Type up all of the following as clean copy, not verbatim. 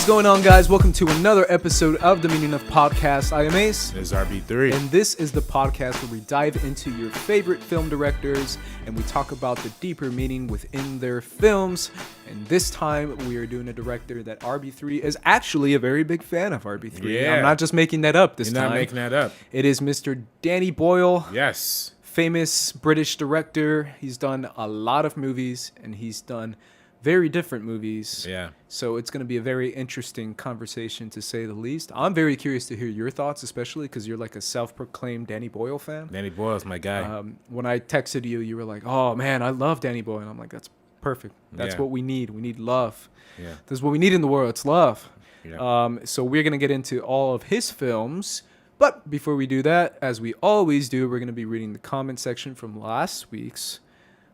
is going on, guys? Welcome to another episode of the Meaning of Podcast. I am Ace. This is RB3. And this is the podcast where we dive into your favorite film directors and we talk about the deeper meaning within their films. And this time we are doing a director that RB3 is actually a very big fan of RB3. Yeah. I'm not just making that up this time. You're not making that up. It is Mr. Danny Boyle. Yes. Famous British director. He's done a lot of movies and he's done very different movies. Yeah. So it's going to be a very interesting conversation, to say the least. I'm very curious to hear your thoughts, especially because you're like a self-proclaimed Danny Boyle fan. Danny Boyle's my guy. When I texted you, you were like, oh, man, I love Danny Boyle. And I'm like, that's perfect. That's what we need. We need love. Yeah. That's what we need in the world. It's love. Yeah. So we're going to get into all of his films. But before we do that, as we always do, we're going to be reading the comment section from last week's,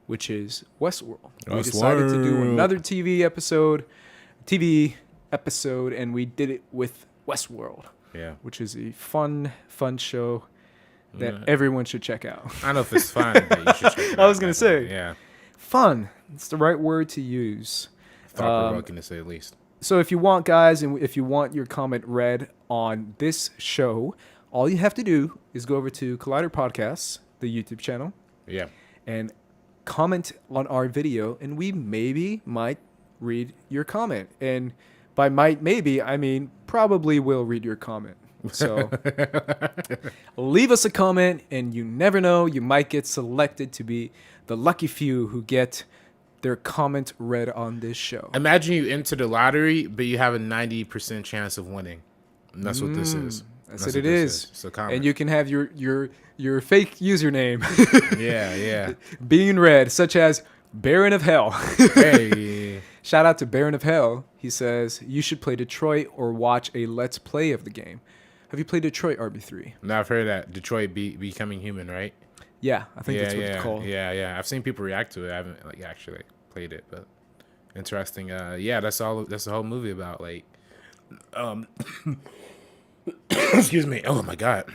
which is Westworld. We decided to do another TV episode, and we did it with Westworld. Yeah. Which is a fun show that everyone should check out. I don't know if it's fun, but you should check it out. I was going to say. Yeah. Fun. It's the right word to use. Thought-provoking to say the least. So if you want, guys, and if you want your comment read on this show, all you have to do is go over to Collider Podcasts, the YouTube channel. Yeah. And comment on our video, and we might read your comment. And by maybe, I mean probably will read your comment. So leave us a comment, and you never know, you might get selected to be the lucky few who get their comment read on this show. Imagine you enter the lottery, but you have a 90% chance of winning. And that's what this is. That's what it is. So comment. And you can have your fake username yeah. being read, such as Baron of Hell. Hey. Shout out to Baron of Hell. He says, you should play Detroit or watch a Let's Play of the game. Have you played Detroit, RB3? No, I've heard that. Detroit Becoming Human, right? Yeah, I think that's what it's called. Yeah. I've seen people react to it. I haven't actually played it, but interesting. Yeah, that's the whole movie about, like, excuse me. Oh my God.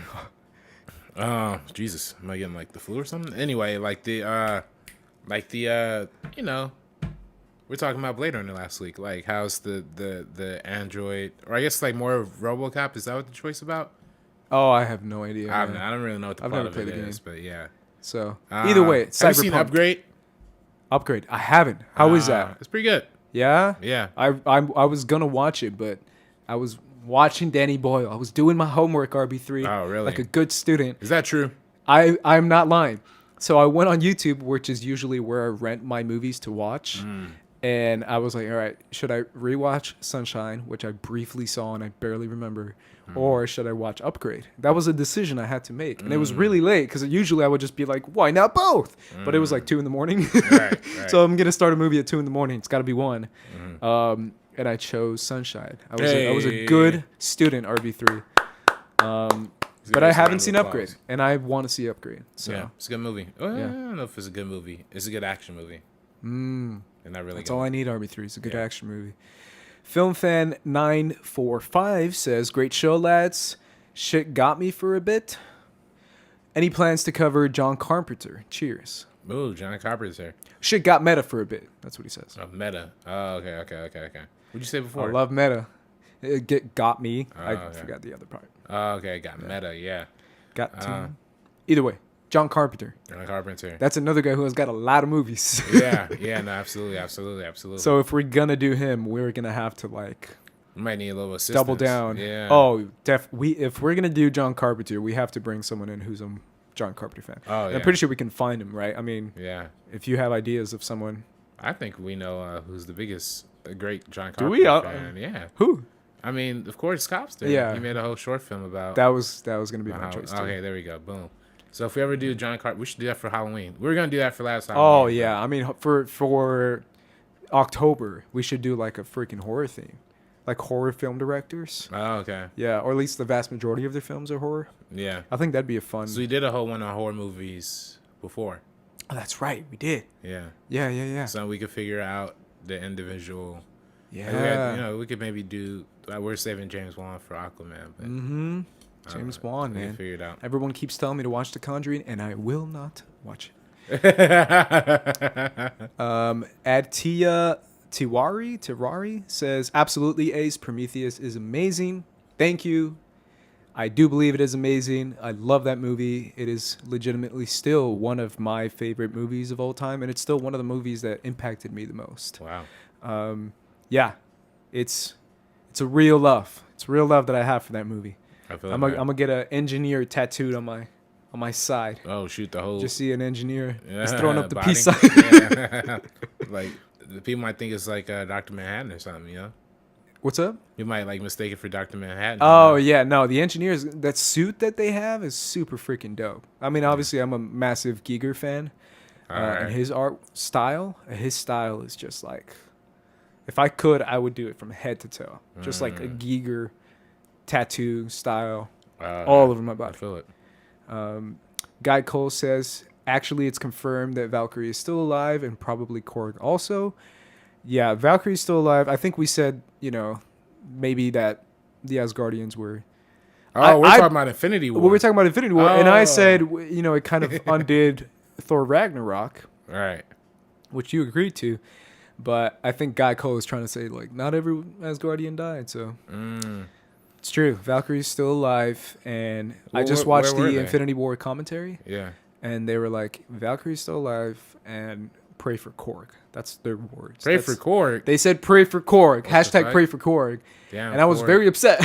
Jesus, am I getting like the flu or something? Anyway, we're talking about Blade Runner last week. Like, how's the android, or I guess like more of RoboCop? Is that what the choice about? Oh, I have no idea. I don't really know what the plot of it is, game. but yeah. So either way, it's have you seen Upgrade? Upgrade, I haven't. How is that? It's pretty good. Yeah. Yeah. I was gonna watch it, but I was watching Danny Boyle. I was doing my homework, RB3. Oh, really? Like a good student. Is that true? I'm not lying. So I went on YouTube, which is usually where I rent my movies to watch. And I was like, all right, should I rewatch Sunshine, which I briefly saw and I barely remember, or should I watch Upgrade? That was a decision I had to make. And it was really late because usually I would just be like, why not both? But it was like 2 a.m. Right. So I'm going to start a movie at 2 a.m. It's got to be one. And I chose Sunshine. I was a good student, RB3. But I haven't seen Upgrade, and I want to see Upgrade. So. Yeah, it's a good movie. Well, I don't know if it's a good movie. It's a good action movie. And not really. That's all I need, RB3. It's a good action movie. FilmFan945 says, great show, lads. Shit got me for a bit. Any plans to cover John Carpenter? Cheers. Ooh, John Carpenter. Shit got meta for a bit. That's what he says. Oh, meta. Oh, okay. What'd you say before? I love meta. It got me. I forgot the other part. Oh, okay. Got meta, yeah. Got to. Either way, John Carpenter. John Carpenter. That's another guy who has got a lot of movies. yeah, no, absolutely. So if we're gonna do him, we're gonna have to like. We might need a little assistance. Double down. Yeah. Oh, if we're gonna do John Carpenter, we have to bring someone in who's a John Carpenter fan. Oh, yeah. I'm pretty sure we can find him, right? I mean, yeah. If you have ideas of someone, I think we know who's the biggest, great John do Carpenter we? fan. Yeah. Who? I mean, of course, Copster. Yeah. He made a whole short film about. That was gonna be my choice too. Okay, there we go. Boom. So if we ever do John Carpenter, we should do that for Halloween. We were gonna do that for last Halloween. Oh yeah, I mean for October we should do like a freaking horror theme, like horror film directors. Oh, okay. Yeah, or at least the vast majority of their films are horror. Yeah. I think that'd be a fun. So we did a whole one on horror movies before. Oh, that's right, we did. Yeah. Yeah. So we could figure out the individual. Yeah. And we could maybe do. We're saving James Wan for Aquaman, but James Wan, man. Figure it out. Everyone keeps telling me to watch The Conjuring, and I will not watch it. Add Tiwari says, absolutely, Ace. Prometheus is amazing. Thank you. I do believe it is amazing. I love that movie. It is legitimately still one of my favorite movies of all time, and it's still one of the movies that impacted me the most. Wow. Yeah, it's a real love. It's real love that I have for that movie. I feel I'm gonna get an engineer tattooed on my side. Oh, shoot, the whole... Just see an engineer Yeah, just throwing up the body. peace sign. Yeah. Like, the people might think it's like Dr. Manhattan or something, you know? What's up? You might like mistake it for Dr. Manhattan. Oh, yeah, no, the engineers, that suit that they have is super freaking dope. I mean, obviously, I'm a massive Giger fan, Alright. and his his style is just like, if I could, I would do it from head to toe, just like a Giger tattoo style, all over my I body. feel it. Guy Cole says, actually, it's confirmed that Valkyrie is still alive and probably Korg also. Yeah, Valkyrie's still alive. I think we said, maybe that the Asgardians were. Oh, we're talking about Infinity War. Well, we're talking about Infinity War, and I Oh. said, it kind of undid Thor Ragnarok, All right. which you agreed to. But I think Guy Cole is trying to say, like, not every Asgardian died, so. It's true. Valkyrie's still alive, and I just watched where were the they? Infinity War commentary. Yeah. And they were like, Valkyrie's still alive and pray for Korg. That's their words. Pray for Korg. They said pray for Korg. the Hashtag fuck? pray for Korg. Damn, And I was Korg. very upset.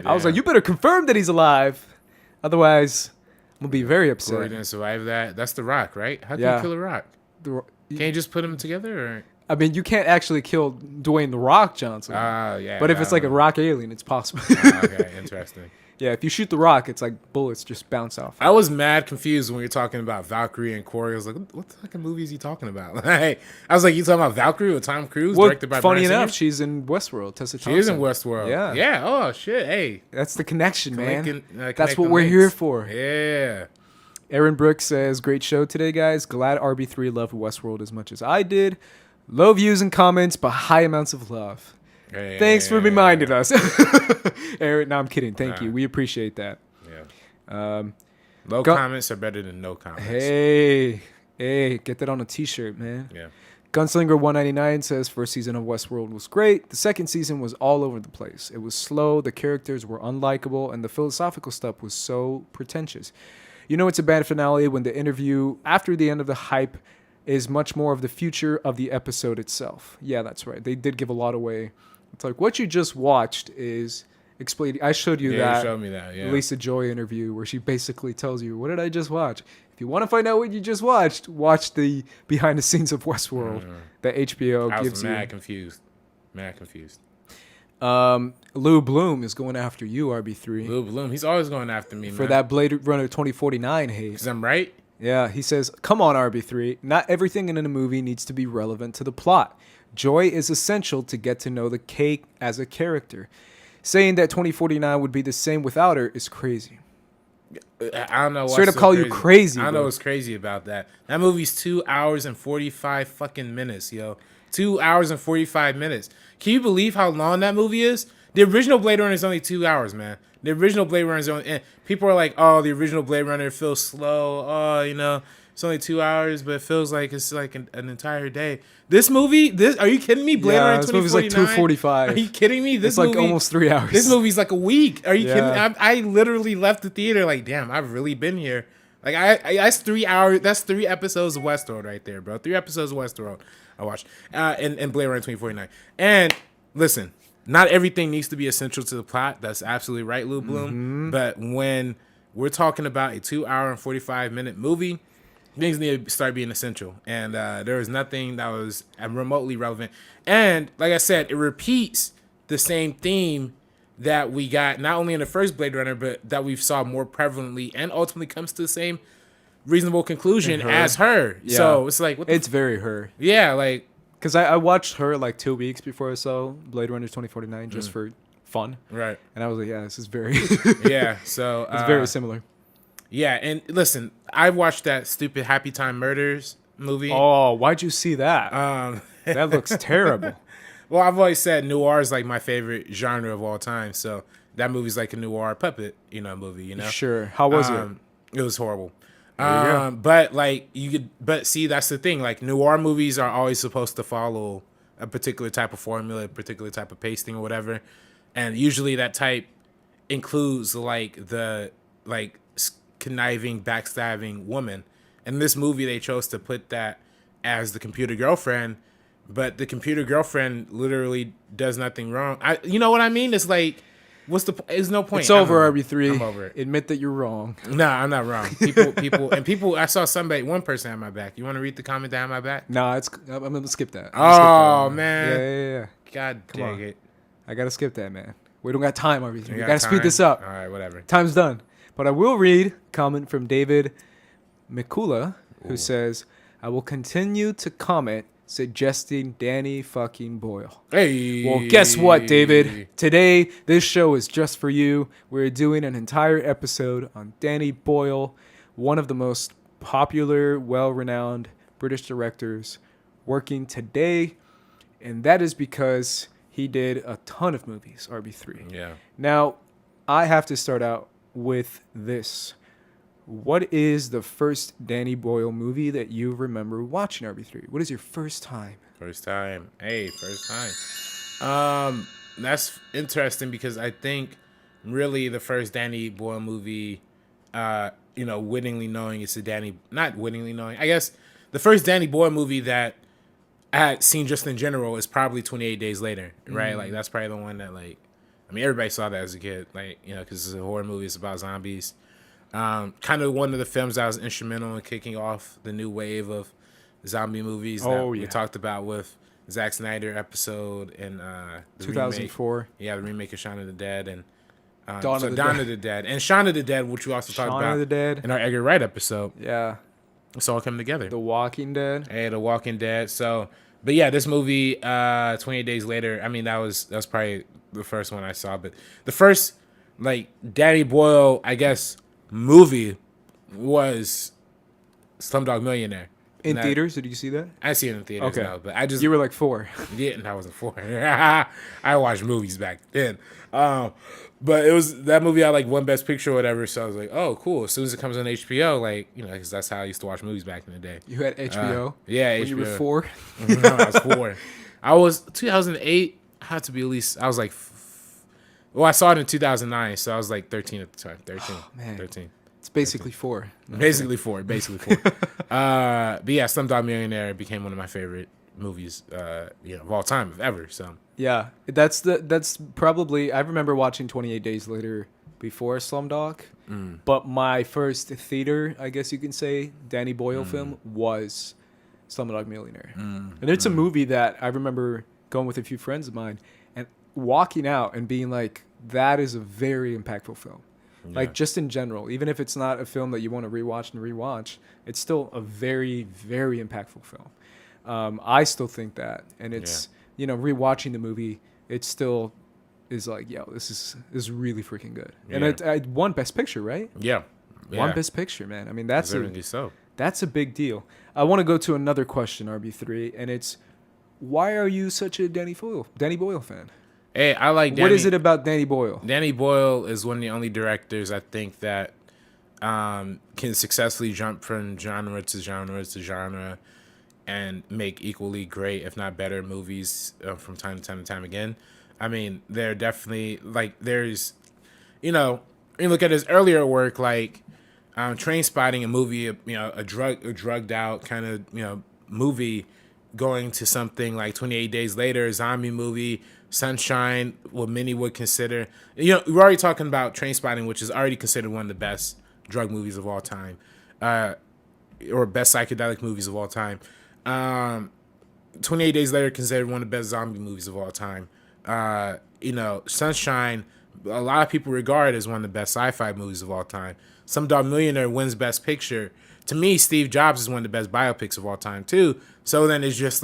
I was Yeah. like, you better confirm that he's alive. Otherwise, I'm going to be very Korg upset. didn't survive that. That's the Rock, right? How can Yeah. you kill a Rock? The- Can't you just put them together? Or? I mean, you can't actually kill Dwayne The Rock Johnson. Yeah. but if that it's like a one. rock alien, it's possible. Okay, interesting. Yeah, if you shoot The Rock, it's like bullets just bounce off. I was mad confused when we were talking about Valkyrie and Korg. I was like, what the fucking movie is he talking about? Like, I was like, you talking about Valkyrie with Tom Cruise, Well, directed by funny Bryan enough, Singer? she's in Westworld. Tessa Thompson. She is in Westworld. Yeah. Yeah. Oh, shit. Hey. That's the connection, man. That's Connect what the we're links. here for. Yeah. Aaron Brooks says, great show today, guys. Glad RB3 loved Westworld as much as I did. Low views and comments, but high amounts of love. Hey. Thanks for reminding us. Aaron, no, I'm kidding. Thank you. We appreciate that. Yeah. Low Go- comments are better than no comments. Hey, get that on a t-shirt, man. Yeah. Gunslinger 199 says, first season of Westworld was great. The second season was all over the place. It was slow, the characters were unlikable, and the philosophical stuff was so pretentious. It's a bad finale when the interview after the end of the hype is much more of the future of the episode itself. Yeah, that's right. They did give a lot away. It's like what you just watched is explaining. I showed you that. You showed me that, yeah. Lisa Joy interview where she basically tells you, what did I just watch? If you want to find out what you just watched, watch the behind the scenes of Westworld that HBO I was gives mad you. confused. Mad confused. Lou Bloom is going after you, RB3, Lil Bloom, he's always going after me, for man. that Blade Runner 2049 hate. Because I'm right. Yeah, he says, come on, RB3. Not everything in a movie needs to be relevant to the plot. Joy is essential to get to know the Cake as a character. Saying that 2049 would be the same without her is crazy. I don't know what's Straight up so call you crazy, I don't know bro. what's crazy about that. That movie's 2 hours and 45 fucking minutes, yo. 2 hours and 45 minutes. Can you believe how long that movie is? The original Blade Runner is only 2 hours, man. The original Blade Runner is only... And people are like, oh, the original Blade Runner feels slow. Oh, it's only 2 hours, but it feels like it's like an entire day. This movie... Are you kidding me? Blade Runner this movie's like 2049? 2:45. Are you kidding me? This It's like movie, almost 3 hours. This movie's like a week. Are you Yeah. kidding? I literally left the theater like, damn, I've really been here. Like, that's 3 hours. That's 3 episodes of Westworld right there, bro. 3 episodes of Westworld I watched. And Blade Runner 2049. And listen, not everything needs to be essential to the plot. That's absolutely right, Lou Bloom. But when we're talking about a 2 hour and 45-minute movie, things need to start being essential. And there was nothing that was remotely relevant. And like I said, it repeats the same theme that we got not only in the first Blade Runner, but that we saw more prevalently and ultimately comes to the same reasonable conclusion as her. Yeah. So it's like, It's very her. yeah, like, Because I watched her like 2 weeks before I saw Blade Runner 2049 just for fun. right. And I was like, yeah, this is very... Yeah, so it's very similar. yeah, and listen, I watched that stupid Happy Time Murders movie. Oh, why'd you see that? That looks terrible. Well, I've always said noir is like my favorite genre of all time, so that movie's like a noir puppet, movie, Sure. How was it? It was horrible. you go. But like but see, that's the thing. Like noir movies are always supposed to follow a particular type of formula, a particular type of pasting or whatever. And usually that type includes the conniving, backstabbing woman. In this movie, they chose to put that as the computer girlfriend, but the computer girlfriend literally does nothing wrong. You know what I mean? It's like, there's no point. It's over, RB3. I'm over it. Admit that you're wrong. No, I'm not wrong. People. I saw one person at my back. You want to read the comment down my back? Nah, I'm gonna skip that. Oh man. Yeah. God dang it. I gotta skip that, man. We don't got time, RB3. We got gotta speed this up. All right, whatever. Time's done. But I will read a comment from David Mikula, who says, I will continue to comment suggesting Danny fucking Boyle. Hey. Well, guess what, David? Today, this show is just for you. We're doing an entire episode on Danny Boyle, one of the most popular, well-renowned British directors working today. And that is because he did a ton of movies, RB3. Yeah. Now, I have to start out with this. What is the first Danny Boyle movie that you remember watching, RB3? What is your first time? First time. That's interesting because I think really the first Danny Boyle movie, wittingly knowing it's not wittingly knowing, I guess the first Danny Boyle movie that I had seen just in general is probably 28 Days Later, right? Like that's probably the one that everybody saw that as a kid, because it's a horror movie, it's about zombies. Kind of one of the films that was instrumental in kicking off the new wave of zombie movies that we talked about with Zack Snyder episode and the 2004. The remake of Shaun of the Dead and Dawn of the Dead and Shaun of the Dead, which we also talked about Shaun of the Dead in our Edgar Wright episode. Yeah, it's all coming together. The Walking Dead. Hey, The Walking Dead. So, but yeah, this movie, 28 Days Later. I mean, that was probably the first one I saw, but the first Danny Boyle, I guess, movie was Slumdog Millionaire. In theaters? Did you see that? I see it in theaters now, but I just... You were like 4. Yeah, and I wasn't 4. I watched movies back then. But it was... That movie had won Best Picture or whatever, so I was like, oh, cool. As soon as it comes on HBO, because that's how I used to watch movies back in the day. You had HBO? Yeah, when HBO. You were 4? No, I was 4. I was... 2008, I had to be at least... I was well, I saw it in 2009, so I was 13 at the time. 13. Oh, man. 13. It's basically 4. Basically 4. But yeah, Slumdog Millionaire became one of my favorite movies, of all time, ever. So yeah, that's probably. I remember watching 28 Days Later before Slumdog, but my first theater, I guess you can say, Danny Boyle film was Slumdog Millionaire, and it's a movie that I remember going with a few friends of mine and walking out and being like, that is a very impactful film. Yeah. Just in general, even if it's not a film that you want to rewatch, it's still a very, very impactful film. I still think that, and it's rewatching the movie, it still is this is really freaking good. And it won Best Picture, right? Yeah. Won Best Picture, man. I mean, that's a big deal. I want to go to another question, RB3, and it's, why are you such a Danny Boyle fan? Hey, I like Danny. What is it about Danny Boyle? Danny Boyle is one of the only directors I think that can successfully jump from genre to genre and make equally great, if not better, movies from time to time again. I mean, they're definitely there's, you look at his earlier work, Trainspotting, a movie, a drugged out kind of movie, going to something like 28 Days Later, a zombie movie. Sunshine, what many would consider, we're already talking about Trainspotting, which is already considered one of the best drug movies of all time, or best psychedelic movies of all time. 28 Days Later considered one of the best zombie movies of all time. Sunshine, a lot of people regard as one of the best sci-fi movies of all time. Slumdog Millionaire wins Best Picture. To me, Steve Jobs is one of the best biopics of all time too. So then it's just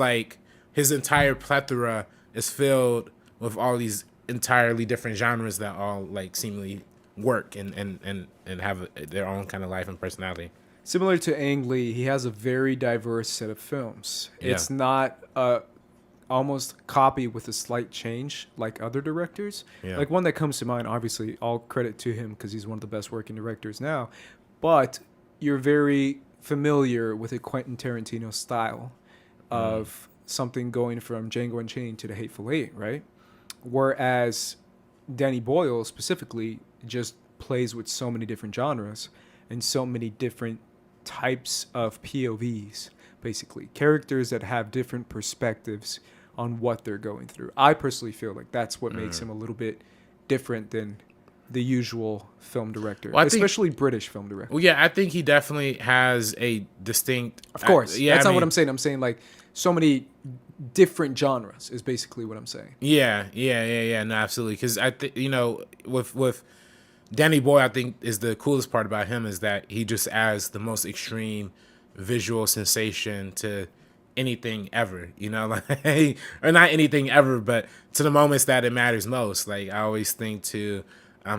his entire plethora is filled with all these entirely different genres that all seemingly work and have their own kind of life and personality. Similar to Ang Lee, he has a very diverse set of films. Yeah. It's not almost copy with a slight change like other directors. Yeah. One that comes to mind, obviously, all credit to him because he's one of the best working directors now. But you're very familiar with a Quentin Tarantino style of something going from Django Unchained to The Hateful Eight, right? Whereas Danny Boyle specifically just plays with so many different genres and so many different types of POVs, basically. Characters that have different perspectives on what they're going through. I personally feel like that's what makes him a little bit different than the usual film director, especially British film director. Well, yeah, I think he definitely has a distinct... Of course. That's not what I'm saying. I'm saying like so many different genres is basically what I'm saying. Yeah. No, absolutely. Because I think, with Danny Boyle, I think is the coolest part about him is that he just adds the most extreme visual sensation to anything ever, like, or not anything ever, but to the moments that it matters most. Like I always think to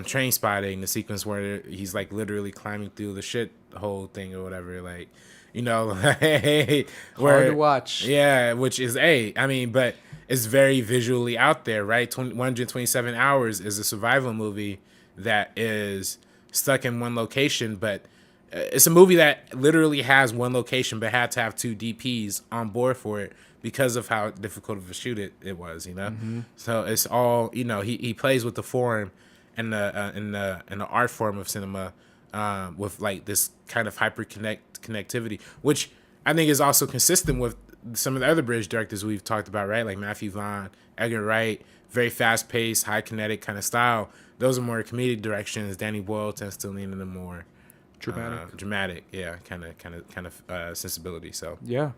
Train Spotting, the sequence where he's like literally climbing through the shit hole thing or whatever, like, hard to watch. Yeah, which is but it's very visually out there, right? 127 Hours is a survival movie that is stuck in one location, but it's a movie that literally has one location, but had to have 2 DPs on board for it because of how difficult of a shoot it was, Mm-hmm. So it's all, he plays with the form and the art form of cinema, with like this kind of hyper connectivity, which I think is also consistent with some of the other British directors we've talked about, right? Like Matthew Vaughn, Edgar Wright, very fast paced, high kinetic kind of style. Those are more comedic directions. Danny Boyle tends to lean into more dramatic, yeah, kind of sensibility. So yeah,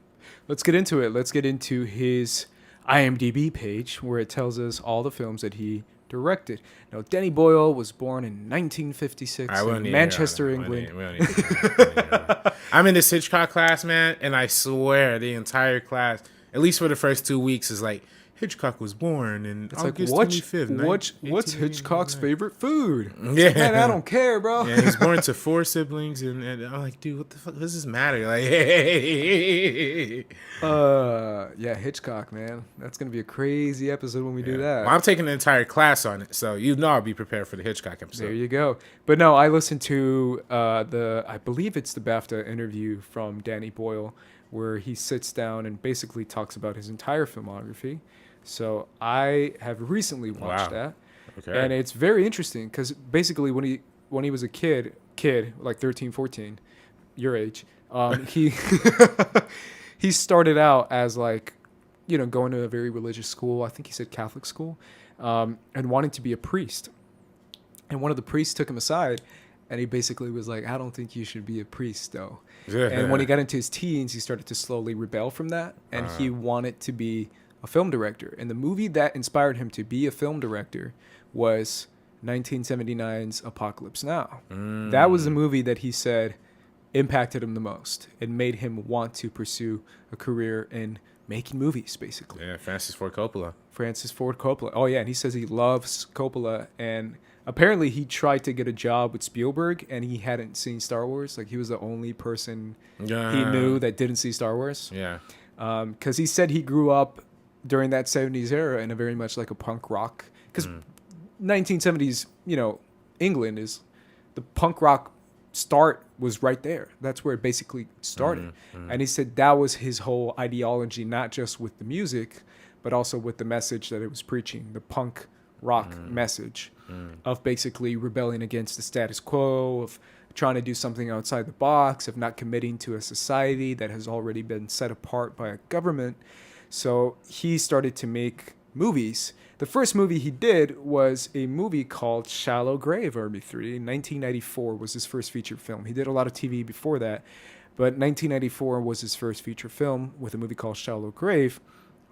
let's get into it. Let's get into his IMDb page where it tells us all the films that he directed. Now, Danny Boyle was born in 1956 in Manchester, England. I'm in this Hitchcock class, man, and I swear the entire class, at least for the first 2 weeks, is like, Hitchcock was born in August 25th. What's Hitchcock's favorite food? Yeah, man, I don't care, bro. Yeah, he's born to 4 siblings, and I'm like, dude, what the fuck does this matter? Like, hey. Yeah, Hitchcock, man. That's gonna be a crazy episode when we do that. Well, I'm taking the entire class on it, so I'll be prepared for the Hitchcock episode. There you go. But no, I listened to I believe it's the BAFTA interview from Danny Boyle, where he sits down and basically talks about his entire filmography. So I have recently watched that, and it's very interesting because basically when he was a kid like 13, 14, your age, he he started out as like, going to a very religious school. I think he said Catholic school, and wanting to be a priest. And one of the priests took him aside, and he basically was like, "I don't think you should be a priest, though." And when he got into his teens, he started to slowly rebel from that, and he wanted to be a film director. And the movie that inspired him to be a film director was 1979's Apocalypse Now. That was the movie that he said impacted him the most and made him want to pursue a career in making movies, basically. Yeah, Francis Ford Coppola. Oh, yeah, and he says he loves Coppola, and apparently he tried to get a job with Spielberg, and he hadn't seen Star Wars. Like, he was the only person he knew that didn't see Star Wars. Yeah. Because he said he grew up during that 70s era in a very much like a punk rock. Because 1970s, England is the punk rock start was right there. That's where it basically started. And he said that was his whole ideology, not just with the music, but also with the message that it was preaching, the punk rock message of basically rebelling against the status quo, of trying to do something outside the box, of not committing to a society that has already been set apart by a government. So he started to make movies. The first movie he did was a movie called Shallow Grave, RB3. 1994 was his first feature film. He did a lot of TV before that, but 1994 was his first feature film with a movie called Shallow Grave,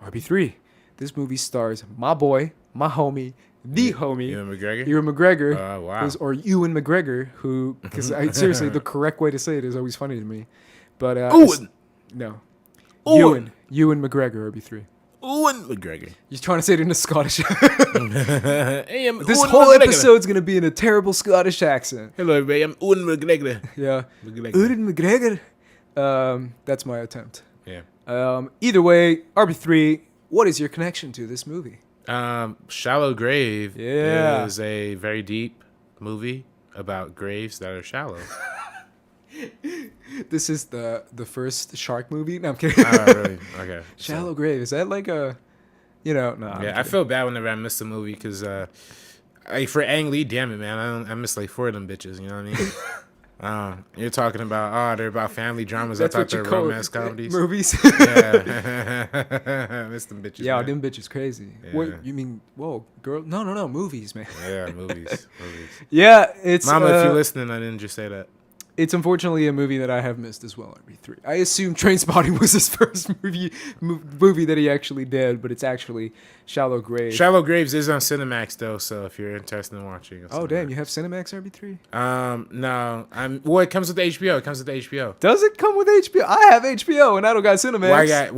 RB3. This movie stars my boy, my homie, the homie, Ewan McGregor. Oh, wow. Or Ewan McGregor, who, because seriously, the correct way to say it is always funny to me. But Ewan McGregor, RB3. Ewan McGregor. You're trying to say it in a Scottish Hey, This whole episode's going to be in a terrible Scottish accent. Hello, everybody. I'm Ewan McGregor. Yeah. Ewan McGregor. That's my attempt. Yeah. Either way, RB3, what is your connection to this movie? Shallow Grave is a very deep movie about graves that are shallow. This is the first shark movie. No, I'm kidding. Oh, really? Okay. Shallow Grave. Is that like a, no? I'm Yeah, I kidding. feel bad whenever I miss a movie because, for Ang Lee, damn it, man, I miss like 4 of them bitches. You know what I mean? You're talking about they're about family dramas. That's I what thought you they're call romance comedies. movies. Yeah, I miss them bitches. Yeah, man. them bitches crazy. Yeah. What you mean? Whoa, girl? No, movies, man. Yeah, movies. Yeah, it's Mama, if you're listening, I didn't just say that. It's unfortunately a movie that I have missed as well. RB3. I assume Trainspotting was his first movie that he actually did, but it's actually Shallow Grave. Shallow Graves is on Cinemax though, so if you're interested in watching, it's Oh on damn, there. you have Cinemax RB3? No, it comes with the HBO. It comes with the HBO. Does it come with HBO? I have HBO and I don't got Cinemax.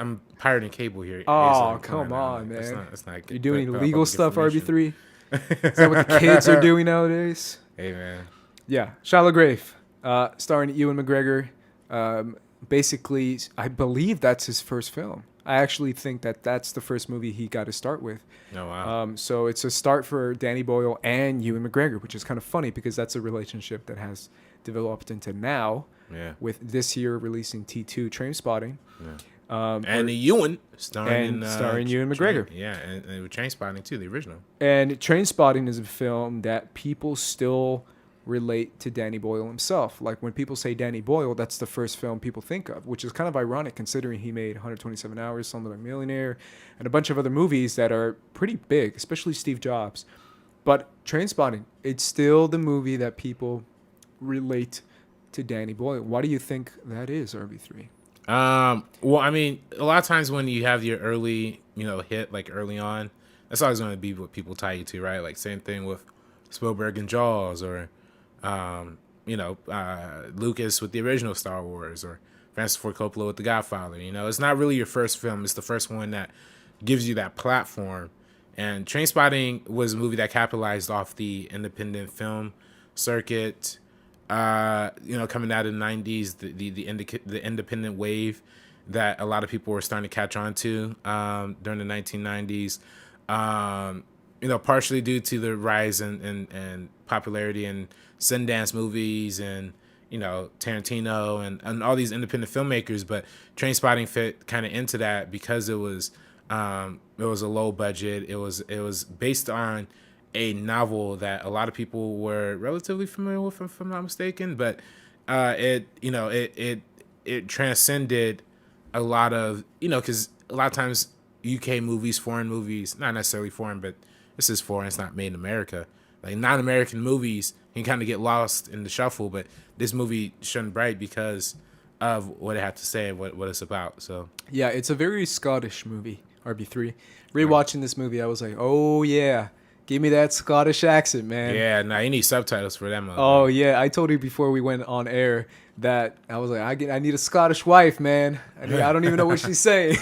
I'm pirating cable here. Oh, so come on, man. That's not good. You're doing Public illegal stuff, information. RB3? Is that what the kids are doing nowadays? Hey man. Yeah, Shallow Grave, starring Ewan McGregor. Basically, I believe that's his first film. I actually think that's the first movie he got to start with. Oh wow. So it's a start for Danny Boyle and Ewan McGregor, which is kind of funny because that's a relationship that has developed into now. Yeah. With this year releasing T2 Trainspotting. Yeah. And Ewan starring Ewan McGregor. And with Trainspotting too, the original. And Trainspotting is a film that people still relate to Danny Boyle himself. Like when people say Danny Boyle, that's the first film people think of, which is kind of ironic considering he made 127 Hours, Slumdog Millionaire, and a bunch of other movies that are pretty big, especially Steve Jobs. But Trainspotting, it's still the movie that people relate to Danny Boyle. Why do you think that is, RB3? Well, I mean, a lot of times when you have your early, hit like early on, that's always going to be what people tie you to, right? Like same thing with Spielberg and Jaws, or Lucas with the original Star Wars, or Francis Ford Coppola with The Godfather. It's not really your first film; it's the first one that gives you that platform. And Trainspotting was a movie that capitalized off the independent film circuit. Coming out of the 90s, the independent wave that a lot of people were starting to catch on to during the 1990s. Partially due to the rise and popularity in Sundance movies and Tarantino and all these independent filmmakers, but Trainspotting fit kind of into that because it was a low budget. It was based on a novel that a lot of people were relatively familiar with, if I'm not mistaken, but it transcended a lot of, because a lot of times UK movies, foreign movies, not necessarily foreign, but this is foreign, it's not made in America. Like non-American movies can kind of get lost in the shuffle, but this movie shone bright because of what it had to say and what it's about. So yeah, it's a very Scottish movie, RB3. Rewatching this movie, I was like, oh yeah, give me that Scottish accent, man. Yeah, you need subtitles for that movie. Oh yeah, I told you before we went on air that I was like, I need a Scottish wife, man. I don't even know what she's saying.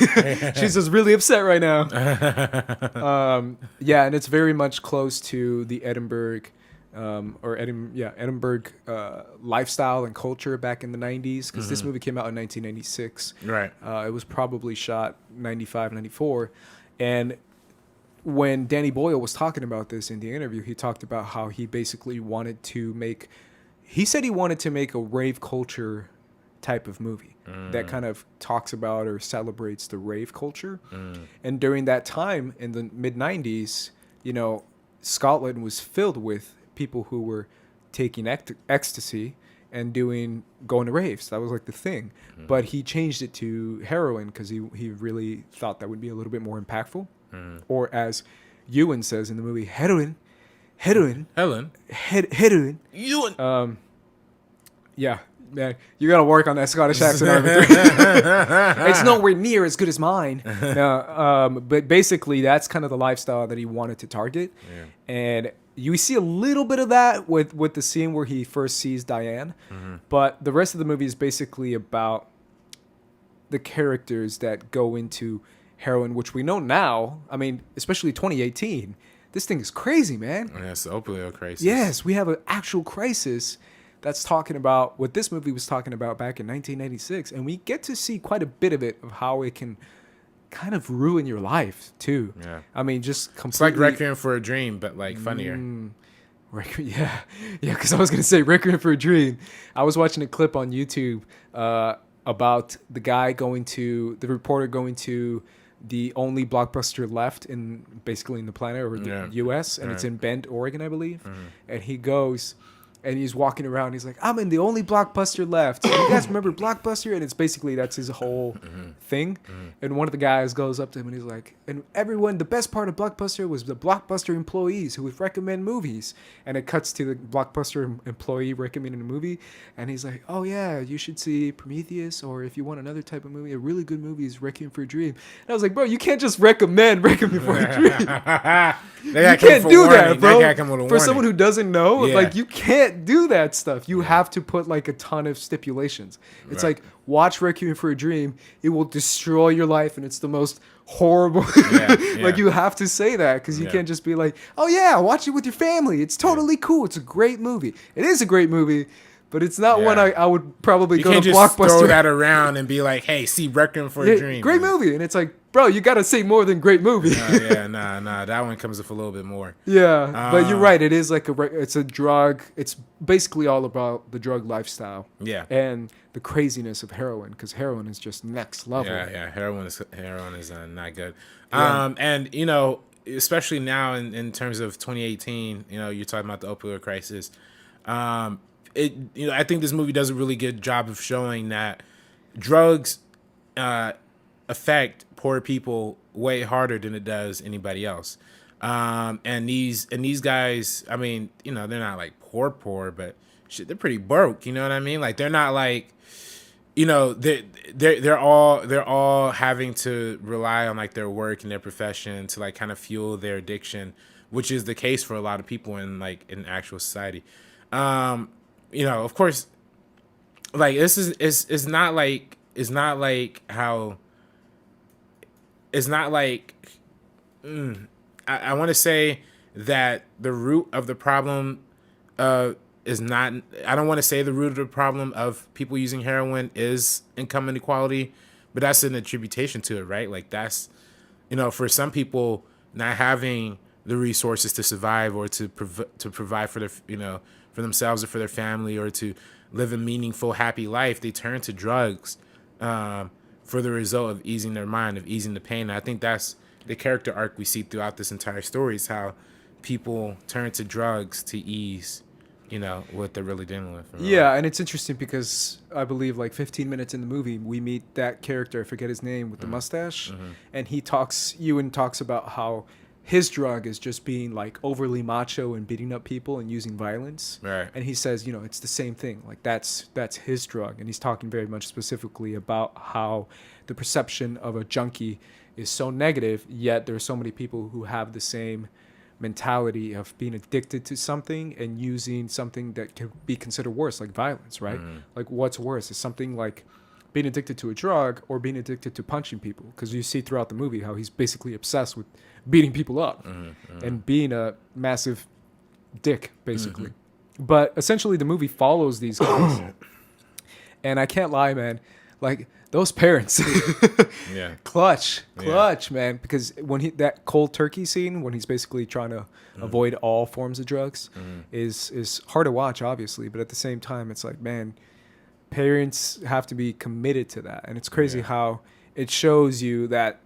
She's just really upset right now. Yeah, and it's very much close to the Edinburgh lifestyle and culture back in the 90s, because this movie came out in 1996. Right. It was probably shot 95, 94. And when Danny Boyle was talking about this in the interview, he talked about how he basically wanted to make a rave culture type of movie that kind of talks about or celebrates the rave culture. And during that time in the mid 90s, Scotland was filled with people who were taking ecstasy and going to raves. That was like the thing. But he changed it to heroin because he really thought that would be a little bit more impactful. Or as Ewan says in the movie, heroin. Helen. Heroin. Ewan. Yeah, man, you gotta work on that Scottish accent. It's nowhere near as good as mine. But basically, that's kind of the lifestyle that he wanted to target. Yeah. And you see a little bit of that with the scene where he first sees Diane. But the rest of the movie is basically about the characters that go into heroin, which we know now. I mean, especially 2018. This thing is crazy, man. Yeah, it's the opioid crisis. Yes, we have an actual crisis that's talking about what this movie was talking about back in 1996. And we get to see quite a bit of it, of how it can kind of ruin your life, too. Yeah. I mean, just completely. It's like Requiem for a Dream, but like funnier. Yeah, yeah. Because I was gonna say Requiem for a Dream. I was watching a clip on YouTube about the reporter going to the only blockbuster left in basically in the planet or the U.S. and it's in Bend, Oregon, I believe. And he goes. And he's walking around. He's like, I'm in the only Blockbuster left. You guys remember Blockbuster? And it's basically, that's his whole thing. And one of the guys goes up to him and he's like, and everyone, the best part of Blockbuster was the Blockbuster employees who would recommend movies. And it cuts to the Blockbuster employee recommending a movie. And he's like, oh yeah, you should see Prometheus. Or if you want another type of movie, a really good movie is Requiem for a Dream. And I was like, bro, you can't just recommend Requiem for a Dream. You can't do that, bro. For someone who doesn't know, like you can't do that stuff. You have to put like a ton of stipulations. It's like, watch Requiem for a Dream. It will destroy your life, and it's the most horrible. Like you have to say that because you can't just be like, oh yeah, watch it with your family. It's totally cool. It's a great movie. It is a great movie. But it's not one I would probably go to Blockbuster. You can't just throw that around and be like, hey, see Requiem for a Dream. Great movie. And it's like, bro, you got to say more than great movie. Nah. That one comes with a little bit more. Yeah, but you're right. It is like it's a drug. It's basically all about the drug lifestyle. Yeah. And the craziness of heroin, because heroin is just next level. Yeah. Heroin is not good. Yeah. And, you know, especially now in terms of 2018, you know, you're talking about the opioid crisis. I think this movie does a really good job of showing that drugs affect poor people way harder than it does anybody else. And these guys, I mean, you know, they're not like poor, but shit, they're pretty broke. You know what I mean? Like they're not like, you know, they're all having to rely on like their work and their profession to like kind of fuel their addiction, which is the case for a lot of people in actual society. You know, of course, like this is it's not like how it's not like I want to say that the root of the problem is not. I don't want to say the root of the problem of people using heroin is income inequality, but that's an attribution to it, right? Like that's, you know, for some people not having the resources to survive or to provide for their, you know, for themselves or for their family or to live a meaningful, happy life, they turn to drugs for the result of easing their mind, of easing the pain. And I think that's the character arc we see throughout this entire story is how people turn to drugs to ease, you know, what they're really dealing with. Yeah, and it's interesting because I believe like 15 minutes in the movie, we meet that character, I forget his name, with the mustache, and Ewan talks about how his drug is just being like overly macho and beating up people and using violence. Right. And he says, you know, it's the same thing. Like that's his drug. And he's talking very much specifically about how the perception of a junkie is so negative, yet there are so many people who have the same mentality of being addicted to something and using something that can be considered worse, like violence, right? Like what's worse? Is something like being addicted to a drug or being addicted to punching people? Because you see throughout the movie how he's basically obsessed with beating people up and being a massive dick, basically. But essentially the movie follows these guys. And I can't lie, man. Like those parents, clutch, man. Because when that cold turkey scene, when he's basically trying to avoid all forms of drugs, is hard to watch, obviously. But at the same time, it's like, man, parents have to be committed to that. And it's crazy how it shows you that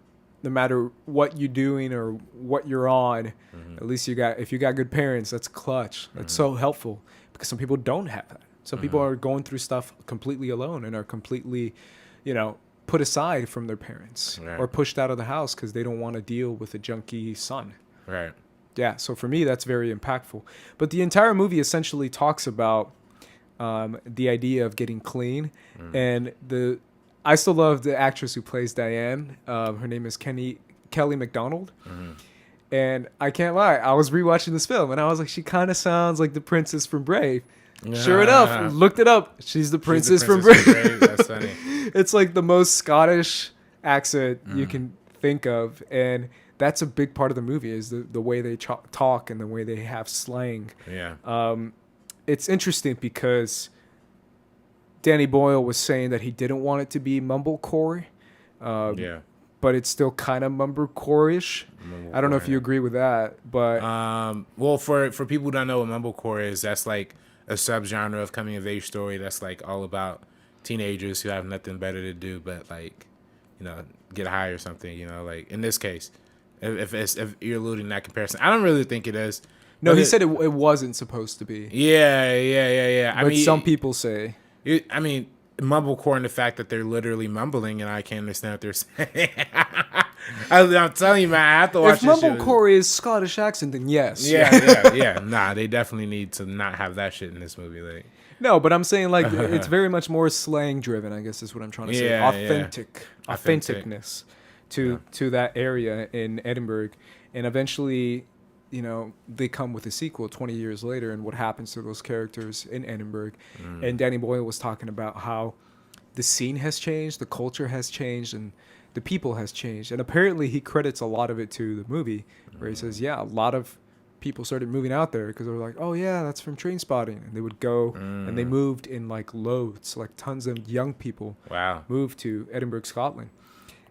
no matter what you're doing or what you're on, at least if you got good parents, that's clutch. That's so helpful because some people don't have that. Some people are going through stuff completely alone and are completely, you know, put aside from their parents or pushed out of the house because they don't want to deal with a junkie son. Right. Yeah. So for me, that's very impactful. But the entire movie essentially talks about the idea of getting clean and I still love the actress who plays Diane. Her name is Kelly MacDonald. And I can't lie, I was rewatching this film and I was like, she kind of sounds like the princess from Brave. Sure enough, looked it up. She's the princess from Brave. That's funny. It's like the most Scottish accent you can think of. And that's a big part of the movie is the way they talk and the way they have slang. Yeah. It's interesting because Danny Boyle was saying that he didn't want it to be mumblecore. but it's still kind of mumblecore-ish. I don't know if you agree with that, but well, for people who don't know what mumblecore is, that's like a subgenre of coming of age story that's like all about teenagers who have nothing better to do but like, you know, get high or something. You know, like in this case, if you're alluding that comparison, I don't really think it is. no, he said it wasn't supposed to be. Yeah. But some people say. I mean, mumblecore in the fact that they're literally mumbling and I can't understand what they're saying. I'm telling you, man, I have to watch If this mumblecore is Scottish accent, then yes. Yeah. Nah, they definitely need to not have that shit in this movie. Like, No, but I'm saying like it's very much more slang driven, I guess is what I'm trying to say. Authenticness to that area in Edinburgh. And eventually, you know, they come with a sequel 20 years later and what happens to those characters in Edinburgh. And Danny Boyle was talking about how the scene has changed, the culture has changed, and the people has changed. And apparently he credits a lot of it to the movie where he says, yeah, a lot of people started moving out there because they were like, oh yeah, that's from Trainspotting. And they would go and they moved in like loads, like tons of young people moved to Edinburgh, Scotland.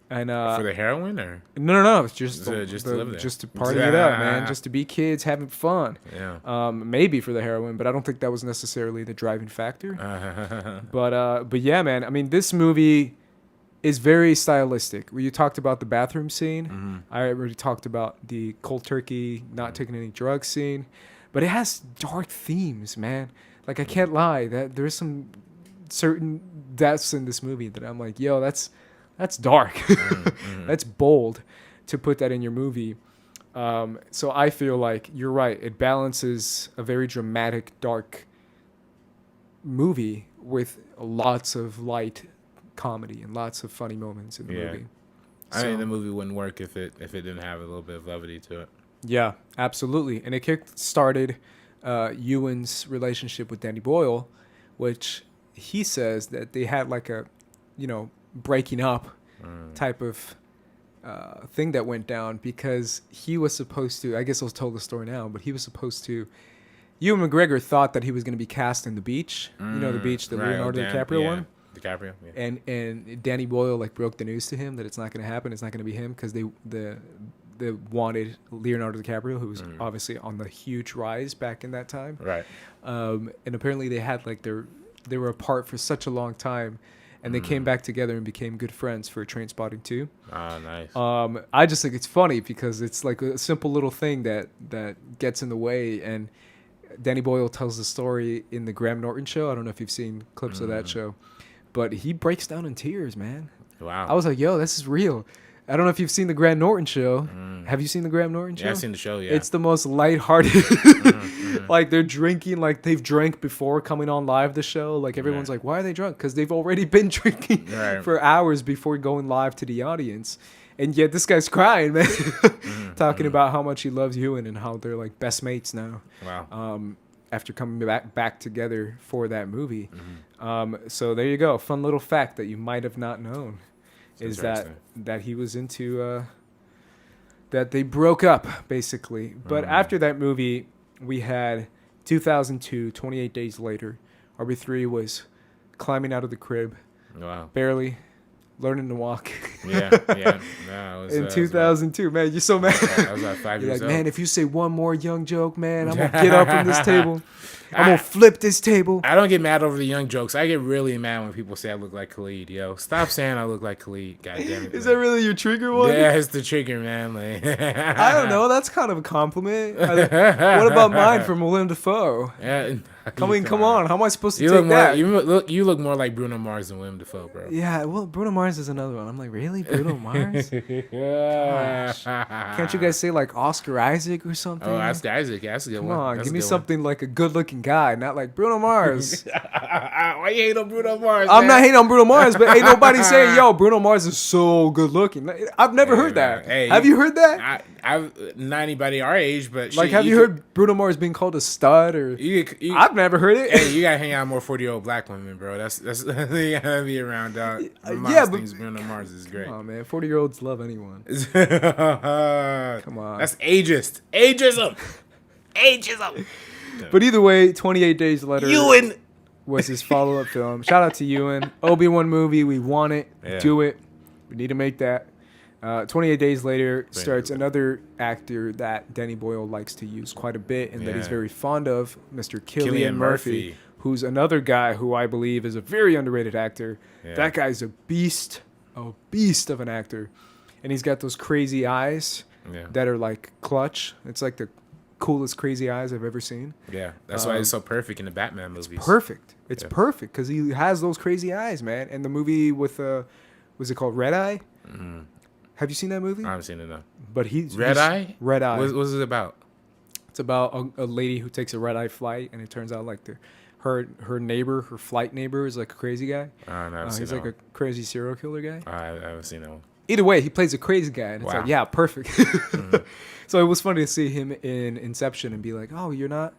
And for the heroin or no, it's just to live there, just to party it up, man, just to be kids having fun. Yeah. Maybe for the heroin, but I don't think that was necessarily the driving factor. But yeah, man. I mean, this movie is very stylistic. You talked about the bathroom scene. I already talked about the cold turkey, not taking any drugs scene, but it has dark themes, man. Like I can't lie, that there's some certain deaths in this movie that I'm like, yo, that's dark. That's bold to put that in your movie. So I feel like you're right. It balances a very dramatic, dark movie with lots of light comedy and lots of funny moments in the movie. I mean, the movie wouldn't work if it didn't have a little bit of levity to it. Yeah, absolutely. And it kick-started Ewan's relationship with Danny Boyle, which he says that they had like a, you know, breaking up type of thing that went down because he was supposed to, I guess I'll tell the story now, but he was supposed to, Ewan McGregor thought that he was going to be cast in The Beach, you know, The Beach, the Leonardo DiCaprio one. DiCaprio, yeah. And Danny Boyle like broke the news to him that it's not going to happen, it's not going to be him because they wanted Leonardo DiCaprio, who was obviously on the huge rise back in that time. Right. And apparently they had like they were apart for such a long time. And they came back together and became good friends for Trainspotting 2. Ah, nice. I just think it's funny because it's like a simple little thing that gets in the way. And Danny Boyle tells the story in the Graham Norton show. I don't know if you've seen clips of that show. But he breaks down in tears, man. Wow. I was like, yo, this is real. I don't know if you've seen the Graham Norton show. Have you seen the Graham Norton show? Yeah, I've seen the show, yeah. It's the most lighthearted. Like, they're drinking like they've drank before coming on live the show. Like, everyone's like, why are they drunk? Because they've already been drinking for hours before going live to the audience. And yet this guy's crying, man. Talking about how much he loves Ewan and how they're, like, best mates now. Wow. After coming back together for that movie. So there you go. Fun little fact that you might have not known. Is that he was into that they broke up basically. But after that movie, we had 2002, 28 days later. RB3 was climbing out of the crib, barely learning to walk. No, it was, in 2002, man, you're so mad. I was like 5 You're years like, old. man, if you say one more young joke, man, I'm gonna get up from this table. I'm gonna flip this table. I don't get mad over the young jokes. I get really mad when people say I look like Khalid. Yo, stop saying I look like Khalid. God damn it. Is that really your trigger one? Yeah, it's the trigger, man. Like, I don't know. That's kind of a compliment. What about mine from Willem Dafoe? Yeah. Come on. How am I supposed to you take look that? You look more like Bruno Mars than Willem Dafoe, bro. Yeah, well, Bruno Mars is another one. I'm like, really? Bruno Mars? Gosh. Can't you guys say like Oscar Isaac or something? Oh, Oscar Isaac. Yeah, that's a good one. Come on, That's give a me good something like a good-looking guy, not like Bruno Mars. Why you hate on Bruno Mars? I'm man? not hating on Bruno Mars, but ain't nobody saying, yo, Bruno Mars is so good-looking. I've never heard that. Hey, have you heard that? I've not anybody our age, but like, have you heard Bruno Mars being called a stud? Or I've never heard it. Hey, you gotta hang out more 40-year-old black women, bro. That's you gotta be around, dog. Yeah, but Bruno Mars is great. Oh man, 40-year-olds love anyone. Come on, that's ageist. Ageism. But either way, 28 Days Later Ewan was his follow-up film. Shout out to Ewan. Obi-Wan movie, we want it. Yeah. Do it. We need to make that. 28 Days Later starts another actor that Danny Boyle likes to use quite a bit and that he's very fond of, Mr. Cillian Murphy, who's another guy who I believe is a very underrated actor. Yeah. That guy's a beast of an actor. And he's got those crazy eyes that are like clutch. It's like the coolest crazy eyes I've ever seen. Yeah, that's why it's so perfect in the Batman movies. It's perfect. It's perfect because he has those crazy eyes, man. And the movie with, was it called Red Eye? Mm-hmm. Have you seen that movie? I haven't seen it, no. But Red Eye? Red Eye. What is it about? It's about a lady who takes a red-eye flight, and it turns out like her neighbor, her flight neighbor, is like a crazy guy. He's like a crazy serial killer guy. I haven't seen that one. Either way, he plays a crazy guy, and it's like, yeah, perfect. Mm-hmm. So it was funny to see him in Inception and be like, oh, you're not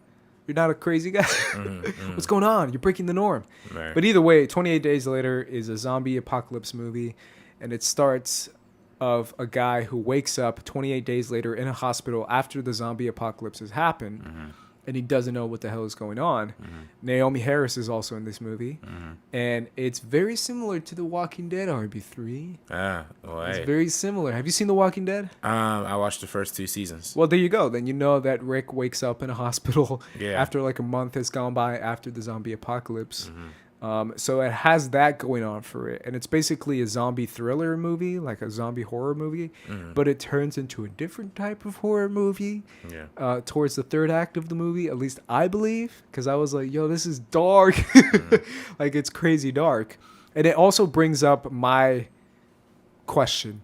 a crazy guy. Mm-hmm. What's going on? You're breaking the norm. Right. But either way, 28 Days Later is a zombie apocalypse movie, and it starts of a guy who wakes up 28 days later in a hospital after the zombie apocalypse has happened, and he doesn't know what the hell is going on. Naomi Harris is also in this movie, and it's very similar to The Walking Dead, RB3. It's very similar. Have you seen The Walking Dead? I watched the first 2 seasons. Well, there you go. Then you know that Rick wakes up in a hospital after like a month has gone by after the zombie apocalypse. So it has that going on for it, and it's basically a zombie thriller movie, like a zombie horror movie, but it turns into a different type of horror movie towards the third act of the movie, at least I believe, because I was like, yo, this is dark. Like, it's crazy dark. And it also brings up my question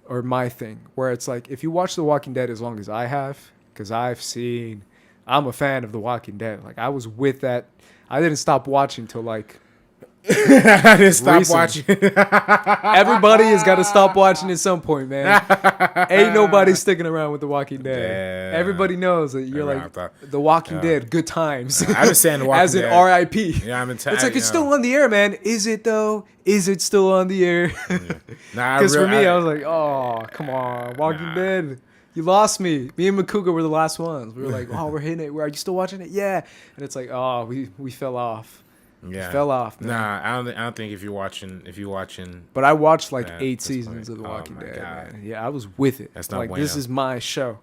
or my thing, where it's like, if you watch The Walking Dead as long as I have, because I'm a fan of The Walking Dead. Like, I was with that. I didn't stop watching till like I didn't stop watching. Everybody has got to stop watching at some point, man. Ain't nobody sticking around with The Walking Dead. Yeah. Everybody knows that you're like The Walking Dead, good times. I understand The Walking As in Dead. R.I.P. Yeah, it's like it's still on the air, man. Is it though? Is it still on the air? Because for me, I was like, oh, come on, Walking Dead. You lost me. Me and Makuga were the last ones. We were like, oh, we're hitting it. Are you still watching it? Yeah. And it's like, oh, we fell off. Yeah. We fell off, man. Nah, I don't think if you're watching. But I watched like 8 seasons of The Walking Dead. Man. Yeah, I was with it. That's not like, this is my show.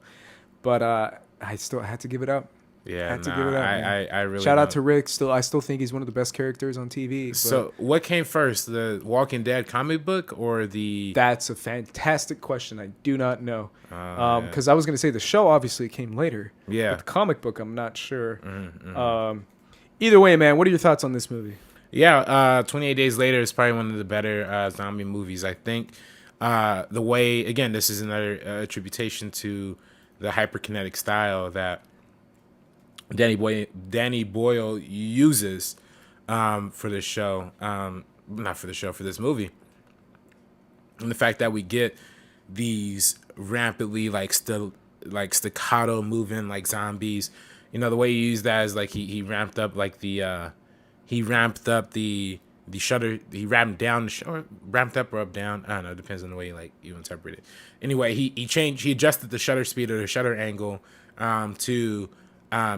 But I still had to give it up. Yeah, I had to give it up. I really shout out to Rick. I still think he's one of the best characters on TV. But so what came first, the Walking Dead comic book or the? That's a fantastic question. I do not know. Because I was gonna say the show obviously came later. Yeah. But the comic book, I'm not sure. Either way, man, what are your thoughts on this movie? Yeah, 28 Days Later is probably one of the better zombie movies. I think the way, again, this is another attribution to the hyperkinetic style that Danny Boyle uses for this show, for this movie, and the fact that we get these rampantly staccato moving like zombies. You know, the way he used that is like he ramped up like the shutter. He ramped down or ramped up or up down. I don't know. It depends on the way you interpret it. Anyway, he adjusted the shutter speed or the shutter angle to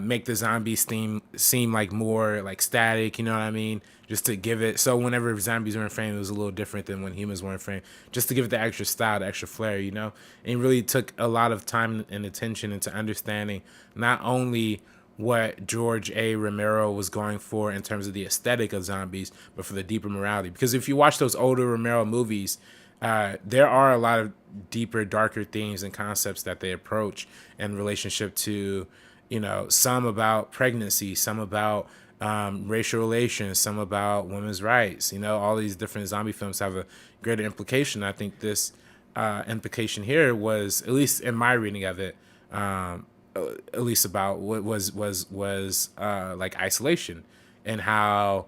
make the zombies seem like more like static, you know what I mean? Just to give it, so whenever zombies were in frame, it was a little different than when humans were in frame, just to give it the extra style, the extra flair, you know? And it really took a lot of time and attention into understanding not only what George A. Romero was going for in terms of the aesthetic of zombies, but for the deeper morality. Because if you watch those older Romero movies, there are a lot of deeper, darker themes and concepts that they approach in relationship to, you know, some about pregnancy, some about racial relations, some about women's rights. You know, all these different zombie films have a greater implication. I think this implication here was, at least in my reading of it, at least about what was like isolation and how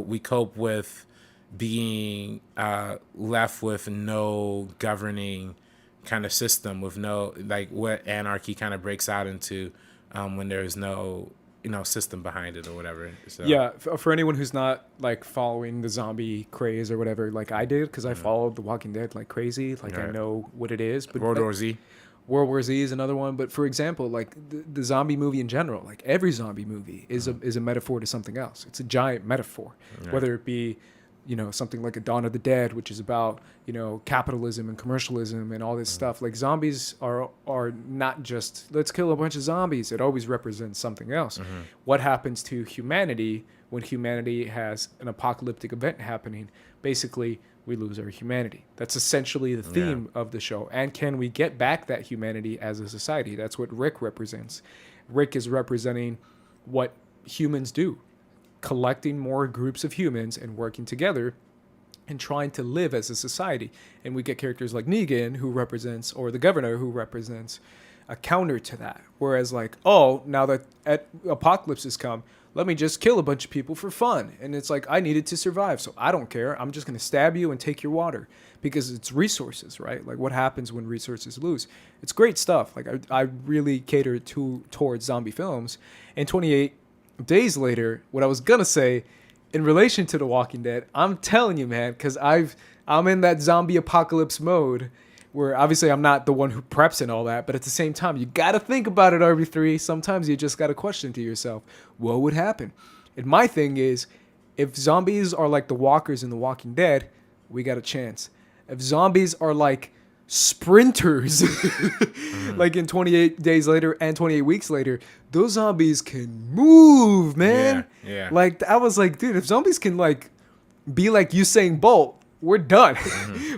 we cope with being left with no governing kind of system, with no, like, what anarchy kind of breaks out into when there's no, you know, system behind it or whatever. So. Yeah, for anyone who's not like following the zombie craze or whatever, like I did, because I followed The Walking Dead like crazy. Like, I know what it is. But World War Z. World War Z is another one. But for example, like the zombie movie in general, like every zombie movie is a metaphor to something else. It's a giant metaphor, whether it be something like a Dawn of the Dead, which is about, capitalism and commercialism and all this stuff. Like zombies are not just let's kill a bunch of zombies. It always represents something else. What happens to humanity when humanity has an apocalyptic event happening? Basically, we lose our humanity. That's essentially the theme of the show. And can we get back that humanity as a society? That's what Rick represents. Rick is representing what humans do, collecting more groups of humans and working together and trying to live as a society. And we get characters like Negan, who represents, or the governor, who represents a counter to that. Whereas now that apocalypse has come, let me just kill a bunch of people for fun. And it's like, I needed to survive, so I don't care. I'm just going to stab you and take your water because it's resources, right? Like what happens when resources lose. It's great stuff. Like I really cater towards zombie films. And 28 days later, what I was going to say in relation to The Walking Dead, I'm telling you, man, because I'm in that zombie apocalypse mode where obviously I'm not the one who preps and all that, but at the same time, you got to think about it, RB3. Sometimes you just got to question to yourself, what would happen? And my thing is, if zombies are like the walkers in The Walking Dead, we got a chance. If zombies are like sprinters, like in 28 days later and 28 weeks later, those zombies can move, man. Yeah. Like, I was like, dude, if zombies can like be like Usain Bolt, we're done.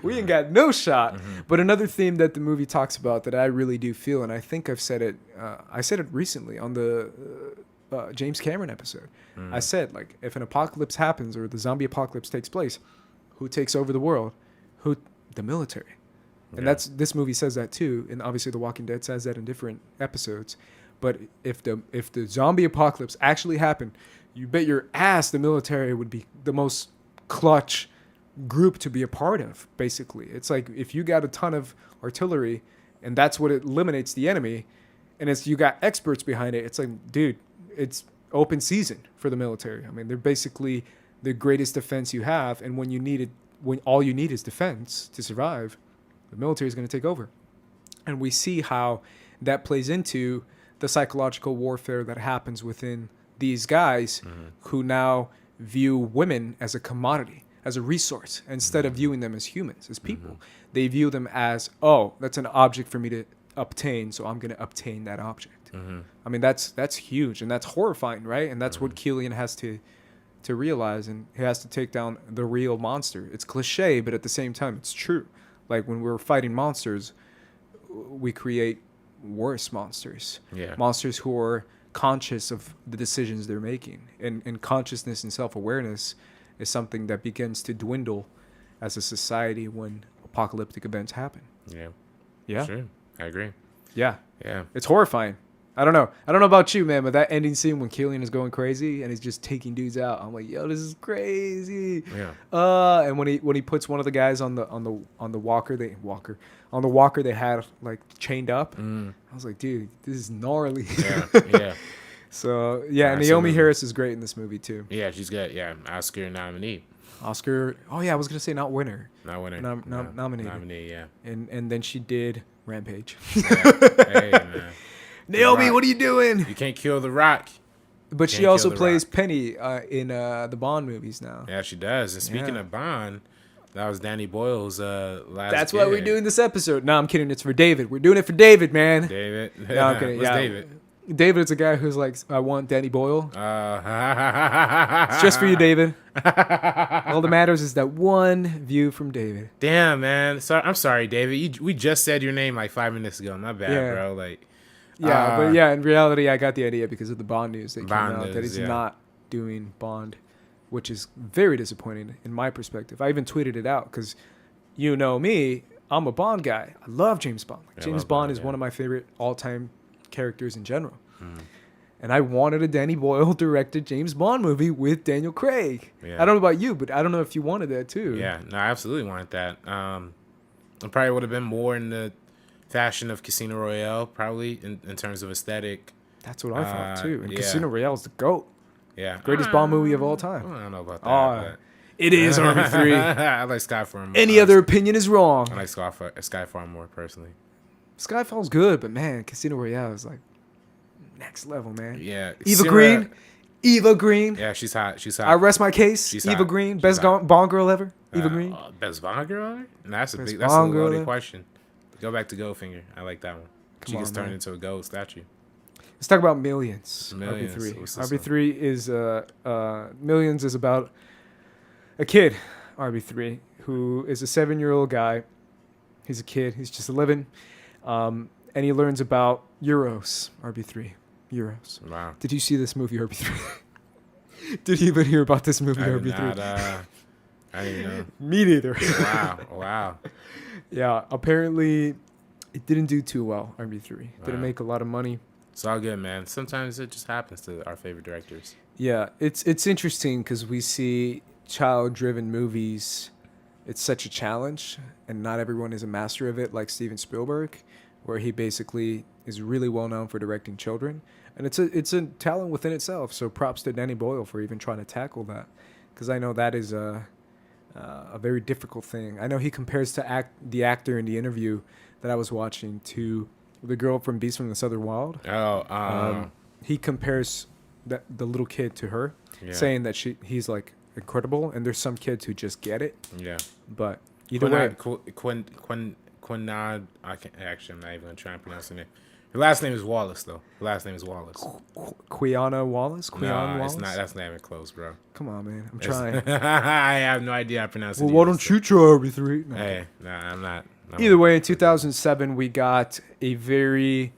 We ain't got no shot. But another theme that the movie talks about that I really do feel, and I think I've said it, I said it recently on the James Cameron episode. I said, like, if an apocalypse happens or the zombie apocalypse takes place, who takes over the world? The military. And this movie says that too. And obviously The Walking Dead says that in different episodes. But if the zombie apocalypse actually happened, you bet your ass the military would be the most clutch group to be a part of. Basically, it's like if you got a ton of artillery and that's what eliminates the enemy, and it's you got experts behind it, it's like, dude, it's open season for the military. I mean, they're basically the greatest defense you have, and when all you need is defense to survive, the military is going to take over. And we see how that plays into the psychological warfare that happens within these guys who now view women as a commodity, as a resource, instead of viewing them as humans, as people. They view them as, oh, that's an object for me to obtain, so I'm going to obtain that object. I mean, that's huge, and that's horrifying, right? And that's what Killian has to realize, and he has to take down the real monster. It's cliche, but at the same time, it's true. Like when we're fighting monsters, we create worse monsters. Monsters who are conscious of the decisions they're making. And consciousness and self-awareness is something that begins to dwindle as a society when apocalyptic events happen. Yeah. Sure. I agree. Yeah. Yeah. It's horrifying. I don't know about you, man, but that ending scene when Killian is going crazy and he's just taking dudes out, I'm like, yo, this is crazy. Yeah. And when he puts one of the guys on the walker they had like chained up, I was like, dude, this is gnarly. Yeah. So yeah, and Naomi Harris is great in this movie too. Yeah, she's good. Yeah, Oscar nominee. Oscar. Oh yeah, I was gonna say not winner. Not winner. Nominated. Nominee. Yeah. And then she did Rampage. Hey man. Naomi, what are you doing? You can't kill The Rock. But she also plays Penny in the Bond movies now. Yeah, she does. And speaking of Bond, that was Danny Boyle's last. That's why we're doing this episode. No, I'm kidding. It's for David. We're doing it for David, man. David. No, I'm kidding. What's David? David is a guy who's like, I want Danny Boyle. It's just for you, David. All that matters is that one view from David. Damn, man. I'm sorry, David. We just said your name like 5 minutes ago. Not bad, bro. Like. Yeah, but yeah, in reality, I got the idea because of the Bond news that came out that he's not doing Bond, which is very disappointing in my perspective. I even tweeted it out because, you know me, I'm a Bond guy. I love James Bond. James Bond is one of my favorite all-time characters in general. And I wanted a Danny Boyle directed James Bond movie with Daniel Craig. I don't know about you, but I don't know if you wanted that too. Yeah, no, I absolutely wanted that. It probably would have been more in the fashion of Casino Royale, probably in terms of aesthetic. That's what I thought too. And Casino Royale is the GOAT. Yeah, greatest Bond movie of all time. I don't know about that. But it is RB3. I like Skyfall. Any other opinion is wrong. I like Skyfall more personally. Skyfall's good, but man, Casino Royale is like next level, man. Yeah, Eva Green, Eva Green. Yeah, she's hot. She's hot. I rest my case. She's Eva hot. Green, She's best hot. Bond girl ever. Eva Green. Best Bond girl ever? That's a Best big. That's a Bond girl loaded ever. question. Go back to Goldfinger. I like that one. She Come gets on, turned man. into a gold statue. Let's talk about Millions. Millions. RB3. What's this RB3 is Millions is about a kid, RB3, who is a 7-year-old guy. He's a kid. He's just 11, and he learns about Euros. RB3. Euros. Wow. Did you see this movie, RB3? Did you even hear about this movie, I did RB3? not, I didn't know. Me neither. Wow. Yeah, apparently it didn't do too well, RB3. Wow. Didn't make a lot of money. It's all good, man. Sometimes it just happens to our favorite directors. Yeah, it's interesting because we see child-driven movies. It's such a challenge, and not everyone is a master of it, like Steven Spielberg, where he basically is really well known for directing children, and it's a talent within itself. So props to Danny Boyle for even trying to tackle that, because I know that is a very difficult thing. I know he compares the actor in the interview that I was watching to the girl from Beast from the Southern Wild. He compares the little kid to her, saying that he's like incredible, and there's some kids who just get it. Yeah. But either way, Quinad, I can't actually. I'm not even gonna try and pronounce her name. Her last name is Wallace, though. Her last name is Wallace. Quiana Wallace. It's not. That's not even close, bro. Come on, man. I'm trying. I have no idea how to pronounce it. Well, why don't you try RB3? No. Hey, nah, I'm not. Either way, in 2007, we got a very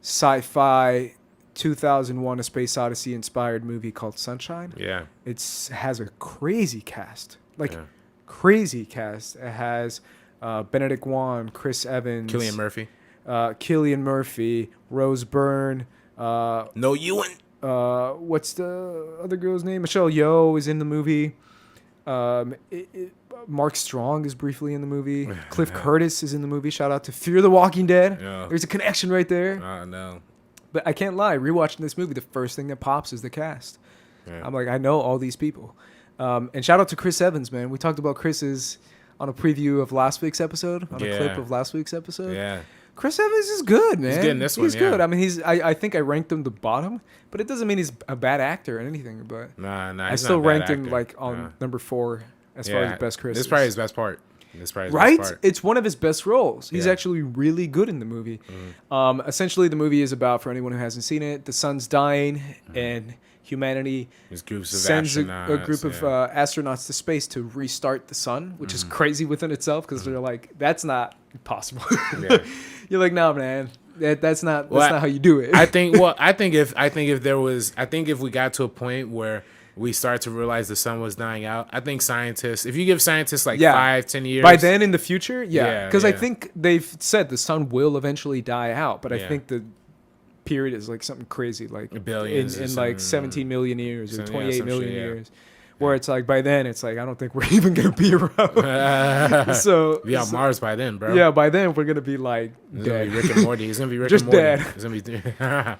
sci-fi 2001: A Space Odyssey inspired movie called Sunshine. Yeah. It has a crazy cast, crazy cast. It has Benedict Wong, Chris Evans, Cillian Murphy, Rose Byrne. No Ewan. What's the other girl's name? Michelle Yeoh is in the movie. Mark Strong is briefly in the movie. Cliff Curtis is in the movie. Shout out to Fear the Walking Dead. Yeah. There's a connection right there. No. But I can't lie. Rewatching this movie, the first thing that pops is the cast. Yeah. I'm like, I know all these people. And shout out to Chris Evans, man. We talked about Chris's on a preview of last week's episode, on a clip of last week's episode. Yeah. Chris Evans is good, man. He's good in this one. He's good. I mean, I think I ranked him the bottom, but it doesn't mean he's a bad actor or anything. But nah, I still ranked him like on number 4 as far as best Chris. This is probably his best part. Right? It's one of his best roles. He's actually really good in the movie. Essentially, the movie is about, for anyone who hasn't seen it, the sun's dying and humanity sends a group of astronauts to space to restart the sun, which is crazy within itself because they're like, that's not possible. You're like, no, man. That's not how you do it. I think if we got to a point where we start to realize the sun was dying out, I think scientists, if you give scientists 5-10 years. By then in the future, because I think they've said the sun will eventually die out, but I think the period is like something crazy, like billions in like 17 million years or 28 million years. Where it's like by then it's like I don't think we're even gonna be around. So be on Mars by then, bro. Yeah, by then we're gonna be like dead. Gonna be Rick and Morty. It's gonna be Rick Just and Morty. dead. It's gonna be. I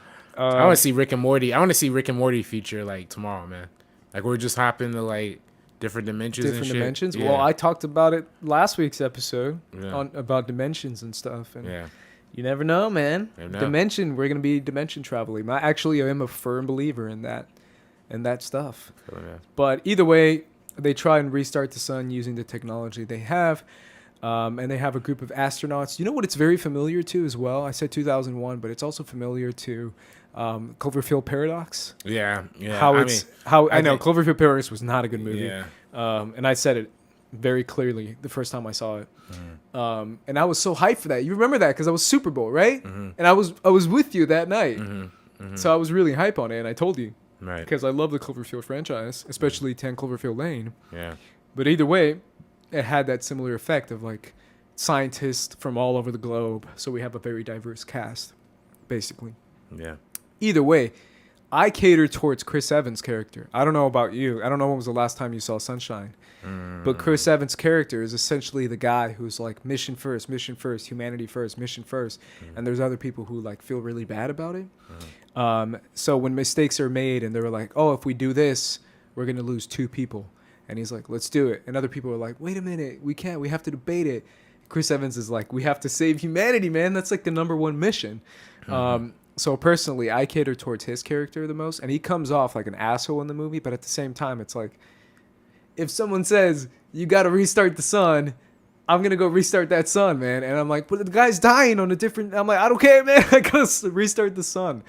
want to see Rick and Morty. I want to see Rick and Morty feature like tomorrow, man. Like we're just hopping to like different dimensions. Yeah. Well, I talked about it last week's episode about dimensions and stuff, and you never know, man. Dimension. We're gonna be dimension traveling. I am a firm believer in that. And that stuff. But either way, they try and restart the sun using the technology they have. And they have a group of astronauts. You know what it's very familiar to as well? I said 2001, but it's also familiar to Cloverfield Paradox. Yeah. I know Cloverfield Paradox was not a good movie. Yeah. And I said it very clearly the first time I saw it. And I was so hyped for that. You remember that because I was Super Bowl, right? And I was with you that night. So I was really hype on it, and I told you. Right. Because I love the Cloverfield franchise, especially 10 Cloverfield Lane. Yeah. But either way, it had that similar effect of like scientists from all over the globe. So we have a very diverse cast, basically. Yeah. Either way, I cater towards Chris Evans' character. I don't know about you. I don't know when was the last time you saw Sunshine. But Chris Evans' character is essentially the guy who's like mission first, humanity first, mission first. And there's other people who like feel really bad about it. So when mistakes are made and they're like, oh, if we do this, we're going to lose 2 people. And he's like, let's do it. And other people are like, wait a minute, we can't. We have to debate it. Chris Evans is like, we have to save humanity, man. That's like the number 1 mission. So personally, I cater towards his character the most, and he comes off like an asshole in the movie. But at the same time, it's like, if someone says you got to restart the sun, I'm gonna go restart that sun, man. And I'm like, but the guy's dying on a different. I'm like, I don't care, man. I gotta restart the sun.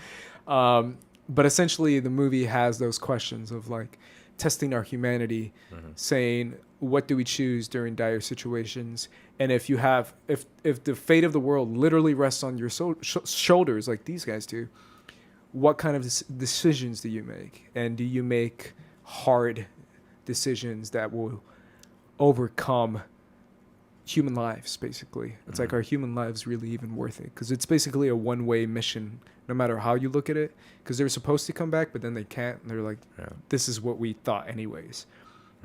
But essentially, the movie has those questions of like testing our humanity, saying what do we choose during dire situations, and if the fate of the world literally rests on your shoulders, like these guys do, what kind of decisions do you make, and do you make hard decisions that will overcome human lives? Basically, it's like, are human lives really even worth it? Because it's basically a one-way mission, no matter how you look at it. Because they're supposed to come back, but then they can't, and they're like, this is what we thought anyways.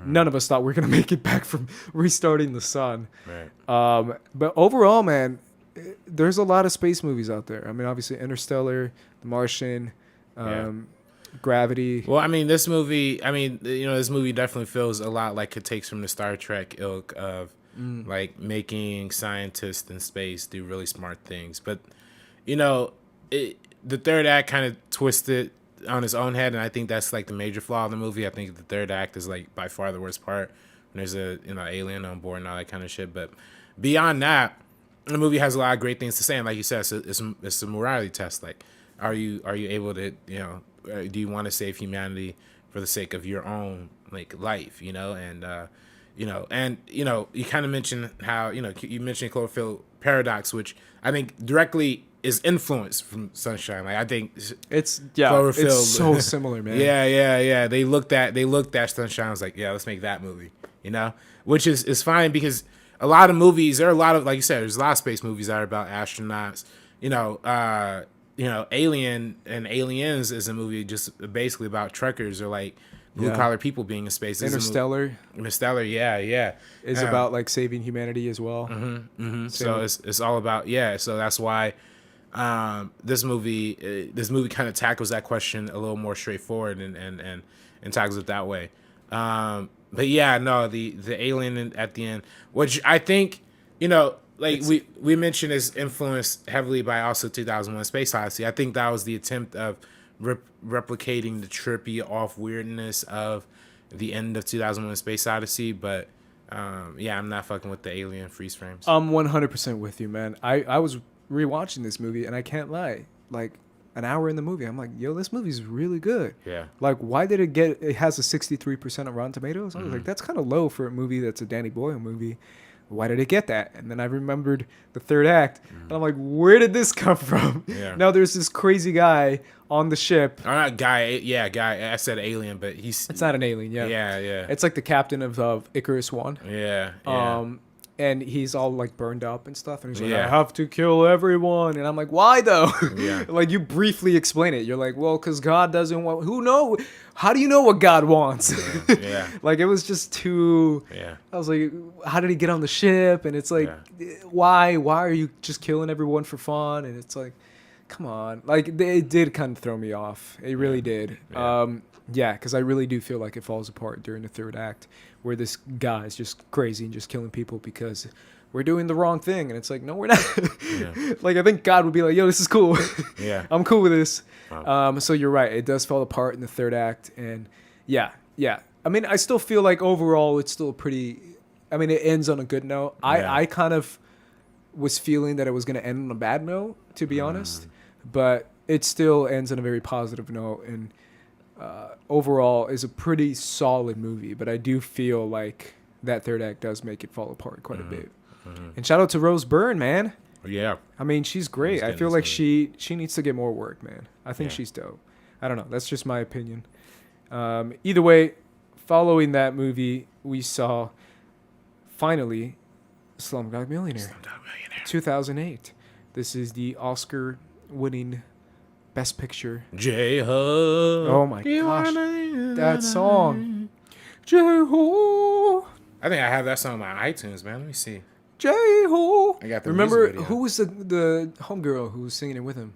None of us thought we are gonna make it back from restarting the sun. Right. But overall, man, there's a lot of space movies out there. I mean, obviously Interstellar, The Martian, Gravity. Well, I mean, this movie definitely feels a lot like it takes from the Star Trek ilk of like making scientists in space do really smart things. But, the third act kind of twisted on its own head, and I think that's like the major flaw of the movie. I think the third act is like by far the worst part. When there's a alien on board and all that kind of shit. But beyond that, the movie has a lot of great things to say. And like you said, it's a morality test. Like, are you able to, do you want to save humanity for the sake of your own like life, and you kind of mentioned how, you mentioned Cloverfield paradox, which I think directly is influenced from Sunshine. Like, I think it's Cloverfield, it's so similar, man. Yeah. They looked at Sunshine. I was like, yeah, let's make that movie, which is fine, because a lot of movies, there are a lot of, like you said, there's a lot of space movies that are about astronauts, Alien and Aliens is a movie just basically about truckers or like blue collar people being in space. Interstellar, yeah, is about like saving humanity as well. So it's all about So that's why this movie kind of tackles that question a little more straightforward and tackles it that way. But yeah, no, the alien at the end, which I think like we mentioned is influenced heavily by also 2001: Space Odyssey. I think that was the attempt of replicating the trippy off weirdness of the end of 2001: Space Odyssey. But I'm not fucking with the alien freeze frames. I'm 100% with you, man. I was rewatching this movie, and I can't lie, like an hour in the movie, I'm like, yo, this movie's really good. Yeah. Like, why did it has a 63% on Rotten Tomatoes? I was like, that's kind of low for a movie that's a Danny Boyle movie. Why did it get that? And then I remembered the third act, and I'm like, where did this come from? Yeah. Now there's this crazy guy on the ship. Oh, not guy. I said alien, but it's not an alien. Yeah. It's like the captain of Icarus One. Yeah. And he's all like burned up and stuff, and he's like, I have to kill everyone, and I'm like, why though? Yeah. Like, you briefly explain it. You're like, well, because God doesn't want. Who know? How do you know what God wants? Yeah. Like, it was just too. Yeah. I was like, how did he get on the ship? And it's like, why? Why are you just killing everyone for fun? And it's like, come on. Like, it did kind of throw me off. It really did. Yeah. Because I really do feel like it falls apart during the third act, where this guy is just crazy and just killing people because we're doing the wrong thing. And it's like, no, we're not. Like, I think God would be like, yo, this is cool. Yeah. I'm cool with this. Wow. So you're right. It does fall apart in the third act. And yeah. I mean, I still feel like overall it's still pretty, I mean, it ends on a good note. I kind of was feeling that it was going to end on a bad note, to be honest. But it still ends on a very positive note. And overall is a pretty solid movie, but I do feel like that third act does make it fall apart quite a bit. And shout out to Rose Byrne, man. Yeah, I mean, she's great. I feel like she needs to get more work, man. I think she's dope. I don't know, that's just my opinion. Either way, following that movie, we saw finally Slumdog Millionaire 2008. This is the Oscar winning Best Picture. J-Ho. Oh my gosh. That song. J-Ho. I think I have that song on my iTunes, man. Let me see. J-Ho. I got the Remember who was the homegirl who was singing it with him?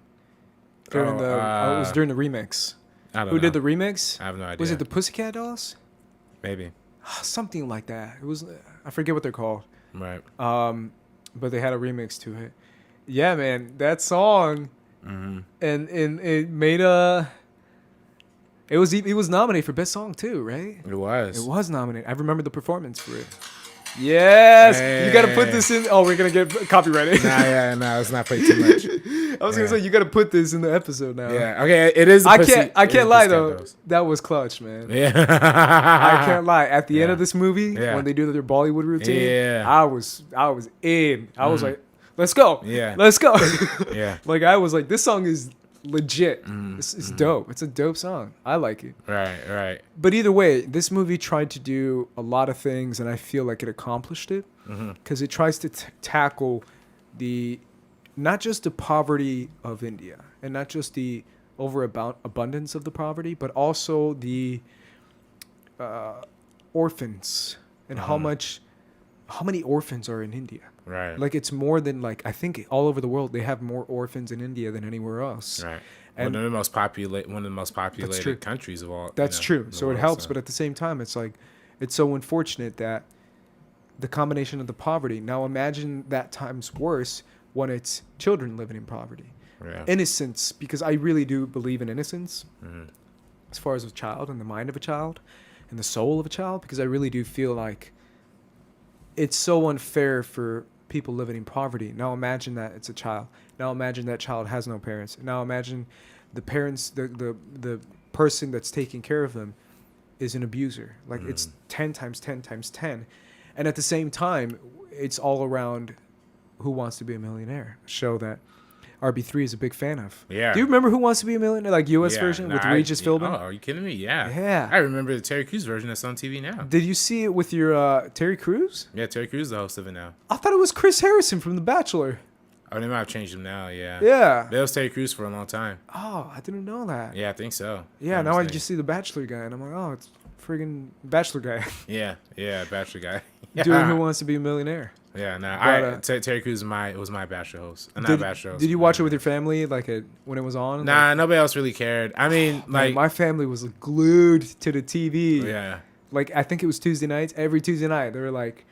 During it was during the remix. I don't know. Who did the remix? I have no idea. Was it the Pussycat Dolls? Maybe. Something like that. It was, I forget what they're called. Right. But they had a remix to it. Yeah, man. That song Mm-hmm. and it made it was nominated for best song too, right? It was. It was nominated. I remember the performance for it. Yes, Hey. you got to put this in. Oh, we're gonna get copyrighted. Nah, let's not play too much. I was gonna say you got to put this in the episode now. Yeah, okay, it is. I can't lie though. That was clutch, man. Yeah, I can't lie. At the end Yeah. of this movie, Yeah. when they do their Bollywood routine, Yeah. I was in. I was like, let's go. Yeah. Let's go. Yeah. Like I was like, this song is legit. It's dope. It's a dope song. I like it. Right. But either way, this movie tried to do a lot of things, and I feel like it accomplished it because it tries to tackle not just the poverty of India and not just the overabundance of the poverty, but also the orphans and how many orphans are in India. Right. Like it's more than I think all over the world they have more orphans in India than anywhere else. Right. And One of the most populated countries of all. That's true. the So world, it helps, but at the same time, it's like it's so unfortunate that the combination of the poverty. Now imagine that times worse when it's children living in poverty. Yeah. Innocence, because I really do believe in innocence Mhm. as far as a child and the mind of a child and the soul of a child, because I really do feel like it's so unfair for people living in poverty. Now imagine that it's a child. Now imagine that child has no parents. Now imagine the parents, the person that's taking care of them is an abuser. Like it's 10 times 10 times 10. And at the same time, it's all around Who Wants to Be a Millionaire, a show that RB3 is a big fan of. Yeah. Do you remember Who Wants to Be a Millionaire? Like US version with Regis Oh, Philbin? are you kidding me? Yeah. Yeah. I remember the Terry Crews version that's on TV now. Did you see it with your Terry Crews? Yeah, Terry Crews is the host of it now. I thought it was Chris Harrison from The Bachelor. Oh, they might have changed him now. Yeah. Yeah. That was Terry Crews for a long time. Oh, I didn't know that. Yeah, I think so. Yeah, I'm now I mistaken. just see the Bachelor guy, and I'm like, oh, it's friggin' Bachelor guy Yeah, Bachelor guy. doing Who Wants to Be a Millionaire. Yeah, But, Terry Crews was my Bachelor host. Not Did, Bachelor host. did you watch it with your family, when it was on? Nah, nobody else really cared. I mean, Man, my family was glued to the TV. yeah. Like, I think it was Tuesday nights. Every Tuesday night, they were like,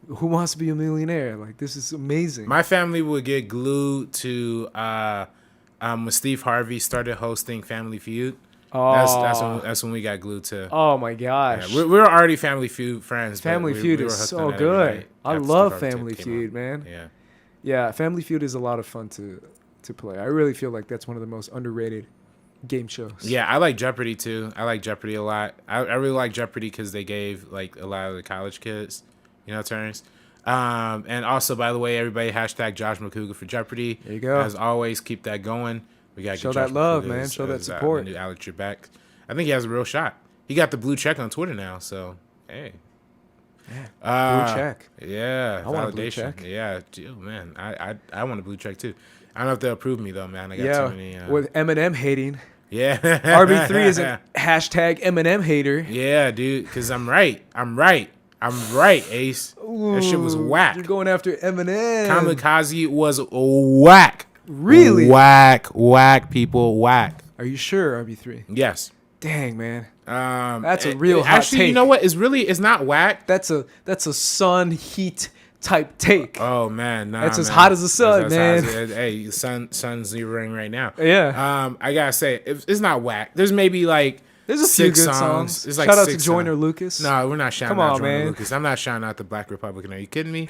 Who Wants to Be a Millionaire? Like, this is amazing. My family would get glued to when Steve Harvey started hosting Family Feud. Oh. That's when we got glued to. Oh, my gosh. Yeah, we were already Family Feud friends. but Family we Feud were is hooked so on that every good. night I after love Steve Harvey Family came Feud, on. man. Yeah. Yeah, Family Feud is a lot of fun to play. I really feel like that's one of the most underrated game shows. Yeah, I like Jeopardy too. I like Jeopardy a lot. I really like Jeopardy because they gave a lot of the college kids, turns. And also, by the way, everybody hashtag Josh McCougar for Jeopardy. There you go. As always, keep that going. We gotta Show get that Josh love, McCougar man. Show that the support. new Alex Trebek. I think he has a real shot. He got the blue check on Twitter now, so hey. Yeah. Blue check. Yeah, I want a blue validation. check. Yeah, dude, man, I want a blue check too. I don't know if they'll approve me though, man. I got Yeah, too many. with Eminem hating. Yeah, RB3 is a hashtag Eminem hater. Yeah, dude, because I'm right, Ace. That shit was Ooh, whack. You're going after Eminem. Kamikaze was whack. Really? Whack, people, whack. Are you sure, RB3? Yes. Dang, man. That's a real hot actually, take. you know what? It's not whack. That's a sun heat type take. Oh man, nah, That's as man. hot as the sun, That's as hot man. hey, sun's zeroing right now. Yeah. I gotta say, it's not whack. There's maybe There's a few six good songs. There's like Shout out to six Joyner songs. Lucas. No, we're not shouting Come out on, Joyner man. Lucas. I'm not shouting out the Black Republican. Are you kidding me?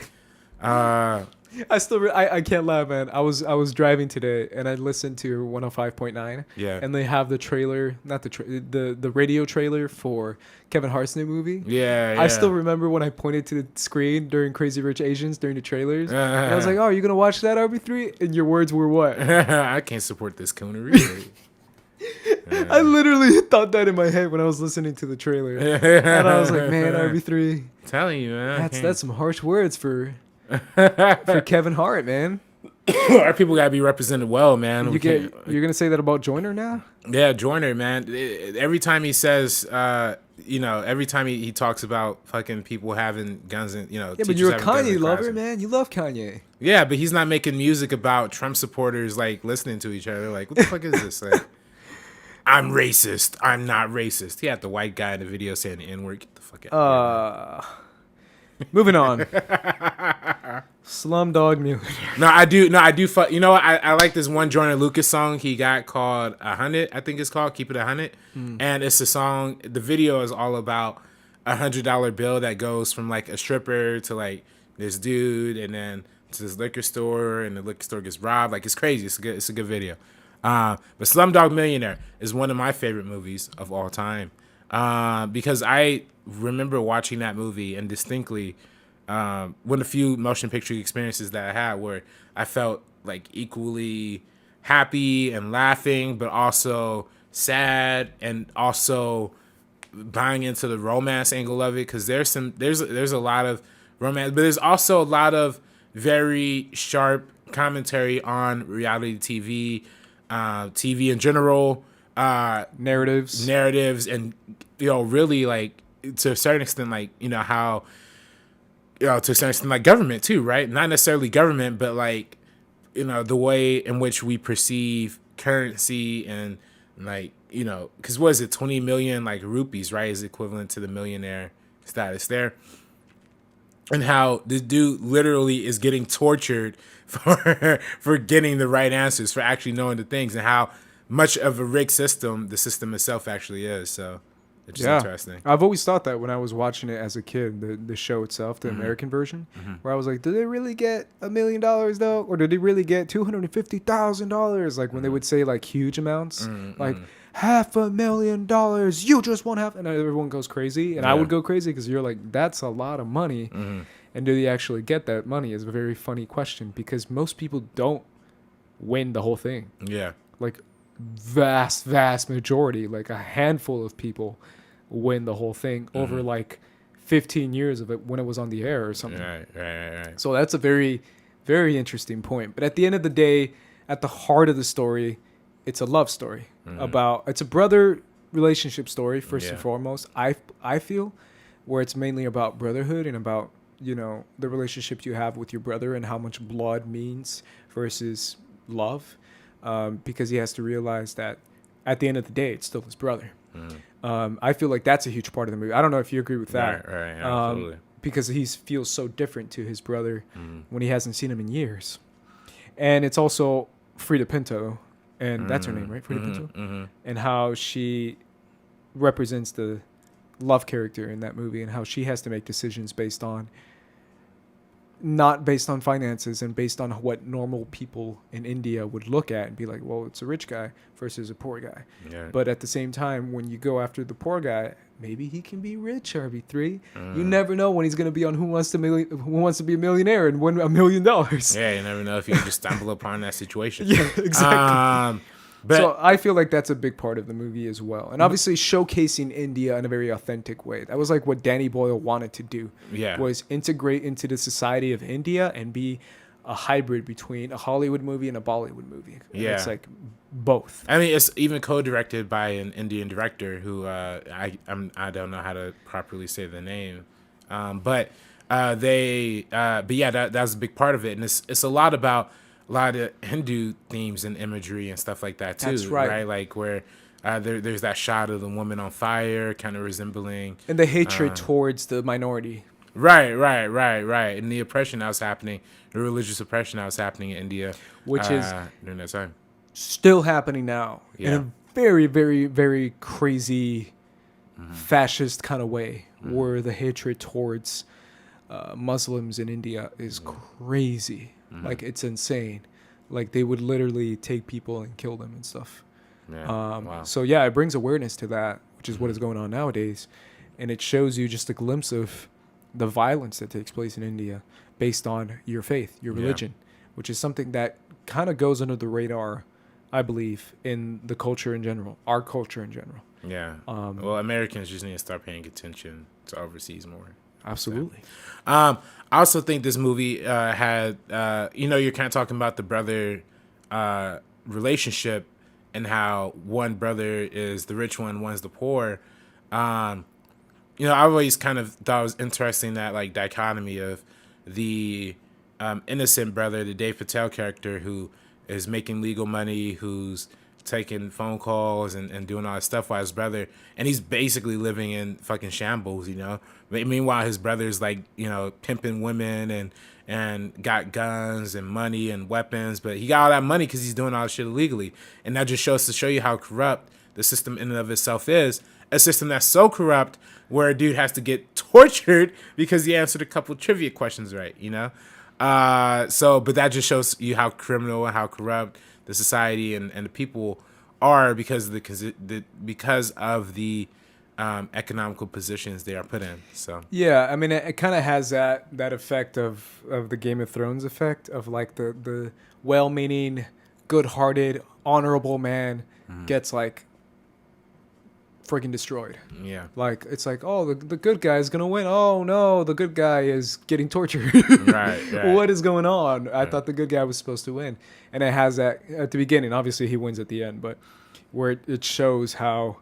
I still I can't lie, man. I was driving today and I listened to 105.9. Yeah. And they have the trailer, not the radio trailer for Kevin Hart's new movie. Yeah, I still remember when I pointed to the screen during Crazy Rich Asians during the trailers. And I was like, "Oh, are you gonna watch that, RB3?" And your words were what? I can't support this coonery. I literally thought that in my head when I was listening to the trailer, and I was like, "Man, RB3, Telling you, man. that's some harsh words for Kevin Hart, man." Our people gotta be represented well, man. You're gonna say that about Joyner now? Yeah, Joyner, man. Every time he says, every time he talks about fucking people having guns and Yeah, but teachers you're a having guns in Kanye the lover, classroom. man. You love Kanye. Yeah, but he's not making music about Trump supporters like listening to each other. Like, what the fuck is this? Like, I'm racist. I'm not racist. He had the white guy in the video saying the N-word. Get the fuck out of here. Moving on. Slumdog Millionaire. No, I do. No, I do. You know what? I like this one Jordan Lucas song he got called 100. I think it's called Keep It 100. And it's a song. The video is all about $100 bill that goes from like a stripper to like this dude, and then to this liquor store, and the liquor store gets robbed. Like, it's crazy. It's a good video. But Slumdog Millionaire is one of my favorite movies of all time, because I remember watching that movie and distinctly. One of the few motion picture experiences that I had where I felt like equally happy and laughing, but also sad, and also buying into the romance angle of it, because there's a lot of romance, but there's also a lot of very sharp commentary on reality TV, TV in general, Narratives, and really, like, to a certain extent, like, how, to a certain extent, like, government too, right? Not necessarily government, but like, the way in which we perceive currency, and like, because what is it, 20 million like rupees, right, is equivalent to the millionaire status there, and how this dude literally is getting tortured for getting the right answers, for actually knowing the things, and how much of a rigged system the system itself actually is. So it's just interesting. I've always thought that when I was watching it as a kid, the show itself, the American version, where I was like, did they really get $1 million though? Or did they really get $250,000? Like when they would say like huge amounts, like $500,000, you just won half, and everyone goes crazy. And I would go crazy because you're like, that's a lot of money. And do they actually get that money is a very funny question, because most people don't win the whole thing. Yeah. Like vast majority, like a handful of people win the whole thing over like 15 years of it when it was on the air or something. Right. So that's a very, very interesting point. But at the end of the day, at the heart of the story, it's a love story it's a brother relationship story first and foremost. I feel, where it's mainly about brotherhood and about, the relationship you have with your brother and how much blood means versus love. Because he has to realize that at the end of the day, it's still his brother. I feel like that's a huge part of the movie. I don't know if you agree with that. Right, absolutely. Because he feels so different to his brother when he hasn't seen him in years. And it's also Frida Pinto, and that's her name, right? Frida Pinto? And how she represents the love character in that movie, and how she has to make decisions not based on finances, and based on what normal people in India would look at and be like, well, it's a rich guy versus a poor guy. Yeah. But at the same time, when you go after the poor guy, maybe he can be rich, RB3. You never know when he's going to be on Who Wants to Be a Millionaire and win $1 million. Yeah, you never know if you can just stumble upon that situation. Yeah, exactly. So I feel like that's a big part of the movie as well. And obviously showcasing India in a very authentic way. That was like what Danny Boyle wanted to do. Yeah. Was integrate into the society of India and be a hybrid between a Hollywood movie and a Bollywood movie. And it's like both. I mean, it's even co-directed by an Indian director who I don't know how to properly say the name. But yeah, that's a big part of it. And it's a lot about a lot of Hindu themes and imagery and stuff like that too. That's right. Like where there's that shot of the woman on fire, kind of resembling, and the hatred towards the minority. Right. And the oppression that was happening, the religious oppression that was happening in India, which is during that time, still happening now in a very, very, very crazy fascist kind of way, where the hatred towards Muslims in India is crazy. Like, it's insane. Like, they would literally take people and kill them and stuff. Wow. So yeah, it brings awareness to that, which is what is going on nowadays, and it shows you just a glimpse of the violence that takes place in India based on your faith, your religion, which is something that kind of goes under the radar, I believe, in the culture in general, our culture in general. Yeah. Well, Americans just need to start paying attention to overseas more. Absolutely. I also think this movie had, you're kind of talking about the brother relationship and how one brother is the rich one, one's the poor. I always kind of thought it was interesting that like dichotomy of the innocent brother, the Dave Patel character, who is making legal money, who's taking phone calls and doing all that stuff while his brother, and he's basically living in fucking shambles, Meanwhile, his brother's like, pimping women and got guns and money and weapons, but he got all that money because he's doing all this shit illegally. And that just shows to show you how corrupt the system in and of itself is. A system that's so corrupt where a dude has to get tortured because he answered a couple trivia questions right, you know? But that just shows you how criminal and how corrupt the society and the people are because of the economical positions they are put in. So yeah, I mean, it kind of has that effect of the Game of Thrones effect of like the well-meaning, good-hearted, honorable man gets like freaking destroyed. Yeah. Like it's like, oh, the good guy is gonna win. Oh no, the good guy is getting tortured. Right. What is going on? I thought the good guy was supposed to win, and it has that at the beginning. Obviously, he wins at the end, but where it shows how,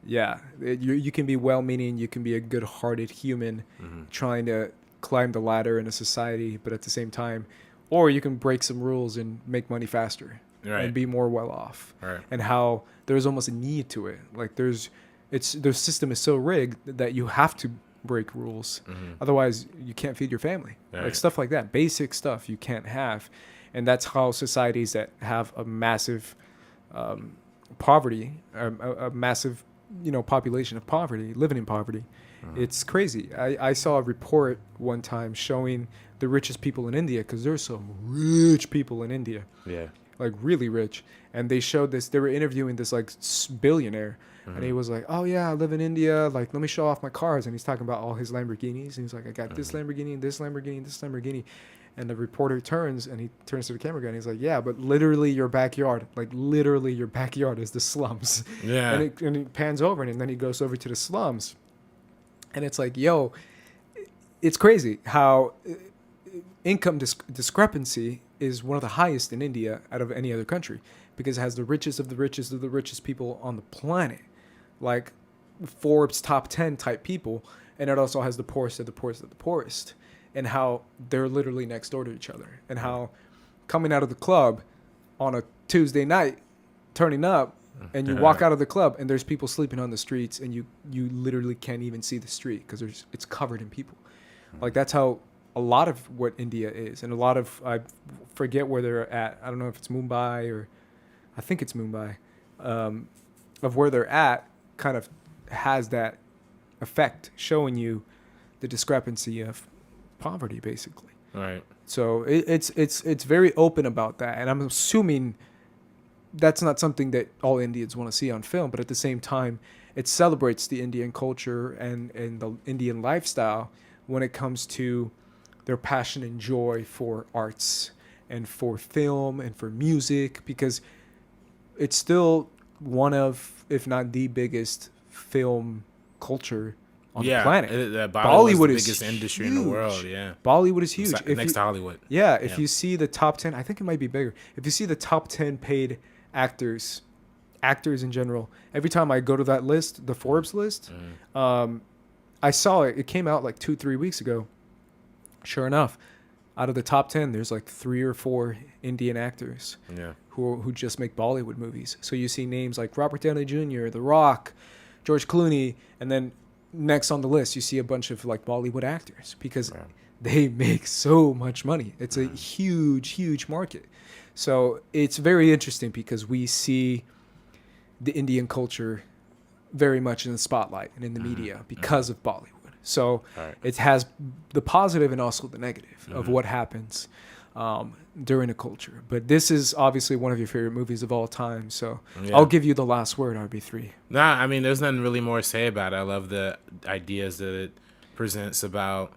yeah, you can be well-meaning, you can be a good-hearted human trying to climb the ladder in a society, but at the same time, or you can break some rules and make money faster. Right. And be more well off, Right. and how there's almost a need to it. Like their system is so rigged that you have to break rules, otherwise you can't feed your family. Right. Like stuff like that, basic stuff you can't have, and that's how societies that have a massive poverty, a massive population of poverty, living in poverty. It's crazy. I saw a report one time showing the richest people in India, because there's some rich people in India. Yeah. Like really rich, and they showed this. They were interviewing this like billionaire, and he was like, "Oh yeah, I live in India. Like, let me show off my cars." And he's talking about all his Lamborghinis, and he's like, "I got this Lamborghini, this Lamborghini, this Lamborghini." And the reporter turns to the camera guy, and he's like, "Yeah, but literally your backyard, is the slums." Yeah. And he pans over, and then he goes over to the slums, and it's like, yo, it's crazy how income discrepancy is one of the highest in India out of any other country, because it has the richest of the richest of the richest people on the planet, like Forbes top 10 type people, and it also has the poorest of the poorest of the poorest, and how they're literally next door to each other, and how coming out of the club on a Tuesday night, turning up, and you walk out of the club and there's people sleeping on the streets, and you literally can't even see the street because it's covered in people. Like that's how a lot of what India is, and a lot of, I forget where they're at. I don't know if it's Mumbai or, I think it's Mumbai, of where they're at, kind of has that effect, showing you the discrepancy of poverty, basically. Right. So it's very open about that, and I'm assuming that's not something that all Indians want to see on film, but at the same time, it celebrates the Indian culture and the Indian lifestyle when it comes to their passion and joy for arts and for film and for music, because it's still one of, if not the biggest film culture on the planet. Bollywood is the biggest industry in the world. Yeah. Bollywood is huge. Next to Hollywood. Yeah. If you see the top 10, I think it might be bigger. If you see the top 10 paid actors in general, every time I go to that list, the Forbes list, I saw it. It came out like 2-3 weeks ago. Sure enough, out of the top 10, there's like 3 or 4 Indian actors who just make Bollywood movies. So you see names like Robert Downey Jr., The Rock, George Clooney, and then next on the list, you see a bunch of like Bollywood actors, because they make so much money. It's a huge, huge market. So it's very interesting because we see the Indian culture very much in the spotlight and in the media because of Bollywood. So it has the positive and also the negative of what happens during a culture. But this is obviously one of your favorite movies of all time. So I'll give you the last word, RB3. Nah, I mean, there's nothing really more to say about it. I love the ideas that it presents about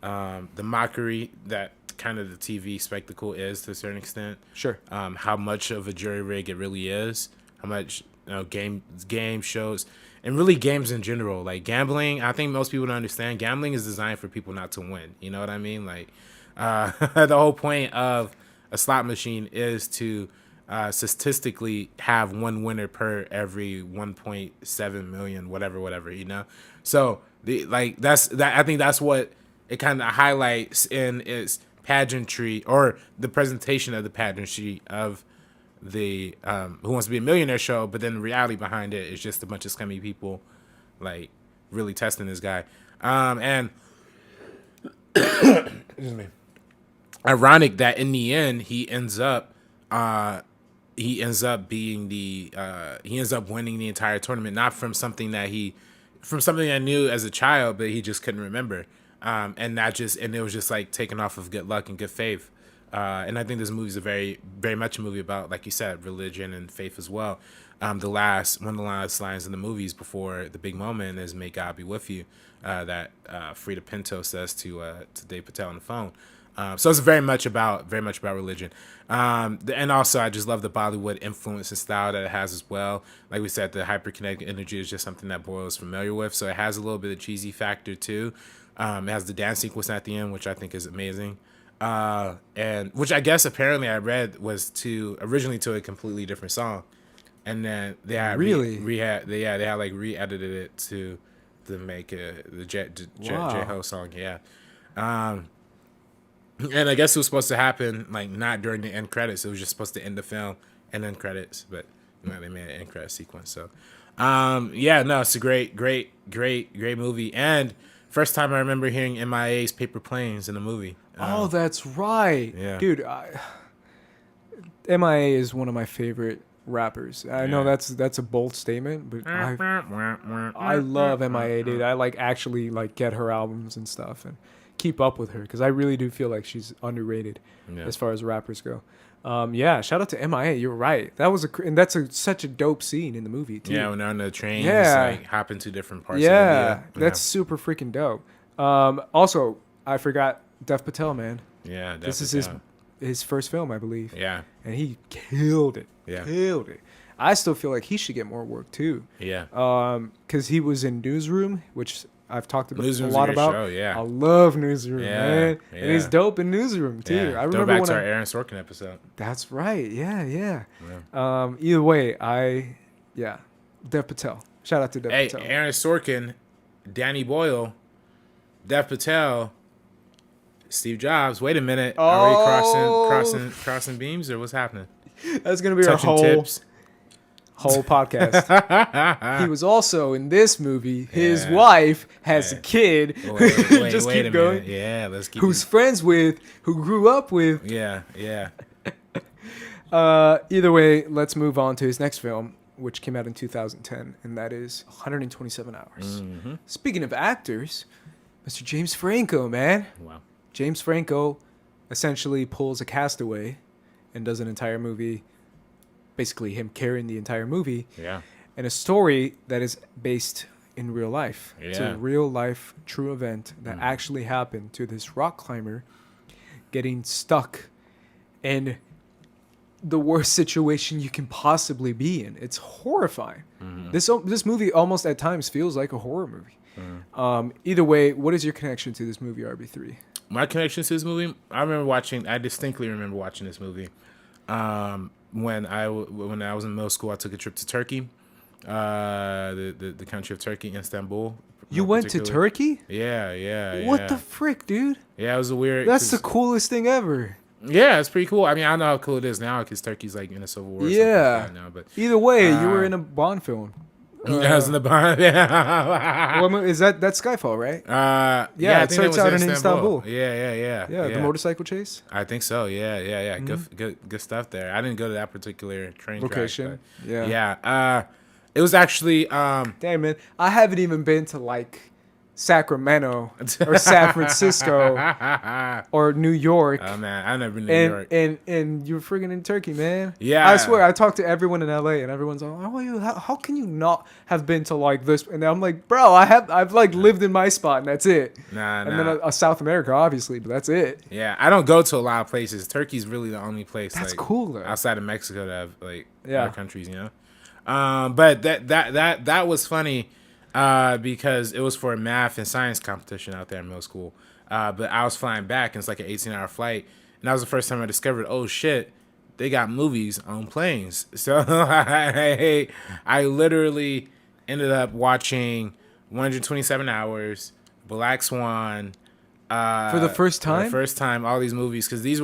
the mockery that kind of the TV spectacle is to a certain extent. Sure. How much of a jury rig it really is. How much game shows. And really games in general, like gambling. I think most people don't understand. Gambling is designed for people not to win. You know what I mean? Like the whole point of a slot machine is to statistically have one winner per every 1.7 million, whatever. You know. So I think that's what it kind of highlights in its pageantry, or the presentation of the pageantry of the Who Wants to Be a Millionaire show, but then the reality behind it is just a bunch of scummy people like really testing this guy. And excuse me. ironic that in the end he ends up being he ends up winning the entire tournament, not from something that I knew as a child, but he just couldn't remember. And it was just like taken off of good luck and good faith. And I think this movie is a very, very much a movie about, like you said, religion and faith as well. One of the last lines in the movies before the big moment is "May God be with you," that Frida Pinto says to Dave Patel on the phone. So it's very much about religion. And also I just love the Bollywood influence and style that it has as well. Like we said, the hyperkinetic energy is just something that Boyle is familiar with. So it has a little bit of cheesy factor too. It has the dance sequence at the end, which I think is amazing. And which I guess apparently I read was originally to a completely different song. And then they had they had like re-edited it to make the J-Ho song. Yeah. And I guess it was supposed to happen like not during the end credits. It was just supposed to end the film and then credits, but they made an end credit sequence. So, it's a great movie. And first time I remember hearing MIA's Paper Planes in a movie. Oh, that's right. Yeah. Dude, MIA is one of my favorite rappers. I know that's a bold statement, but I love MIA, dude. I actually get her albums and stuff and keep up with her because I really do feel like she's underrated as far as rappers go. Shout out to MIA. You're right. That was such a dope scene in the movie too. Yeah, when they're on the train, hopping to different parts. Of India. That's super freaking dope. Also, I forgot Dev Patel, man. Yeah, this is his first film, I believe. Yeah, and he killed it. Yeah, killed it. I still feel like he should get more work too. Yeah. Because he was in Newsroom, which I've talked about Newsroom's a lot about. Show, yeah. I love Newsroom, man. Yeah. And he's dope in Newsroom too. Yeah. I remember back to our Aaron Sorkin episode. That's right. Yeah. Either way, Dev Patel. Shout out to Dev Patel. Hey, Aaron Sorkin, Danny Boyle, Dev Patel, Steve Jobs. Wait a minute. Are we crossing beams or what's happening? That's gonna be Touching our tips. whole podcast. He was also in this movie. His wife has a kid. Wait, Just wait keep a going. Minute. Yeah, let's keep. Who's friends with? Who grew up with? Yeah. Either way, let's move on to his next film, which came out in 2010, and that is 127 Hours. Mm-hmm. Speaking of actors, Mr. James Franco, man. Wow. James Franco essentially pulls a Castaway and does an entire movie, basically him carrying the entire movie. Yeah. And a story that is based in real life. Yeah. It's a real life, true event that actually happened to this rock climber getting stuck in the worst situation you can possibly be in. It's horrifying. Mm-hmm. This movie almost at times feels like a horror movie. Mm-hmm. Either way, what is your connection to this movie, RB3? My connection to this movie, I distinctly remember watching this movie. When I was in middle school, I took a trip to Turkey, the country of Turkey, Istanbul. You went to Turkey? Yeah. What the frick, dude? Yeah, it was a weird. That's the coolest thing ever. Yeah, it's pretty cool. I mean, I don't know how cool it is now because Turkey's like in a civil war. Yeah. Like now, but either way, you were in a Bond film. I was in the Bond. Is that's Skyfall, right? Yeah, it starts out in Istanbul. Yeah. The motorcycle chase. I think so. Yeah. Mm-hmm. Good stuff there. I didn't go to that particular train location. Track, yeah. It was actually. Damn man, I haven't even been to Sacramento or San Francisco or New York. Oh man, I've never been to New York. And you're freaking in Turkey, man. Yeah, I swear, I talked to everyone in LA, and everyone's like, how can you not have been to this? And I'm like, bro, I've lived in my spot, and that's it. And then South America, obviously, but that's it. Yeah, I don't go to a lot of places. Turkey's really the only place. That's cool though. Outside of Mexico, to have other countries, But that was funny. Because it was for a math and science competition out there in middle school. But I was flying back, and it's like an 18-hour flight. And that was the first time I discovered, oh, shit, they got movies on planes. So I literally ended up watching 127 Hours, Black Swan. For the first time? For the first time, all these movies. Because this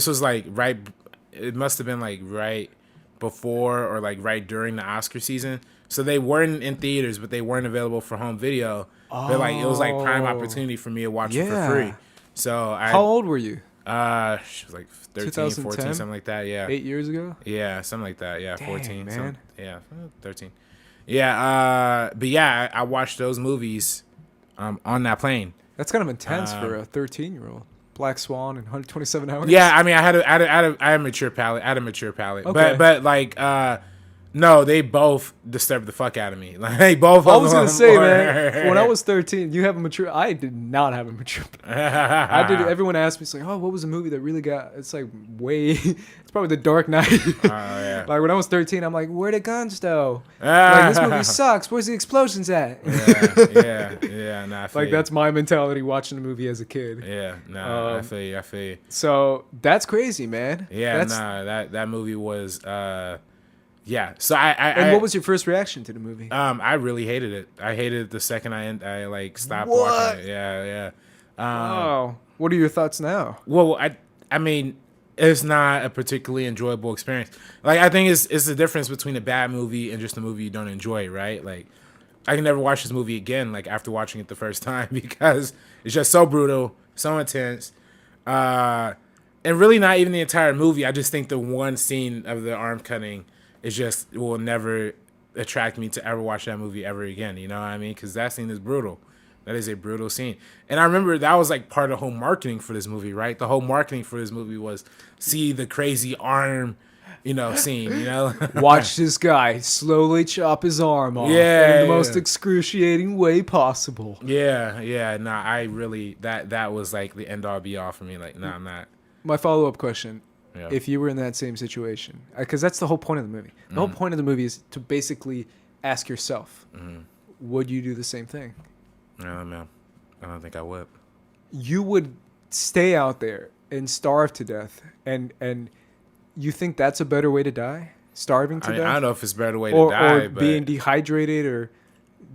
was it must have been right before or right during the Oscar season. So they weren't in theaters, but they weren't available for home video. But it was prime opportunity for me to watch it for free. So how old were you? She was like 13, 14, 2010? something like that. Yeah. 8 years ago. Yeah, something like that. Yeah, Dang, 14. man. Yeah, 13. Yeah, but yeah, I watched those movies on that plane. That's kind of intense for a 13-year-old. Black Swan and 127 Hours. Yeah, I mean, I had a mature palate. Okay. But like, no, they both disturbed the fuck out of me. Like, they both. I was gonna say, man, when I was 13, you have a mature. I did not have a mature. I did. Everyone asked me, it's like, oh, what was a movie that really got? It's like way. It's probably The Dark Knight. Yeah. Like when I was 13, I'm like, where the guns though? Like this movie sucks. Where's the explosions at? yeah. Nah, I feel Like you. that's my mentality watching the movie as a kid. Yeah, nah, I feel you. So that's crazy, man. Yeah, That's, that movie was yeah. So And what was your first reaction to the movie? I really hated it. I hated it the second I like stopped What? watching it. Yeah. Oh, what are your thoughts now? Well, I mean, it's not a particularly enjoyable experience. Like, I think it's the difference between a bad movie and just a movie you don't enjoy, right? Like, I can never watch this movie again, like, after watching it the first time because it's just so brutal, so intense. And really not even the entire movie. I just think the one scene of the arm cutting is just will never attract me to ever watch that movie ever again. You know what I mean? Because that scene is brutal. That is a brutal scene. And I remember that was like part of the whole marketing for this movie, right? The whole marketing for this movie was see the crazy arm, scene, Watch this guy slowly chop his arm off Yeah, in the most yeah. excruciating way possible. Yeah. Nah, I really, that was like the end all be all for me. Like, nah, I'm not. My follow-up question, Yeah. if you were in that same situation, because that's the whole point of the movie. The whole point of the movie is to basically ask yourself, would you do the same thing? No, man. I don't think I would. You would stay out there and starve to death, and you think that's a better way to die? Starving to I death? don't know if it's a better way or, to die, or but being dehydrated, or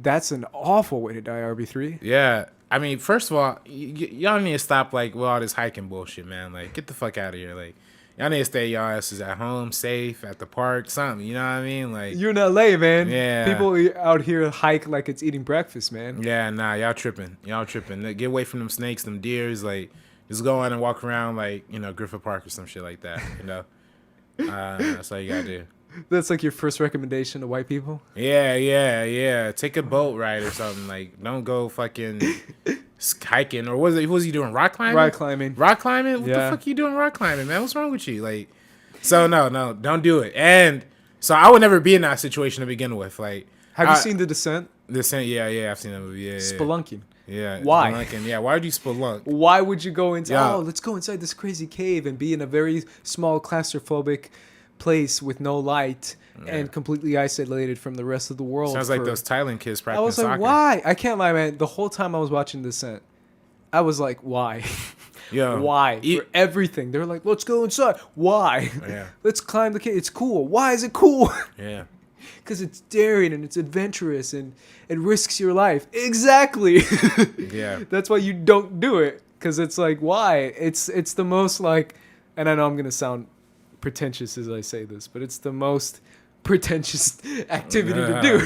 that's an awful way to die, RB3. yeah. I mean, first of all, y'all need to stop like with all this hiking bullshit, man. Like, get the fuck out of here. Like, y'all need to stay y'all asses at home, safe, at the park, something. You know what I mean? Like, You're in LA, man. Yeah. People out here hike like it's eating breakfast, man. yeah, nah, y'all tripping. Get away from them snakes, them deers. Like, just go on and walk around like Griffith Park or some shit like that. That's all you gotta do. That's like your first recommendation to white people? Yeah. Take a boat ride or something. Like, don't go fucking hiking. Or what was he doing? Rock climbing? Rock climbing. Rock climbing? What Yeah. the fuck you doing rock climbing, man? What's wrong with you? Like, so no, don't do it. And so I would never be in that situation to begin with. Like, Have you seen The Descent? Descent? Yeah, I've seen that movie. Yeah. Spelunking. Yeah. Why? Spelunking. Yeah, why would you spelunk? Why would you go into, Yeah. let's go inside this crazy cave and be in a very small claustrophobic place with no light and completely isolated from the rest of the world? Sounds like those Thailand kids I practicing was like, soccer. why? I can't lie, man. The whole time I was watching Descent, I was like, why? Yo, Why? For everything. They're like, let's go inside. Why? Yeah. Let's climb the cave. It's cool. Why is it cool? Yeah. Because it's daring and it's adventurous and it risks your life. Exactly. Yeah. That's why you don't do it. Because it's like, why? It's the most like, and I know I'm going to sound pretentious as I say this, but it's the most pretentious activity to do,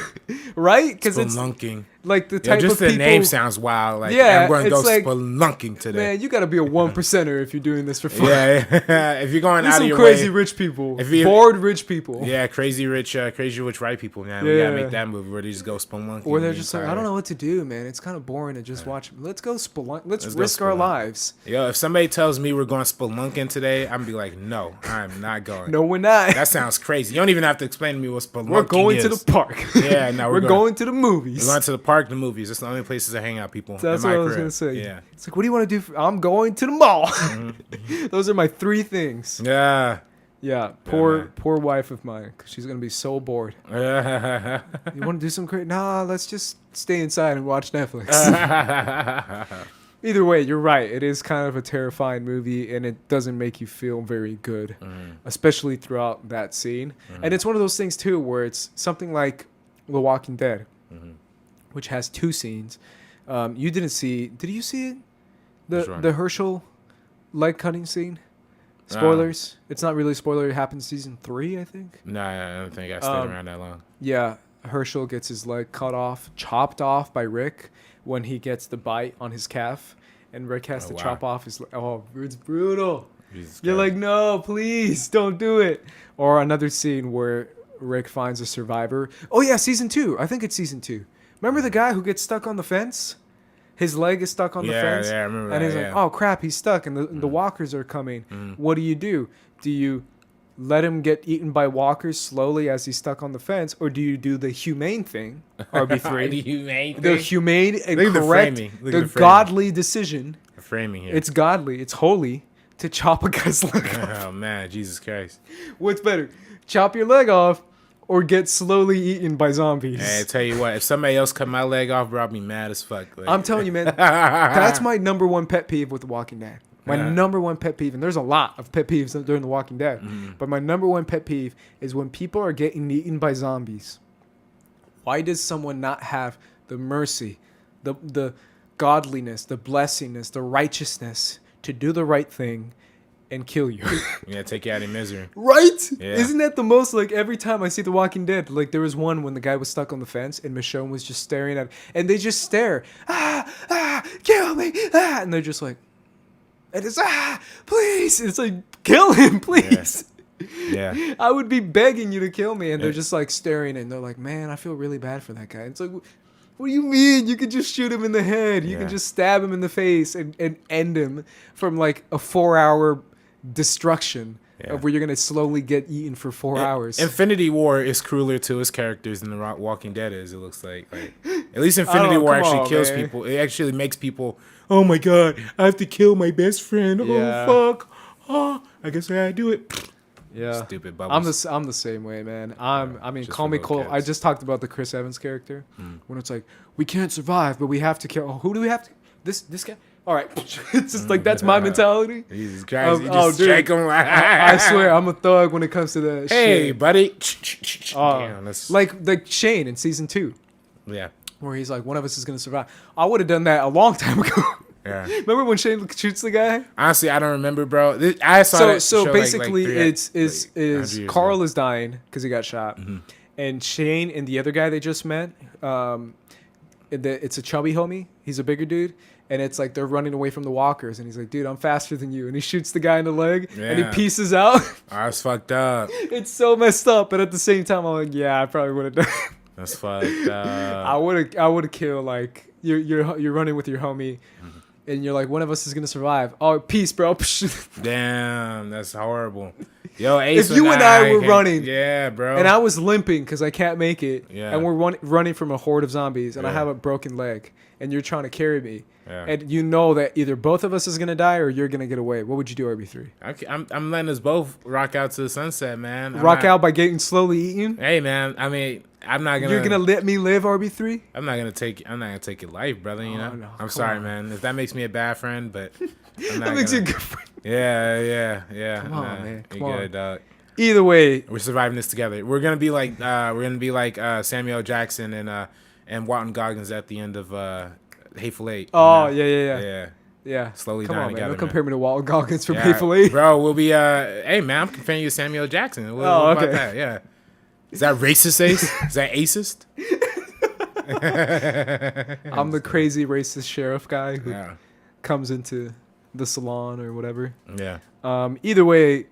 right? Because it's Spelunking. like the Yeah, type just of the people. name sounds wild. Like, Yeah, I'm going to go it's like, spelunking today. Man, you got to be a 1%er if you're doing this for fun. Yeah. If you're going There's out of some your crazy way. rich people, If you- bored rich people. Yeah, crazy rich white people, man. We Yeah. gotta make that movie where they just go spelunking. Or they're just like, I don't know what to do, man. It's kind of boring to just watch. Let's go spelunk. Let's go risk our spelunk. lives. Yo, if somebody tells me we're going spelunking today, I'm gonna be like, no, I'm not going. No, we're not. That sounds crazy. You don't even have to explain to me what spelunking We're going is. to the park. Yeah, no, we're going to the movies. We're going to the park, the movies. That's the only places to hang out, people. That's in what my I was crib. gonna say. Yeah. It's like, what do you want to do? I'm going to the mall. Those are my three things. Yeah. Yeah, poor wife of mine, 'cause she's gonna be so bored. You want to do some crazy? Nah, let's just stay inside and watch Netflix. Either way, you're right. It is kind of a terrifying movie, and it doesn't make you feel very good, especially throughout that scene. And it's one of those things too, where it's something like The Walking Dead, which has two scenes. You didn't see? Did you see it? Which one? The Herschel leg cutting scene. Spoilers. It's not really a spoiler. It happens season 3, I think. Nah, I don't think I stayed around that long. Yeah, Herschel gets his leg cut off, chopped off by Rick when he gets the bite on his calf, and Rick has Oh, to wow. chop off his. It's brutal. Jesus You're Christ. like, no, please don't do it. Or another scene where Rick finds a survivor. Oh yeah, season 2. I think it's season 2. Remember the guy who gets stuck on the fence? His leg is stuck on the fence. Yeah, I remember and that, he's like, oh crap, he's stuck, and the walkers are coming. What do? Do you let him get eaten by walkers slowly as he's stuck on the fence, or do you do the humane thing, RB3? The humane The thing? humane and Look at the correct, framing. Look at the the framing. godly decision. The framing here. It's godly, it's holy to chop a guy's leg off. Oh man, Jesus Christ. What's better, chop your leg off or get slowly eaten by zombies? Hey, I tell you what, if somebody else cut my leg off, bro, I'd be mad as fuck. Like, I'm telling you, man, that's my number one pet peeve with The Walking Dead. My Yeah. number one pet peeve, and there's a lot of pet peeves during The Walking Dead, but my number one pet peeve is when people are getting eaten by zombies. Why does someone not have the mercy, the godliness, the blessingness, the righteousness to do the right thing and kill you? Yeah, take you out of misery. Right? Yeah. Isn't that the most, like, every time I see The Walking Dead, like, there was one when the guy was stuck on the fence and Michonne was just staring at, and they just stare, kill me, and they're just like, and it's, please, it's like, kill him, please. Yeah. I would be begging you to kill me, and they're just like staring, and they're like, man, I feel really bad for that guy. It's like, what do you mean? You could just shoot him in the head. You Yeah. could just stab him in the face and end him from like a 4-hour destruction of where you're going to slowly get eaten for 4 hours. Infinity War is crueler to his characters than The Walking Dead is, it looks like. At least Infinity War come actually on, kills man. people. It actually makes people, oh my god, I have to kill my best friend. Yeah. Oh, fuck. Oh, I guess I gotta do it. Yeah, Stupid bubbles. I'm the same way, man. I mean, just call for me little cold. I kids. just talked about the Chris Evans character when it's like we can't survive, but we have to kill. Oh, who do we have to? This guy. All right, it's just like that's my mentality. Jesus Christ, you Oh, just dude. shake him. I swear, I'm a thug when it comes to that. Hey, shit. buddy. Oh, like Shane in season 2, Yeah. where he's like, one of us is gonna survive. I would have done that a long time ago. Yeah. Remember when Shane shoots the guy? Honestly, I don't remember, bro. I saw that So show basically, like 100 is years Carl ago. is dying because he got shot, and Shane and the other guy they just met, it's a chubby homie. He's a bigger dude, and it's like they're running away from the walkers, and he's like, "Dude, I'm faster than you," and he shoots the guy in the leg, and he Yeah. pieces out. Oh, that's fucked up. It's so messed up, but at the same time, I'm like, yeah, I probably would have done. That's fucked up. I would have killed, like, you're running with your homie. And you're like, one of us is gonna survive. Oh, peace, bro. Damn, that's horrible. Yo, Ace If you and I were can- running, yeah, bro. And I was limping because I can't make it. Yeah. And we're running from a horde of zombies, and I Yeah. have a broken leg, and you're trying to carry me. Yeah. And you know that either both of us is gonna die or you're gonna get away. What would you do, RB3? I'm letting us both rock out to the sunset, man. Rock out by getting slowly eaten? Hey, man. I mean, I'm not gonna. You're gonna let me live, RB3? I'm not gonna take your life, brother. You know. no, I'm come sorry, on. man. If that makes me a bad friend, but I'm not That makes you a gonna- good friend. Yeah. Come on, man. You Come on. good, dog. Either way, We're surviving this together. We're gonna be like Samuel Jackson and Walton Goggins at the end of Hateful Eight. you oh know? yeah. Yeah. Slowly Come dying on, man. together. Don't compare me to Walton Goggins from Yeah. Hateful Eight. Bro, we'll be hey man, I'm comparing you to Samuel Jackson. What about okay. that? Yeah. Is that racist, Ace? Is that acist? I'm the crazy racist sheriff guy who Yeah. comes into the salon or whatever. Yeah. Either way,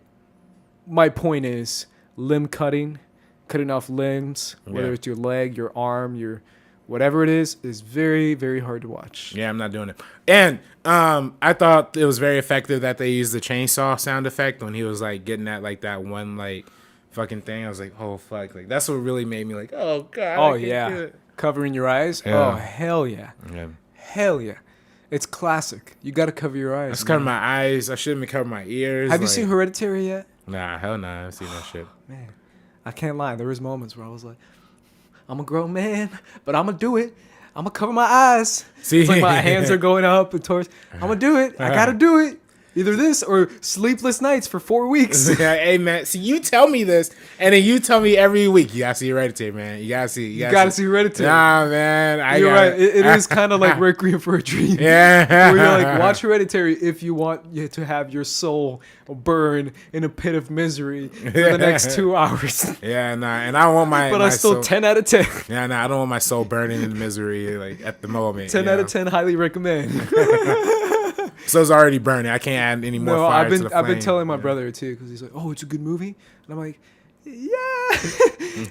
my point is limb cutting off limbs, whether Yeah. it's your leg, your arm, your whatever it is very, very hard to watch. Yeah, I'm not doing it. And I thought it was very effective that they used the chainsaw sound effect when he was like getting at like that one like fucking thing. I was like, oh fuck, like that's what really made me like, oh god. Oh I can't do yeah, it. covering your eyes. Yeah. Oh hell yeah, Yeah. hell yeah. It's classic. You got to cover your eyes. I just covered my eyes. I shouldn't be covering my ears. Have you like- seen Hereditary yet? Nah, hell nah. I haven't seen that shit. Man, I can't lie. There was moments where I was like, I'm a grown man, but I'm gonna do it. I'm gonna cover my eyes. See? It's like my hands are going up and towards. I'm gonna do it. I gotta do it. Either this or sleepless nights for 4 weeks. Yeah, hey man, see you tell me this, and then you tell me every week you gotta see Hereditary, man. You gotta see. You gotta see Hereditary. Nah, man, You're right. It is kind of like Requiem for a Dream. Yeah, Where you're like, watch Hereditary if you want to have your soul burn in a pit of misery for the next 2 hours. Yeah, nah, and I don't want my. But my I still soul, 10 out of 10. Yeah, nah, I don't want my soul burning in misery like at the moment. 10 you out know? of 10 highly recommend. stove's already burning. I can't add any more No, fire to the flame. I've been telling my brother too, because he's like, "Oh, it's a good movie," and I'm like, "Yeah."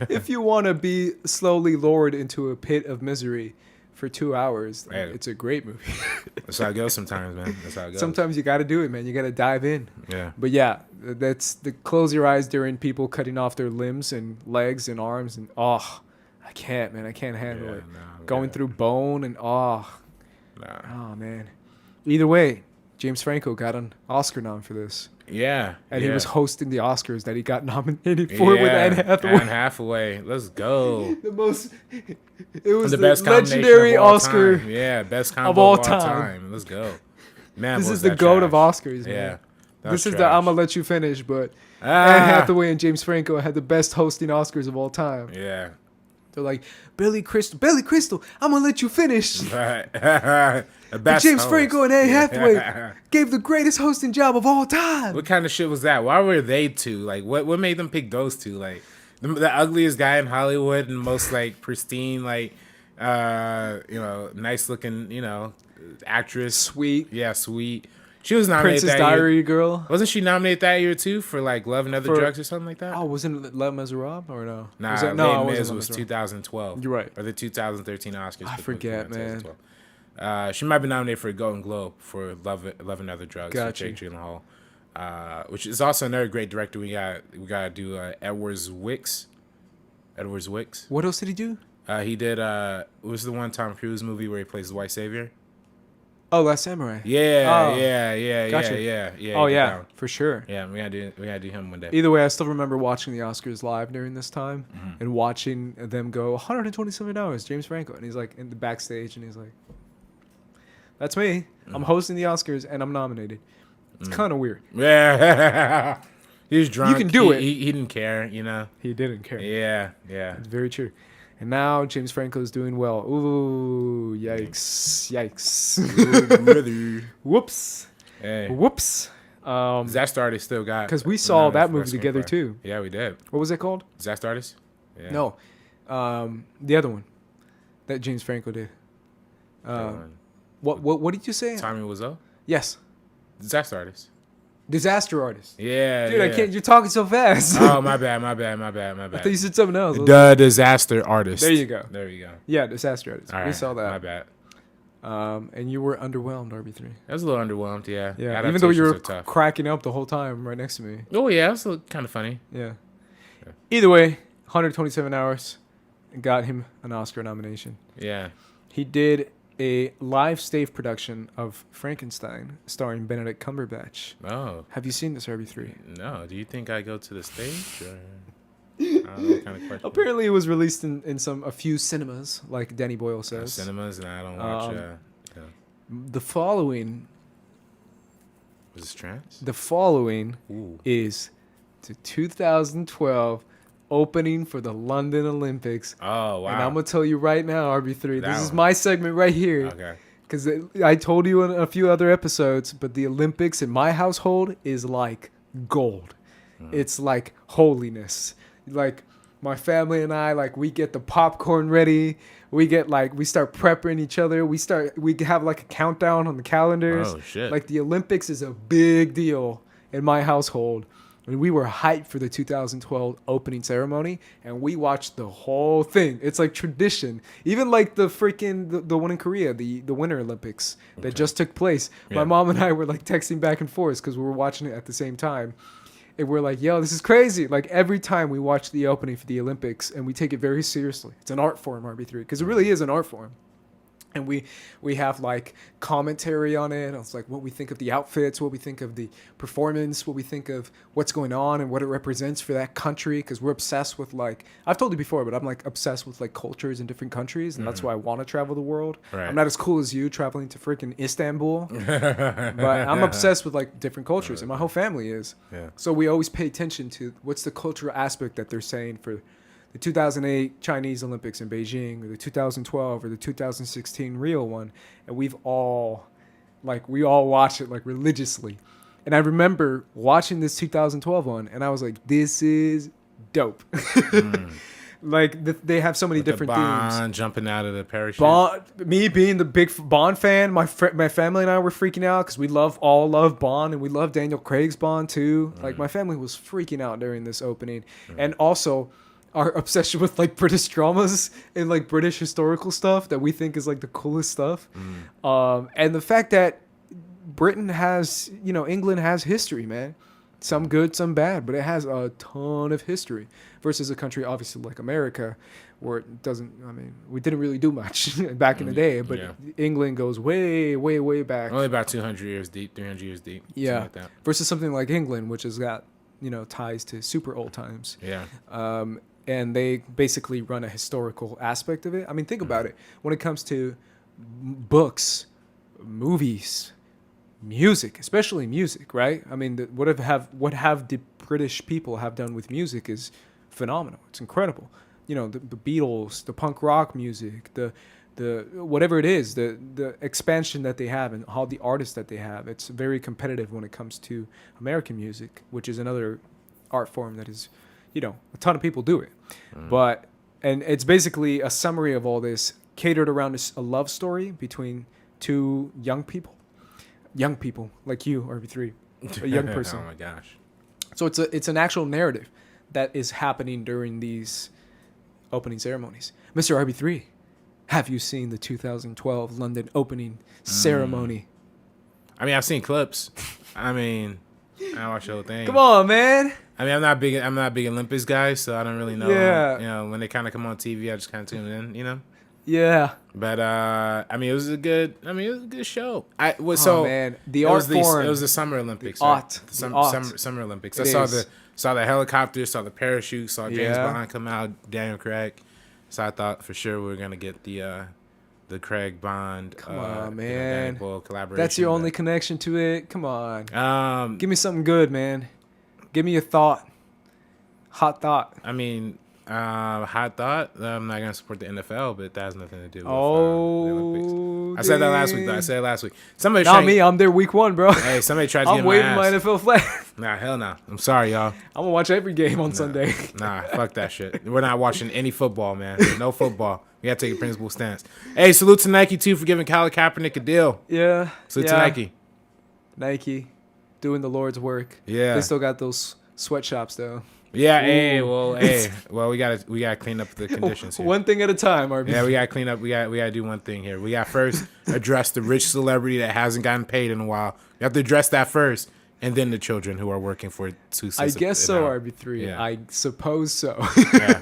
If you want to be slowly lowered into a pit of misery for 2 hours, Man. it's a great movie. That's how it goes sometimes, man. That's how it goes. Sometimes you got to do it, man. You got to dive in. Yeah. But yeah, that's the close your eyes during people cutting off their limbs and legs and arms, and I can't, man. I can't handle it. Going through bone and oh man. Either way, James Franco got an Oscar nom for this. Yeah. And he was hosting the Oscars that he got nominated for with Anne Hathaway. Anne Hathaway. Let's go. It was the best legendary Oscar best combo of all time. Let's go. Man, this is the GOAT of Oscars, man. Yeah. This is the I'm going to let you finish, but Anne Hathaway and James Franco had the best hosting Oscars of all time. Yeah. They're like, Billy Crystal, I'm going to let you finish. But James Franco and Anne Hathaway gave the greatest hosting job of all time. What kind of shit was that? Why were they two? Like, what made them pick those two? Like, the ugliest guy in Hollywood and most, like, pristine, like, nice looking, actress. Sweet. Yeah, sweet. She was nominated Princess that Diary year. Girl. Wasn't she nominated that year, too, for, like, Love and Other Drugs or something like that? Oh, wasn't it Les Miserables or no? Nah, no, Les Mis was 2012. You're right. Or the 2013 Oscars. I forget, man. She might be nominated for a Golden Globe for Love and Other Drugs. Gotcha. Jake Gyllenhaal, which is also another great director. We got to do Edwards Wicks. What else did he do? He did what was the one Tom Cruise movie where he plays the white savior? Oh, Last Samurai. Yeah. Gotcha. Yeah. Oh yeah, for sure. Yeah, we gotta do him one day. Either way, I still remember watching the Oscars live during this time and watching them go 127 hours. James Franco, and he's like in the backstage, and he's like, "That's me. I'm hosting the Oscars, and I'm nominated." It's kind of weird. Yeah. He was drunk. You can do it. He didn't care, He didn't care. Yeah. It's very true. And now James Franco is doing well. Ooh, yikes. Whoops. Hey. Whoops. Disaster Artist still got. Because we saw that movie together too. Yeah, we did. What was it called? Disaster Artist? Yeah. No. The other one that James Franco did. What did you say? Tommy Wiseau? Yes. Disaster Artist. Disaster Artist. Yeah. Dude, I can't. You're talking so fast. Oh, my bad. I thought you said something else. The Disaster Artist. There you go. Yeah, Disaster Artist. All right, we saw that. My bad. And you were underwhelmed, RB3. I was a little underwhelmed, yeah. Yeah, even though you were cracking up the whole time right next to me. Oh, yeah, it was kind of funny. Yeah. Either way, 127 hours got him an Oscar nomination. Yeah. He did a live stage production of Frankenstein starring Benedict Cumberbatch. Oh. Have you seen this, RB3? No. Do you think I go to the stage? Or... I don't know what kind of question. Apparently, it was released in a few cinemas, like Danny Boyle says. Cinemas, and I don't watch. The following. Was this trans? The following is the 2012 opening for the London Olympics. Oh wow! And I'm gonna tell you right now, RB3. This is my segment right here. Okay. Because I told you in a few other episodes, but the Olympics in my household is like gold. It's like holiness. Like my family and I, like we get the popcorn ready. We start prepping each other. We have like a countdown on the calendars. Oh shit! Like the Olympics is a big deal in my household. And we were hyped for the 2012 opening ceremony, and we watched the whole thing. It's like tradition. Even like the freaking the one in Korea, the Winter Olympics that just took place. Yeah. My mom and I were like texting back and forth because we were watching it at the same time. And we're like, yo, this is crazy. Like every time we watch the opening for the Olympics, and we take it very seriously. It's an art form, RB3, because it really is an art form. And we have like commentary on it. It's like what we think of the outfits, what we think of the performance, what we think of what's going on and what it represents for that country. Because we're obsessed with like, I've told you before, but I'm like obsessed with like cultures in different countries. And that's why I want to travel the world. Right. I'm not as cool as you traveling to freaking Istanbul. But I'm obsessed with like different cultures and my whole family is. Yeah. So we always pay attention to what's the cultural aspect that they're saying for the 2008 Chinese Olympics in Beijing, or the 2012 or the 2016 Rio one, and we all watch it like religiously. And I remember watching this 2012 one, and I was like, "This is dope." Like they have so many different Bond themes. jumping out of the parachute. Bond, me being the big Bond fan, my family and I were freaking out because we all love Bond and we love Daniel Craig's Bond too. Like my family was freaking out during this opening, and also our obsession with like British dramas and like British historical stuff that we think is like the coolest stuff, and the fact that Britain has, England has history, man. Some good, some bad, but it has a ton of history versus a country obviously like America where it doesn't, we didn't really do much back in the day, but England goes way, way, way back. Only about 200 years deep, 300 years deep. Yeah. Like that. Versus something like England, which has got, ties to super old times. Yeah. And they basically run a historical aspect of it. I mean, think about it. When it comes to books, movies, music, especially music, right? I mean, what have the British people have done with music is phenomenal. It's incredible. The Beatles, the punk rock music, the whatever it is, the expansion that they have and all the artists that they have. It's very competitive when it comes to American music, which is another art form that is, a ton of people do it. And it's basically a summary of all this catered around a love story between two young people like you, RB3, a young person. Oh my gosh. So it's an actual narrative that is happening during these opening ceremonies. Mr. RB3, have you seen the 2012 London opening ceremony? I mean, I've seen clips. I watched the whole thing. Come on, man. I mean, I'm not big Olympics guy, so I don't really know. Yeah. When they kind of come on TV, I just kind of tune in. Yeah. But it was a good show. Man, the art form. It was the Summer Olympics. Summer Olympics. I saw the helicopter, saw the parachute, saw James Bond come out, Daniel Craig. So I thought for sure we were gonna get the Craig Bond. Come on, man. Danny Boyle collaboration. That's your only connection to it. Come on. Give me something good, man. Give me a thought. Hot thought. Hot thought. I'm not gonna support the NFL, but that has nothing to do with the Olympics. I said that last week. Though. I said it last week. I'm there week one, bro. Hey, somebody tried to get I'm my waving ass. my NFL flag. Nah, hell no. I'm sorry, y'all. I'm gonna watch every game on Sunday. Nah, fuck that shit. We're not watching any football, man. No football. We gotta take a principled stance. Hey, salute to Nike too for giving Colin Kaepernick a deal. Yeah. Salute to Nike. Nike, doing the Lord's work. Yeah. They still got those sweatshops though. Yeah. Well, we gotta clean up the conditions here. One thing at a time, RB. Yeah, we gotta clean up. We gotta do one thing here. We got first address the rich celebrity that hasn't gotten paid in a while. We have to address that first, and then the children who are working for 2 cents. I guess so, hour. RB3. Yeah. I suppose so. Yeah.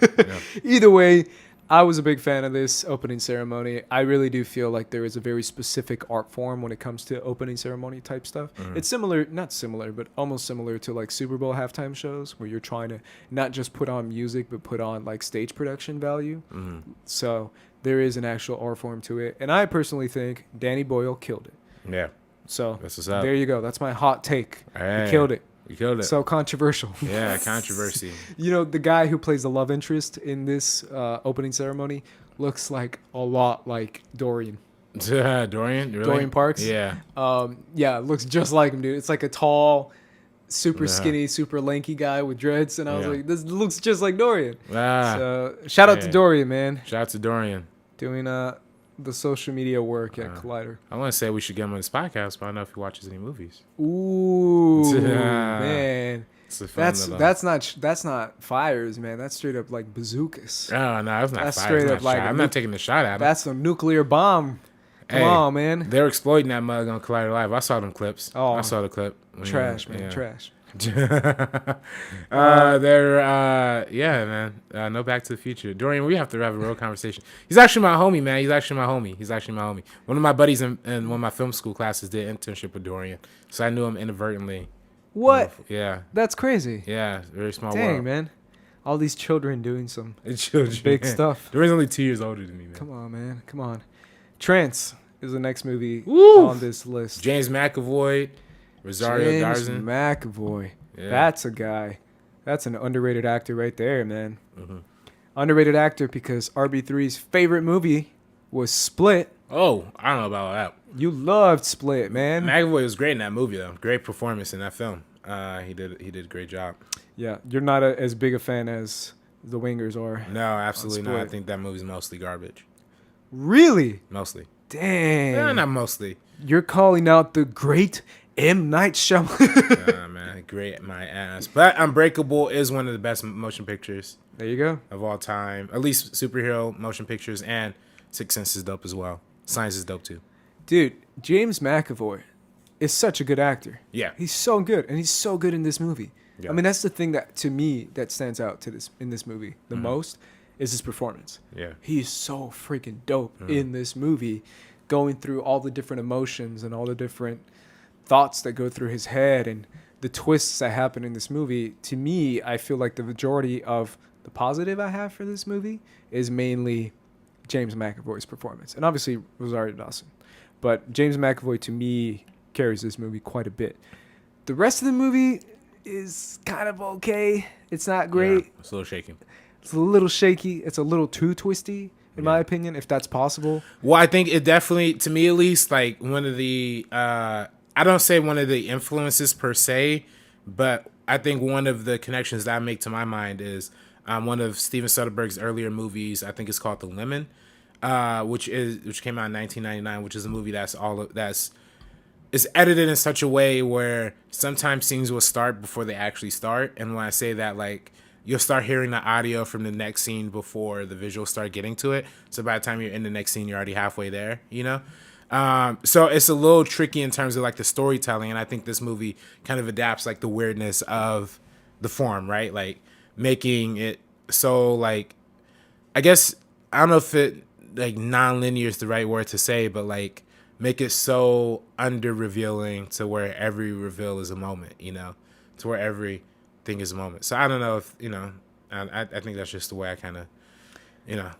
Either way, I was a big fan of this opening ceremony. I really do feel like there is a very specific art form when it comes to opening ceremony type stuff. Mm-hmm. It's not similar, but almost similar to like Super Bowl halftime shows where you're trying to not just put on music, but put on like stage production value. Mm-hmm. So there is an actual art form to it. And I personally think Danny Boyle killed it. Yeah. So that's what's up. There you go. That's my hot take. Hey. He killed it. You killed it. So controversial. Yeah, controversy. The guy who plays the love interest in this opening ceremony looks like a lot like Dorian. Dorian? Really? Dorian Parks? Yeah. Looks just like him, dude. It's like a tall, super skinny, super lanky guy with dreads. And I was like, this looks just like Dorian. So shout out to Dorian, man. Shout out to Dorian. Doing the social media work at Collider. I want to say we should get him on this podcast, but I don't know if he watches any movies. Ooh, man. That's not fires, man. That's straight up like bazookas. Oh, no, that's not fires. Straight up like I'm not taking the shot at him. That's a nuclear bomb. Come on, man. They're exploiting that mug on Collider Live. I saw them clips. Oh, I saw the clip. Trash, man. Trash. No Back to the Future. Dorian, we have to have a real conversation. He's actually my homie, man. He's actually my homie. One of my buddies in one of my film school classes did internship with Dorian, so I knew him inadvertently. What? Yeah. That's crazy. Yeah, very small Dang, world. man. All these children doing some big stuff. Dorian's only 2 years older than me, man. Come on, man. Come on. Trance is the next movie on this list. James McAvoy. Rosario Dawson. McAvoy. Yeah. That's a guy. That's an underrated actor right there, man. Mm-hmm. Underrated actor because RB3's favorite movie was Split. Oh, I don't know about that. You loved Split, man. McAvoy was great in that movie, though. Great performance in that film. He did a great job. Yeah, you're not as big a fan as the wingers are. No, absolutely not. I Split. think that movie's mostly garbage. Really? Mostly. Dang. Yeah, not mostly. You're calling out the great M. Night Shyamalan. Man, great my ass. But Unbreakable is one of the best motion pictures There you go. of all time. At least superhero motion pictures, and Sixth Sense is dope as well. Science is dope too. Dude, James McAvoy is such a good actor. Yeah. He's so good, and he's so good in this movie. Yeah. I mean, that's the thing that, to me, that stands out to this in this movie the most is his performance. Yeah. He's so freaking dope in this movie, going through all the different emotions and all the different thoughts that go through his head and the twists that happen in this movie. To me, I feel like the majority of the positive I have for this movie is mainly James McAvoy's performance, and obviously Rosario Dawson. But James McAvoy, to me, carries this movie quite a bit. The rest of the movie is kind of okay. It's not great. Yeah, it's a little shaky. It's a little shaky. It's a little too twisty, in my opinion, if that's possible. Well, I think it definitely, to me at least, like one of the, I don't say one of the influences per se, but I think one of the connections that I make to my mind is one of Steven Soderbergh's earlier movies. I think it's called The Lemon, which came out in 1999, which is a movie is edited in such a way where sometimes scenes will start before they actually start. And when I say that, like, you'll start hearing the audio from the next scene before the visuals start getting to it. So by the time you're in the next scene, you're already halfway there, you know? So it's a little tricky in terms of like the storytelling. And I think this movie kind of adapts like the weirdness of the form, right? Like making it so like, I guess, I don't know if it like non-linear is the right word to say, but like make it so under revealing to where every reveal is a moment, you know, to where everything is a moment. So I don't know if, you know, I think that's just the way I kind of, you know.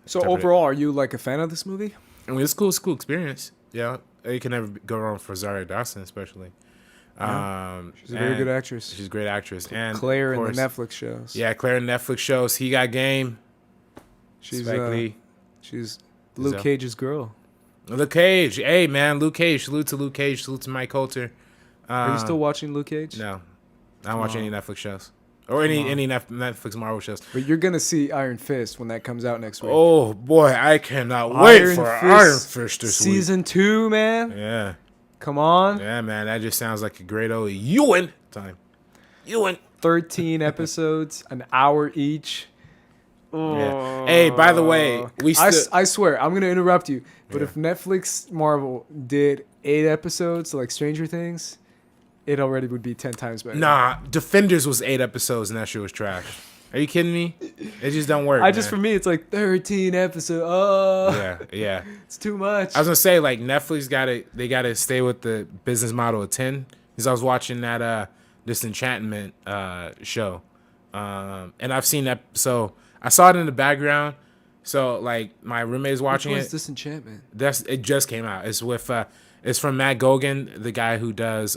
So overall, are you like a fan of this movie? I mean, it's cool. It's a cool experience. Yeah. You can never go wrong for Rosario Dawson, especially. She's a very good actress. She's a great actress. And Claire in course, the Netflix shows. Yeah, Claire in Netflix shows. He Got Game. She's Spike Lee. She's Luke Cage's girl. Luke Cage. Hey, man. Luke Cage. Salute to Luke Cage. Salute to Mike Coulter. Are you still watching Luke Cage? No. I don't watch any Netflix shows. Or any Netflix Marvel shows. But you're going to see Iron Fist when that comes out next week. Oh, boy. I cannot wait for Iron Fist this week. Season 2, man. Yeah. Come on. Yeah, man. That just sounds like a great old Ewan time. Ewan. 13 episodes, an hour each. Oh. Yeah. Hey, by the way, I swear, I'm going to interrupt you. But if Netflix Marvel did 8 episodes like Stranger Things, it already would be 10 times better. Nah, Defenders was 8 episodes and that shit was trash. Are you kidding me? It just don't work. For me, it's like 13 episodes. Oh, yeah. It's too much. I was gonna say like Netflix gotta stay with the business model of 10. Because I was watching that Disenchantment show, and I've seen that. So I saw it in the background. So like my roommate's watching it. Disenchantment? It just came out. It's with it's from Matt Gogan, the guy who does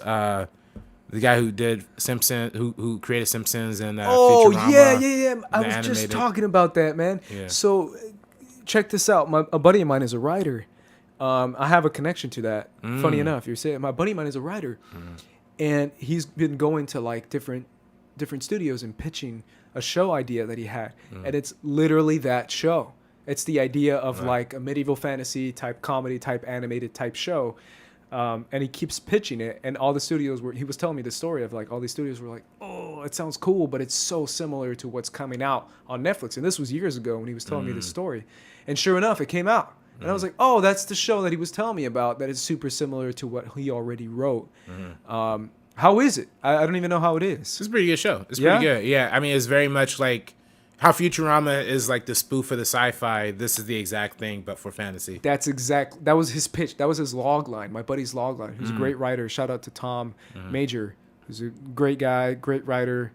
the guy who did Simpsons, who created Simpsons and Futurama. Yeah. I was just talking about that, man. Yeah. So check this out. A buddy of mine is a writer. I have a connection to that. Funny enough, you're saying my buddy of mine is a writer, and he's been going to like different studios and pitching a show idea that he had, and it's literally that show. It's the idea of like a medieval fantasy type comedy type animated type show. And he keeps pitching it, and all the studios he was telling me the story of like all these studios were like, oh, it sounds cool, but it's so similar to what's coming out on Netflix. And this was years ago when he was telling me this story. And sure enough, it came out. And I was like, oh, that's the show that he was telling me about that is super similar to what he already wrote. How is it? I don't even know how it is. It's a pretty good show. It's pretty good. Yeah, I mean, it's very much like how Futurama is like the spoof of the sci-fi. This is the exact thing, but for fantasy. That was his pitch. That was his log line. My buddy's log line. He's a great writer. Shout out to Tom Major, who's a great guy, great writer.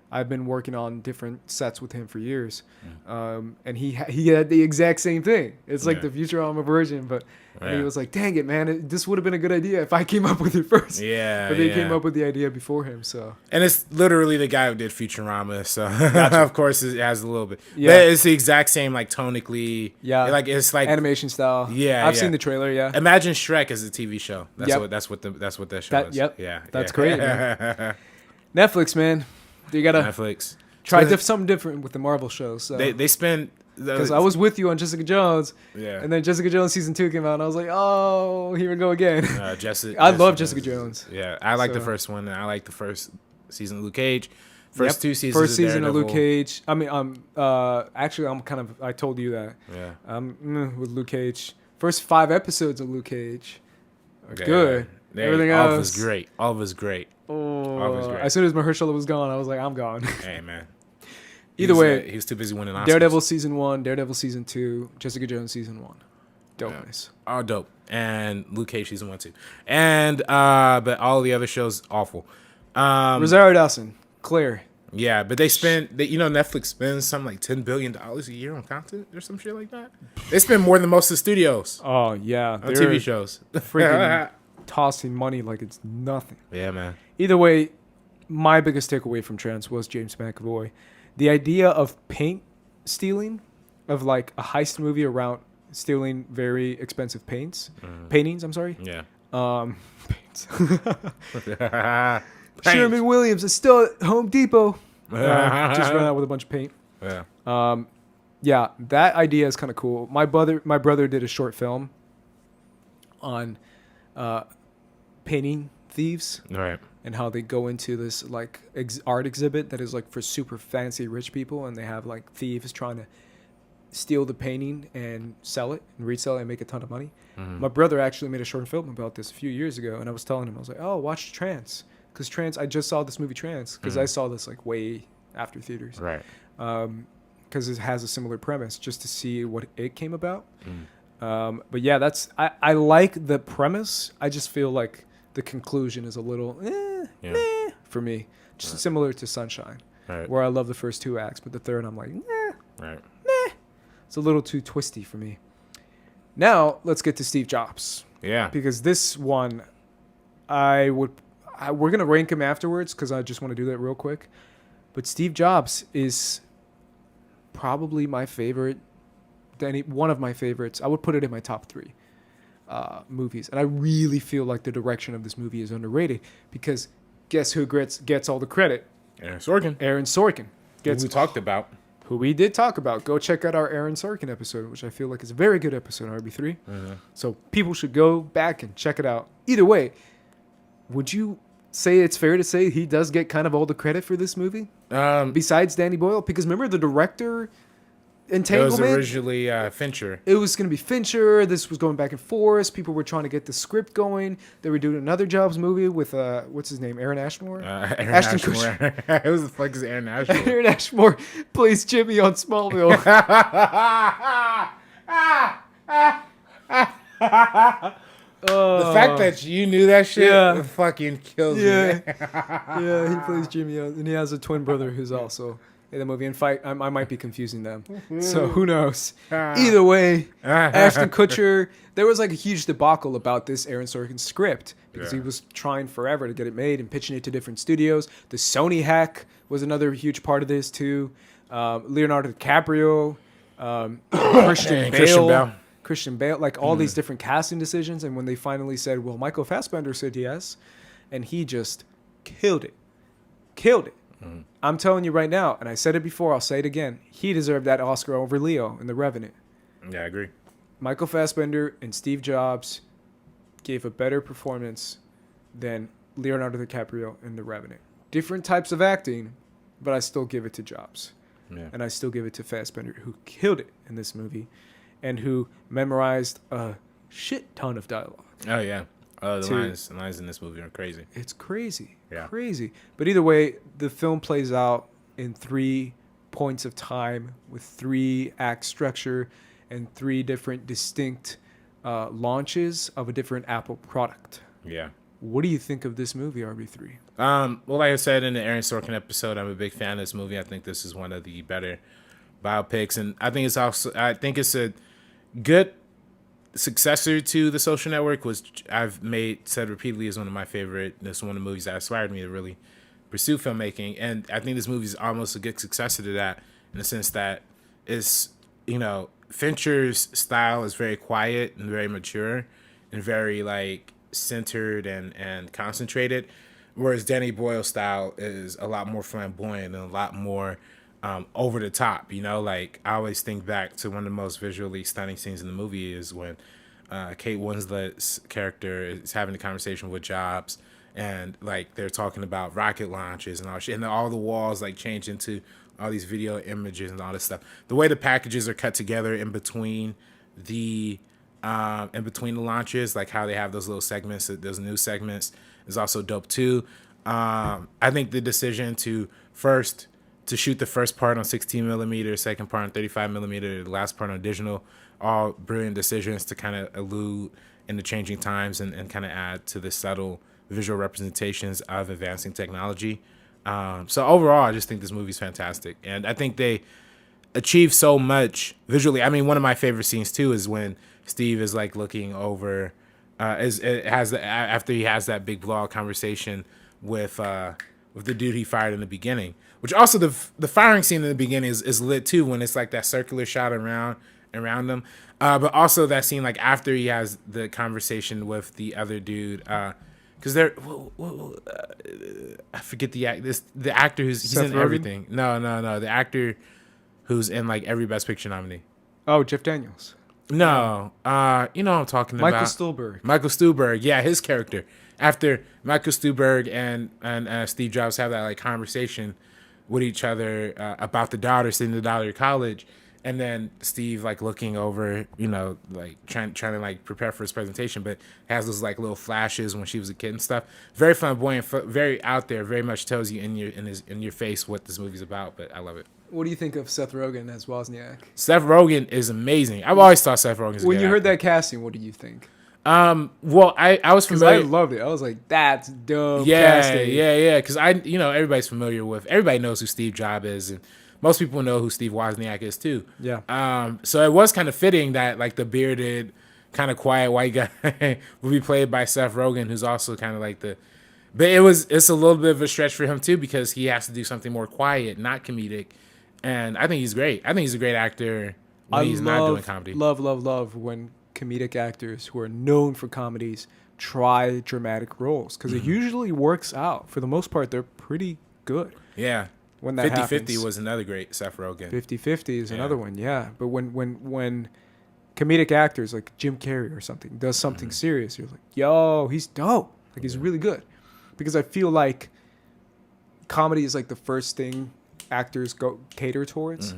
I've been working on different sets with him for years, and he had the exact same thing. It's like the Futurama version, but he was like, "Dang it, man! This would have been a good idea if I came up with it first." Yeah, but they came up with the idea before him. So, and it's literally the guy who did Futurama, so of course it has a little bit. Yeah, but it's the exact same, like tonically. Yeah, like it's like animation style. Yeah, I've seen the trailer. Yeah, imagine Shrek as a TV show. That's what that show is. Yep. Yeah, that's great. Man. Netflix, man. You gotta Netflix. Try something different with the Marvel shows. So. They spend because I was with you on Jessica Jones, yeah, and then Jessica Jones season 2 came out, and I was like, oh, here we go again. I love Jessica Jones. Yeah, I like the first one, and I like the first season of Luke Cage. First 2 seasons. First season of Luke Cage. I mean, actually, I told you that. Yeah. With Luke Cage. First 5 episodes of Luke Cage are good. Everything all else of us great. All of us great. As soon as Mahershala was gone, I was like, I'm gone. Hey man. Either way, he was too busy winning Oscars. Daredevil season 1, Daredevil season 2, Jessica Jones season 1. Dopeness. All dope. And Luke Cage season 1 too. And but all the other shows awful. Rosario Dawson, Claire. Yeah, but Netflix spends something like $10 billion a year on content or some shit like that. They spend more than most of the studios. Oh yeah, on TV shows. Freaking tossing money like it's nothing. Yeah, man. Either way, my biggest takeaway from Trance was James McAvoy. The idea of paint stealing, of like a heist movie around stealing very expensive paintings. I'm sorry. Yeah. Paints. Sherman Williams is still at Home Depot. Just run out with a bunch of paint. Yeah. Yeah, that idea is kind of cool. My brother did a short film on painting thieves. Right. And how they go into this like art exhibit that is like for super fancy rich people, and they have like thieves trying to steal the painting and sell it and resell it and make a ton of money. Mm-hmm. My brother actually made a short film about this a few years ago, and I was telling him, I was like, oh, watch Trance. Because Trance, I just saw this movie Trance, because I saw this like way after theaters. Right. Because it has a similar premise, just to see what it came about. But yeah, I like the premise. I just feel like the conclusion is a little meh for me. Just similar to Sunshine, where I love the first 2 acts, but the third I'm like, meh. It's a little too twisty for me. Now, let's get to Steve Jobs. Yeah. Because this one, we're going to rank him afterwards, because I just want to do that real quick. But Steve Jobs is probably my favorite, one of my favorites. I would put it in my top 3 movies. And I really feel like the direction of this movie is underrated, because guess who gets all the credit? Aaron Sorkin. Who we did talk about. Go check out our Aaron Sorkin episode, which I feel like is a very good episode, RB3. Mm-hmm. So people should go back and check it out. Either way, would you say it's fair to say he does get kind of all the credit for this movie? Besides Danny Boyle? Because remember the director entanglement? It was originally Fincher. It was going to be Fincher. This was going back and forth. People were trying to get the script going. They were doing another Jobs movie with, what's his name? Aaron Ashmore? Ashton Kutcher. Who the fuck is Aaron Ashmore? Aaron Ashmore plays Jimmy on Smallville. The fact that you knew that shit fucking kills me. Yeah, he plays Jimmy, and he has a twin brother who's also in the movie. In fact, I might be confusing them. So who knows? Either way, Ashton Kutcher, there was like a huge debacle about this Aaron Sorkin script, because he was trying forever to get it made and pitching it to different studios. The Sony hack was another huge part of this too. Leonardo DiCaprio, Christian Bale, like all these different casting decisions. And when they finally said, well, Michael Fassbender said yes, and he just killed it. Mm-hmm. I'm telling you right now, and I said it before, I'll say it again, he deserved that Oscar over Leo in The Revenant. Yeah, I agree. Michael Fassbender and Steve Jobs gave a better performance than Leonardo DiCaprio in The Revenant. Different types of acting, but I still give it to Jobs. Yeah. And I still give it to Fassbender, who killed it in this movie and who memorized a shit ton of dialogue. Oh, yeah. The lines in this movie are crazy. It's crazy. Yeah. Crazy. But either way, the film plays out in 3 points of time with 3 act structure and 3 different distinct launches of a different Apple product. Yeah. What do you think of this movie, RB3? Well, like I said in the Aaron Sorkin episode, I'm a big fan of this movie. I think this is one of the better biopics, and I think it's a good successor to The Social Network, which I've said repeatedly is one of my favorite. This is one of the movies that inspired me to really pursue filmmaking, and I think this movie is almost a good successor to that, in the sense that it's, Fincher's style is very quiet and very mature and very like centered and concentrated, Whereas Danny Boyle's style is a lot more flamboyant and a lot more over the top. You know, like I always think back to one of the most visually stunning scenes in the movie is when Kate Winslet's character is having a conversation with Jobs, and like they're talking about rocket launches and all shit, and then all the walls like change into all these video images and all this stuff. The way the packages are cut together in between the launches, like how they have those little segments, those new segments, is also dope too. I think the decision to shoot the first part on 16 millimeter, second part on 35 millimeter, the last part on digital, all brilliant decisions to kind of allude in the changing times and kind of add to the subtle visual representations of advancing technology. So overall, I just think this movie's fantastic, and I think they achieve so much visually. I mean, one of my favorite scenes too is when Steve is like looking over, after he has that big blowout conversation with the dude he fired in the beginning. Which also the firing scene in the beginning is lit too, when it's like that circular shot around them. But also that scene like after he has the conversation with the other dude, because they're I forget the actor he's Seth in Rogen? everything. No, the actor who's in like every Best Picture nominee. Oh, Jeff Daniels. No, you know what I'm talking Michael about. Stuhlbarg. Michael Stuhlbarg, yeah, his character. After Michael Stuhlbarg and Steve Jobs have that like conversation with each other about the daughter, sending the daughter to college, and then Steve like looking over, you know, like trying to like prepare for his presentation, but has those like little flashes when she was a kid and stuff. Very flamboyant, very out there, very much tells you in your face what this movie's about. But I love it. What do you think of Seth Rogen as Wozniak? Seth Rogen is amazing. I've always thought Seth Rogen. When you heard that casting, what did you think? Well, I was Because I familiar. loved it. I was like, that's dope Yeah, casting. yeah. Because everybody knows who Steve Jobs is, and most people know who Steve Wozniak is too. Yeah. So it was kind of fitting that like the bearded, kind of quiet white guy would be played by Seth Rogen, who's also kind of like the. But it's a little bit of a stretch for him too, because he has to do something more quiet, not comedic. And I think he's great. I think he's a great actor when he's not doing comedy. Love when comedic actors who are known for comedies try dramatic roles, because it usually works out. For the most part, they're pretty good. Yeah. When that 50-50 happens. was another great Seth Rogen. 50-50 is another one, yeah. But when comedic actors like Jim Carrey or something does something serious, you're like, yo, he's dope. Like, he's really good. Because I feel like comedy is like the first thing actors cater towards,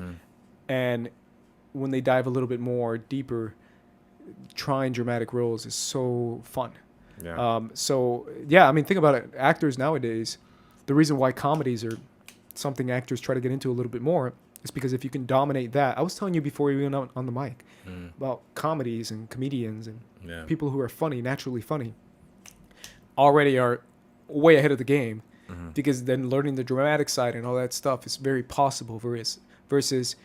and when they dive a little bit more deeper, trying dramatic roles is so fun. I mean, think about it. Actors nowadays, the reason why comedies are something actors try to get into a little bit more is because if you can dominate that, I was telling you before we went on the mic about comedies and comedians and people who are funny, naturally funny, already are way ahead of the game. Because then learning the dramatic side and all that stuff is very possible, versus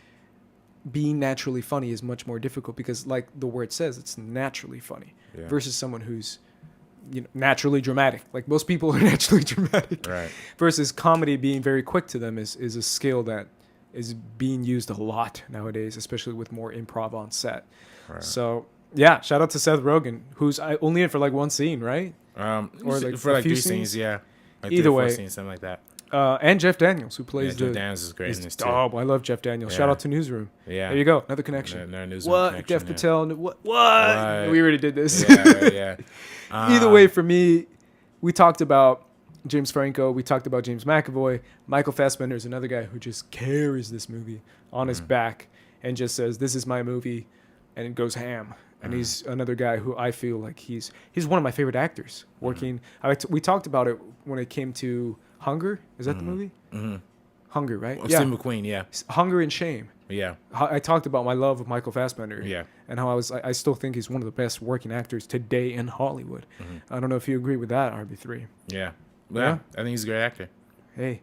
being naturally funny is much more difficult, because like the word says, it's naturally funny versus someone who's naturally dramatic. Like most people are naturally dramatic, Right. versus comedy being very quick to them is a skill that is being used a lot nowadays, especially with more improv on set. Right. So yeah, shout out to Seth Rogen, who's only in for like one scene, right? Or like for a like few 3 scenes, scenes? yeah. Like Either 3 or 4 way. scenes, something like that. And Jeff Daniels, who plays Jeff Daniels is great in this too. Oh, I love Jeff Daniels. Shout Yeah. out to Newsroom. Yeah. There you go. Another connection. Another Newsroom What? connection, Dev yeah. Patel. What? Right. We already did this. Yeah. Either way, for me, we talked about James Franco. We talked about James McAvoy. Michael Fassbender is another guy who just carries this movie on his back and just says, "This is my movie," and it goes ham. And he's another guy who I feel like he's one of my favorite actors. Working, we talked about it when it came to Hunger. Is that the movie? Hunger, right? Oh, Steve McQueen, yeah. Hunger and Shame. Yeah. I talked about my love of Michael Fassbender. Yeah. And how I still think he's one of the best working actors today in Hollywood. I don't know if you agree with that, RB3. Yeah. Yeah? I think he's a great actor. Hey,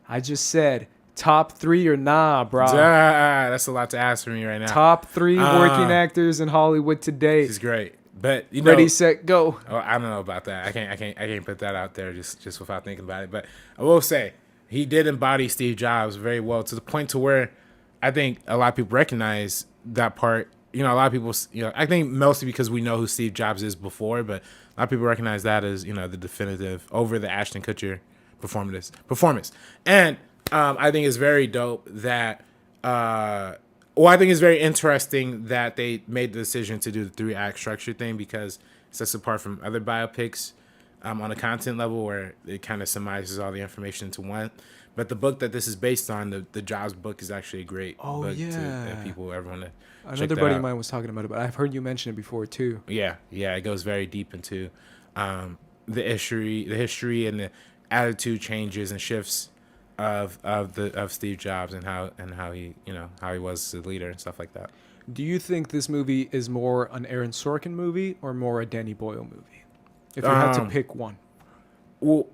I just said top 3 or nah, bro. That's a lot to ask for me right now. Top 3 working actors in Hollywood today. He's great. But you know, Ready, set, go. Oh, I don't know about that. I can't put that out there just without thinking about it. But I will say he did embody Steve Jobs very well, to the point to where I think a lot of people recognize that part you know, a lot of people, you know, I think mostly because we know who Steve Jobs is before, but a lot of people recognize that as, you know, the definitive over the Ashton Kutcher performance. And I think it's very dope that, I think it's very interesting that they made the decision to do the 3-act structure thing, because it sets apart from other biopics on a content level where it kind of summarizes all the information into one. But the book that this is based on, the Jobs book, is actually a great book that people ever want to check Another that buddy out. of mine was talking about it, but I've heard you mention it before too. Yeah, it goes very deep into the history and the attitude changes and shifts of Steve Jobs and how he, you know, how he was as a leader and stuff like that. Do you think this movie is more an Aaron Sorkin movie or more a Danny Boyle movie? If you had to pick one. Well,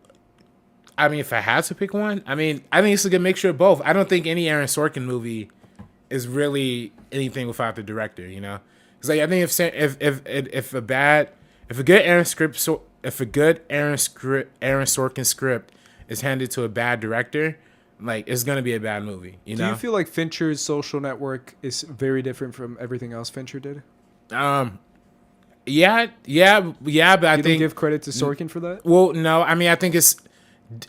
I mean, if I had to pick one, I mean, I think it's a good mixture of both. I don't think any Aaron Sorkin movie is really anything without the director, you know. It's like, I think if a good Aaron Sorkin script is handed to a bad director, like, it's gonna be a bad movie, you know. Do you feel like Fincher's Social Network is very different from everything else Fincher did? Yeah, but I You don't think give credit to Sorkin for that? well, no, I mean, I think it's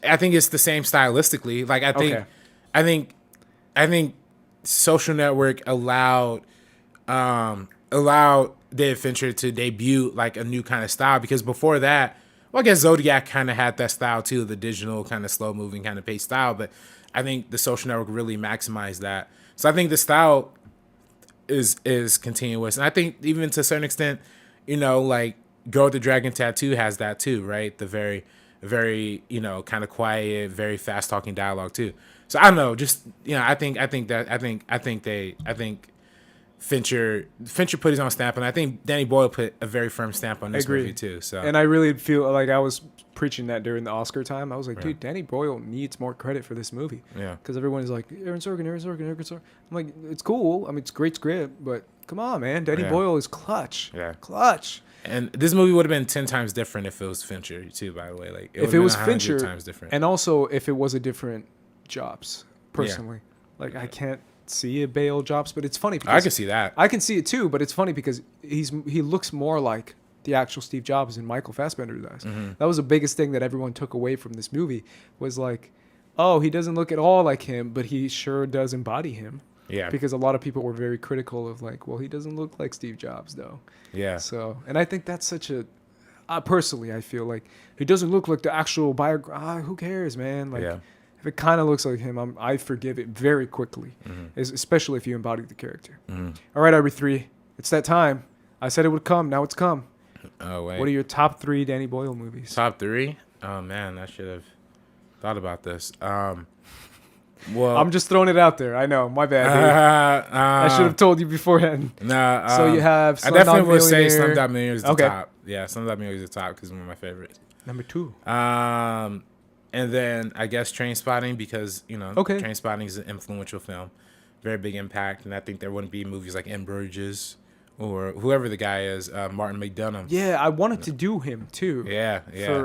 the same stylistically. Like, I think Social Network allowed David Fincher to debut like a new kind of style, because before that, well, I guess Zodiac kind of had that style too, the digital kind of slow moving kind of pace style, but I think the Social Network really maximized that. So I think the style is continuous, and I think even to a certain extent, you know, like Girl with the Dragon Tattoo has that too, right? The very, very, you know, kind of quiet, very fast talking dialogue too. So I don't know, just, you know, I think Fincher put his own stamp, and I think Danny Boyle put a very firm stamp on this movie too. So, and I really feel like I was preaching that during the Oscar time. I was like, dude, Danny Boyle needs more credit for this movie. Yeah, because everyone is like, Aaron Sorkin. I'm like, it's cool. I mean, it's a great script, but come on, man, Danny Boyle is clutch. Yeah, clutch. And this movie would have been 10 times different if it was Fincher too. By the way, like if it was 100 Fincher, times different. And also if it was a different Jobs. Personally, like I can't see a Bale Jobs, but it's funny because I can see that. I can see it too, but it's funny because he looks more like the actual Steve Jobs than Michael Fassbender does. Mm-hmm. That was the biggest thing that everyone took away from this movie, was like, oh, he doesn't look at all like him, but he sure does embody him. Yeah. Because a lot of people were very critical of like, well, he doesn't look like Steve Jobs though. Yeah. So, and I think that's such a, personally, I feel like he doesn't look like the actual biography. Who cares, man? Like, if it kind of looks like him, I forgive it very quickly, especially if you embody the character. Mm-hmm. All right, RB3, it's that time. I said it would come. Now it's come. Oh, wait. What are your top 3 Danny Boyle movies? Top 3? Oh, man, I should have thought about this. Well, I'm just throwing it out there. I know. My bad, dude. I should have told you beforehand. Nah. So you have I definitely would say Slumdog Millionaire is the Okay. top. Yeah, Slumdog Millionaire is the top because it's one of my favorites. Number 2. And then I guess Trainspotting, because, you know, Trainspotting is an influential film. Very big impact. And I think there wouldn't be movies like In Bruges or whoever the guy is, Martin McDonagh. Yeah, I wanted to do him too. Yeah.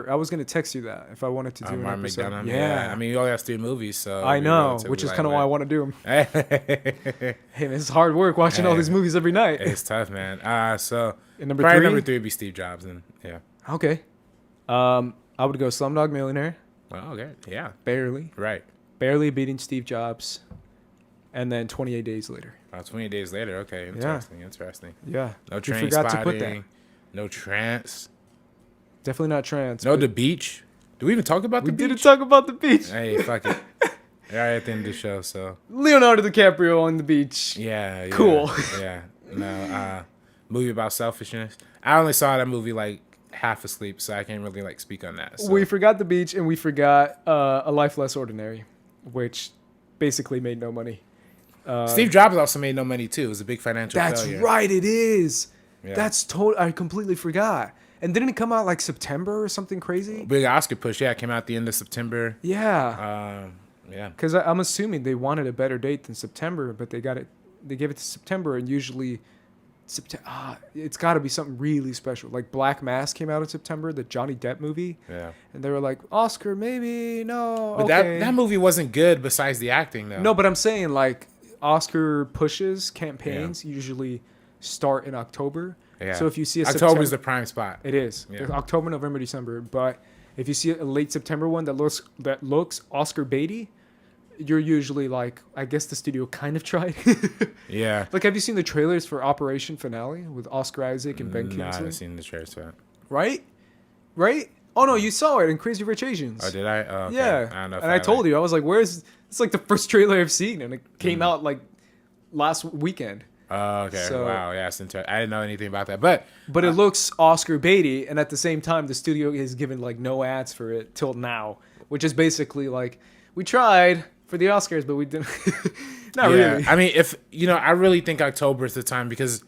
I was going to text you that if I wanted to do Martin an episode. McDonagh. Yeah. I mean, he only has 3 movies, so. I know, which is kind of why I want to do him. Hey, man, it's hard work watching all these movies every night. It's tough, man. So and number probably 3? number 3 would be Steve Jobs. And yeah. Okay. I would go Slumdog Millionaire. Well, okay. Yeah. Barely. Right. Barely beating Steve Jobs. And then 28 Days Later. 28 Days Later. Okay. Interesting. Yeah. No Trainspotting. No Trance. Definitely not Trance. No The Beach. Do we even talk about The Beach? We didn't talk about The Beach. Hey, fuck it. All right, at the end of the show, so. Leonardo DiCaprio on The Beach. Yeah. Cool. Yeah. No, movie about selfishness. I only saw that movie like half asleep, so I can't really like speak on that. So. We forgot The Beach, and we forgot A Life Less Ordinary, which basically made no money. Steve Jobs also made no money too. It was a big financial failure. That's right, it is. Yeah. That's I completely forgot. And didn't it come out like September or something crazy? Big Oscar push, yeah. It came out at the end of September. Yeah. Yeah. Because I'm assuming they wanted a better date than September, but they gave it to September, and usually it's got to be something really special. Like Black Mass came out in September, the Johnny Depp movie. Yeah. And they were like, Oscar, maybe, no. But that movie wasn't good besides the acting, though. No, but I'm saying like Oscar pushes campaigns usually start in October. Yeah. So if you see a October's the prime spot. it is. Yeah. October, November, December. But if you see a late September one that looks Oscar baity, you're usually like, I guess the studio kind of tried. Yeah. Like, have you seen the trailers for Operation Finale with Oscar Isaac and Ben No, I Kingsley? haven't seen the trailers for that. Right? Oh no, you saw it in Crazy Rich Asians. Oh, did I? Oh, okay. Yeah. I don't know if And I told you, I was like, where's... It's like the first trailer I've seen, and it came out like last weekend. Oh, okay. So- Wow. Yeah, it's interesting. I didn't know anything about that. But But it looks Oscar baity, and at the same time, the studio has given like no ads for it till now, which is basically like, we tried for the Oscars, but we didn't. Not really. I mean, if I really think October is the time, because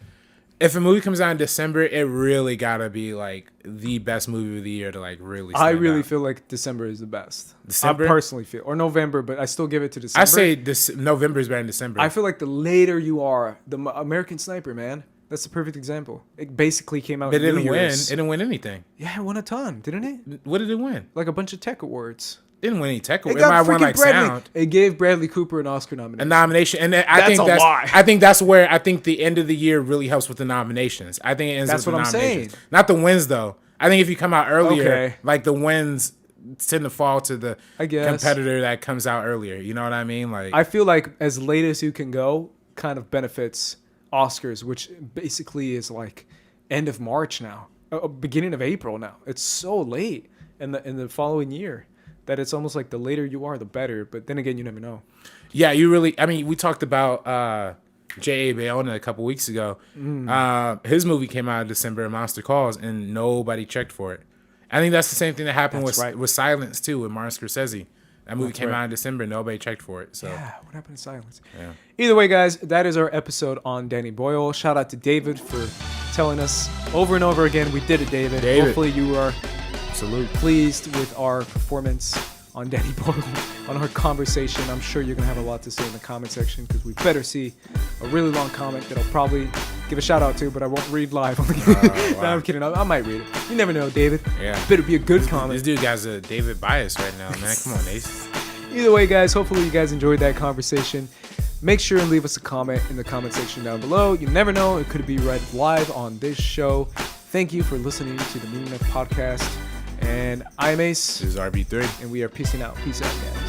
if a movie comes out in December, it really gotta be like the best movie of the year to like really. I stand really out. feel like December is the best. December? I personally feel, or November, but I still give it to December. I say this November is better than December. I feel like the later you are, the American Sniper, man. That's the perfect example. It basically came out. But it New didn't win. Year's. It didn't win anything. Yeah, it won a ton, didn't it? What did it win? Like a bunch of tech awards. It didn't win any tech It awards. It might got have won freaking like Bradley. sound. It gave Bradley Cooper an Oscar A nomination. nomination, and That's I think that's where I think the end of the year really helps with the nominations. I think it ends That's with what the I'm nominations, saying. not the wins though. I think if you come out earlier, Okay. like the wins tend to fall to the I guess. competitor that comes out earlier. You know what I mean? Like I feel like as late as you can go kind of benefits Oscars, which basically is like end of March now, beginning of April now. It's so late in the following year that it's almost like the later you are, the better. But then again, you never know. yeah, you really. I mean, we talked about J.A. Bayona a couple weeks ago. His movie came out in December, Monster Calls, and nobody checked for it. I think that's the same thing that happened That's right. with Silence too, with Martin Scorsese. That movie That's came right. out in December, nobody checked for it. So Yeah, what happened to Silence? yeah. Either way, guys, that is our episode on Danny Boyle. Shout out to David for telling us over and over again, we did it, David. Hopefully you are Salute. pleased with our performance on Danny Boyle, on our conversation. I'm sure you're going to have a lot to say in the comment section, because we better see a really long comment that I'll probably give a shout out to, but I won't read live. Wow. No, I'm kidding. I might read it. You never know, David. Yeah. Better be a good This comment. dude guy's a David bias right now, man. Come on, Ace. Either way, guys, hopefully you guys enjoyed that conversation. Make sure and leave us a comment in the comment section down below. You never know, it could be read live on this show. Thank you for listening to the Meaning of Podcast. And I'm Ace, This is RB3. and we are peacing out. Peace out, guys.